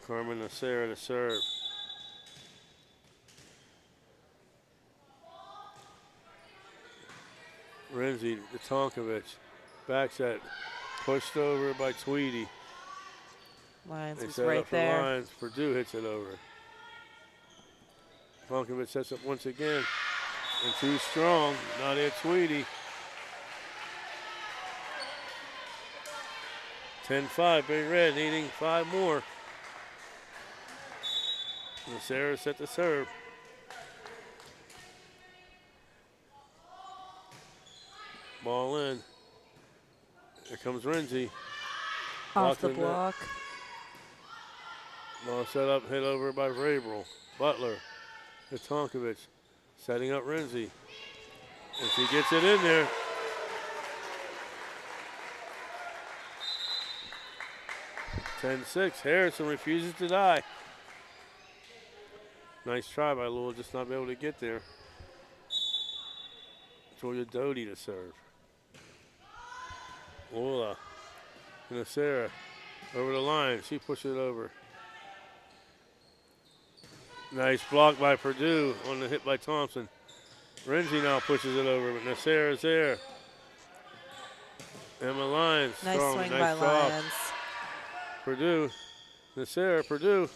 Carmen Nacera to serve. Renzi to Tonkovich. Back set. Pushed over by Tweedy. Lyons They was set right up for there. Lyons. Purdue hits it over. Tonkovich sets up once again. And too strong. Nadia Tweedy. 10-5, Big Red needing 5 more. And Sarah set the serve. Ball in. Here comes Renzi. Off the block. Ball set up, hit over by Vrabel. Butler to Tonkovic. Setting up Renzi. And she gets it in there. (10-6). Harrison refuses to die. Nice try by Lowell, just not be able to get there. Julia Doty to serve. Lola and Sarah over the line. She pushes it over. Nice block by Purdue on the hit by Thompson. Renzi now pushes it over, but Nasser's there. Emma Lyons. Nice strong, swing nice by job. Lyons. Purdue. Nasser, Purdue.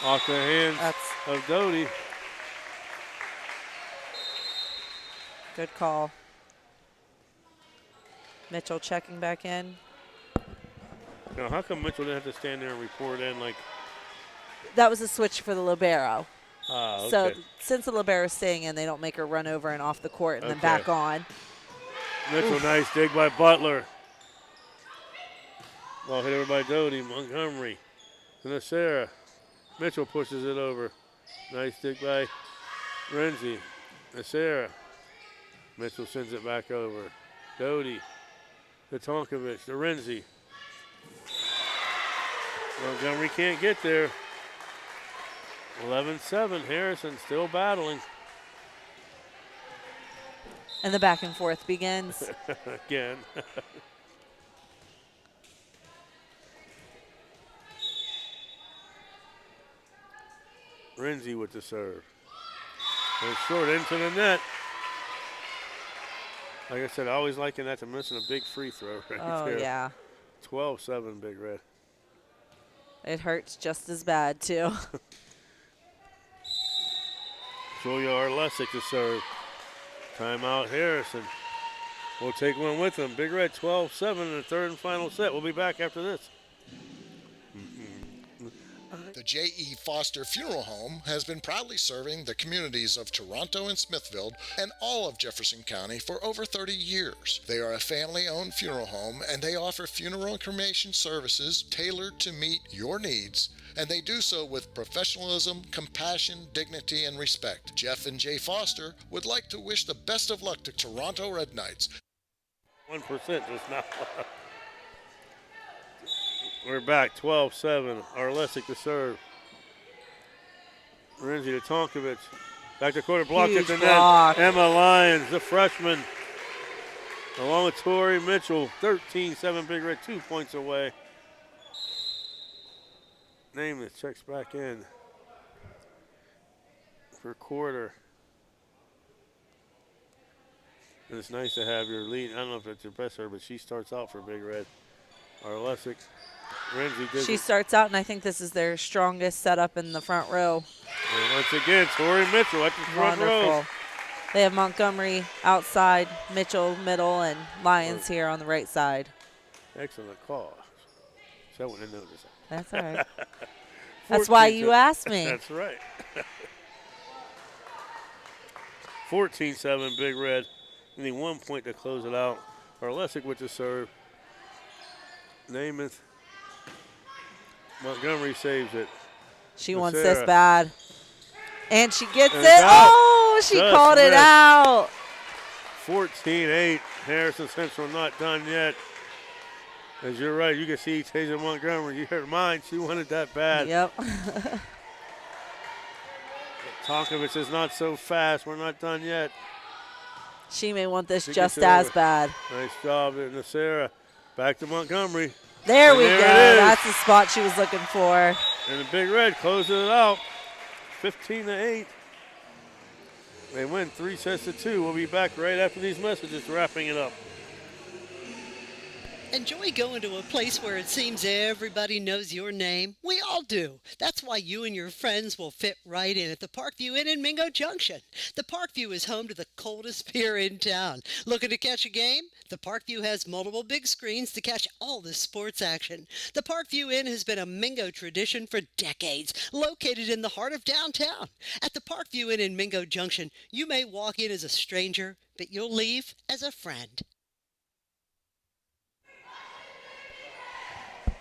Off the hands of Doty. Good call. Mitchell checking back in. Now, how come Mitchell didn't have to stand there and report in like? That was a switch for the libero. Ah, okay. So since the libero is staying in, they don't make her run over and off the court and then back on. Mitchell, nice dig by Butler. Ball hit over by Doty. Montgomery. And Sarah. Mitchell pushes it over. Nice dig by Renzi. Sarah. Mitchell sends it back over. Doty. To Tonkovic. To Renzi. Montgomery can't get there. 11-7. Harrison still battling. And the back and forth begins. Again. Renzi with the serve. And short into the net. Like I said, I always liken that to missing a big free throw right there. Yeah. 12-7, Big Red. It hurts just as bad, too. Julia Arlesic to serve. Timeout Harrison. We'll take one with them. Big Red 12-7 in the third and final set. We'll be back after this. The J.E. Foster Funeral Home has been proudly serving the communities of Toronto and Smithfield and all of Jefferson County for over 30 years. They are a family-owned funeral home, and they offer funeral and cremation services tailored to meet your needs, and they do so with professionalism, compassion, dignity, and respect. Jeff and Jay Foster would like to wish the best of luck to Toronto Red Knights. 1% just now. We're back, 12-7. Arlesic to serve. Renzi to Tonkovic. Back to quarter, blocked at the net. Emma Lyons, the freshman, along with Tori Mitchell. 13-7, Big Red, 2 points away. Namath checks back in for quarter. And it's nice to have your lead. I don't know if it's your best serve, but she starts out for Big Red. Arlesic. Renzi she starts out, and I think this is their strongest setup in the front row. And once again, Tori Mitchell at the front row. They have Montgomery outside, Mitchell middle, and Lyons here on the right side. Excellent call. So I wouldn't have noticed that. That's all right. That's why you asked me. That's right. 14-7, Big Red. Only 1 point to close it out. Arlesic with the serve. Namath. Montgomery saves it. She wants this bad. And she gets it. She Just called it out. 14-8. Harrison Central not done yet. As you're right, you can see Tasia Montgomery. You heard mine. She wanted that bad. Yep. Tonkovic is not so fast. We're not done yet. She may want this just as bad. Nice job, Nasera. Back to Montgomery. There we go. That's the spot she was looking for. And the Big Red closes it out. 15-8. They win 3-2. We'll be back right after these messages, wrapping it up. Enjoy going to a place where it seems everybody knows your name? We all do. That's why you and your friends will fit right in at the Parkview Inn in Mingo Junction. The Parkview is home to the coldest beer in town. Looking to catch a game? The Parkview has multiple big screens to catch all the sports action. The Parkview Inn has been a Mingo tradition for decades, located in the heart of downtown. At the Parkview Inn in Mingo Junction, you may walk in as a stranger, but you'll leave as a friend.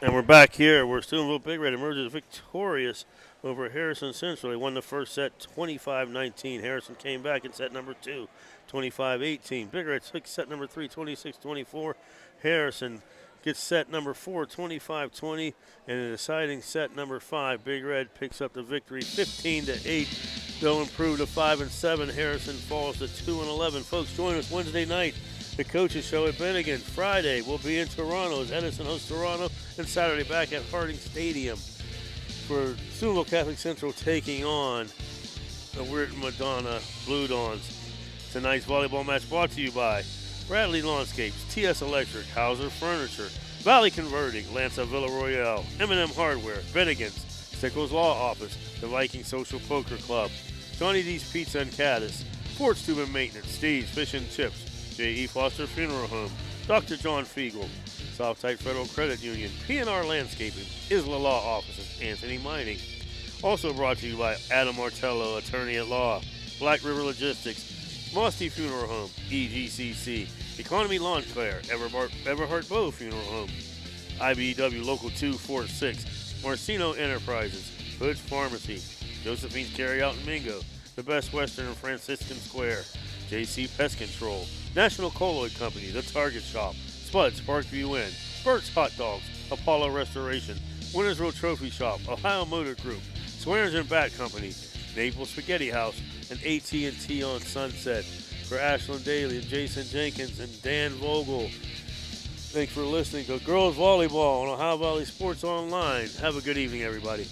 And we're back here where Steubenville Big Red emerges victorious over Harrison Central. They won the first set 25-19. Harrison came back in set number 2, 25-18. Big Red took set number 3, 26-24. Harrison gets set number 4, 25-20. And in deciding set number 5, Big Red picks up the victory 15-8. They'll improve to 5-7. Harrison falls to 2-11. Folks, join us Wednesday night. The coaches show at Bennigan. Friday, we'll be in Toronto as Edison hosts Toronto, and Saturday back at Harding Stadium for Steubenville Catholic Central taking on the Weird Madonna Blue Dawns. Tonight's volleyball match brought to you by Bradley Lawnscapes, TS Electric, Hauser Furniture, Valley Converting, Lanza Villa Royale, M&M Hardware, Bennigan's, Stickles Law Office, the Viking Social Poker Club, Johnny D's Pizza and Caddis, Fort Steuben Maintenance, Steve's Fish and Chips, J.E. Foster Funeral Home, Dr. John Fiegel, Softite Federal Credit Union, P&R Landscaping, Isla Law Offices, Anthony Mining. Also brought to you by Adam Martello, Attorney at Law, Black River Logistics, Mosty Funeral Home, EGCC, Economy Lawn Care, Everhart Bow Funeral Home, IBEW Local 246, Marcino Enterprises, Hood's Pharmacy, Josephine's Carryout in Mingo, The Best Western in Franciscan Square, JC Pest Control, National Colloid Company, The Target Shop, Spuds Parkview Inn, Burt's Hot Dogs, Apollo Restoration, Winners Row Trophy Shop, Ohio Motor Group, Swearers and Bat Company, Naples Spaghetti House, and AT&T on Sunset. For Ashland Daly and Jason Jenkins and Dan Vogel, thanks for listening to Girls Volleyball on Ohio Valley Sports Online. Have a good evening, everybody.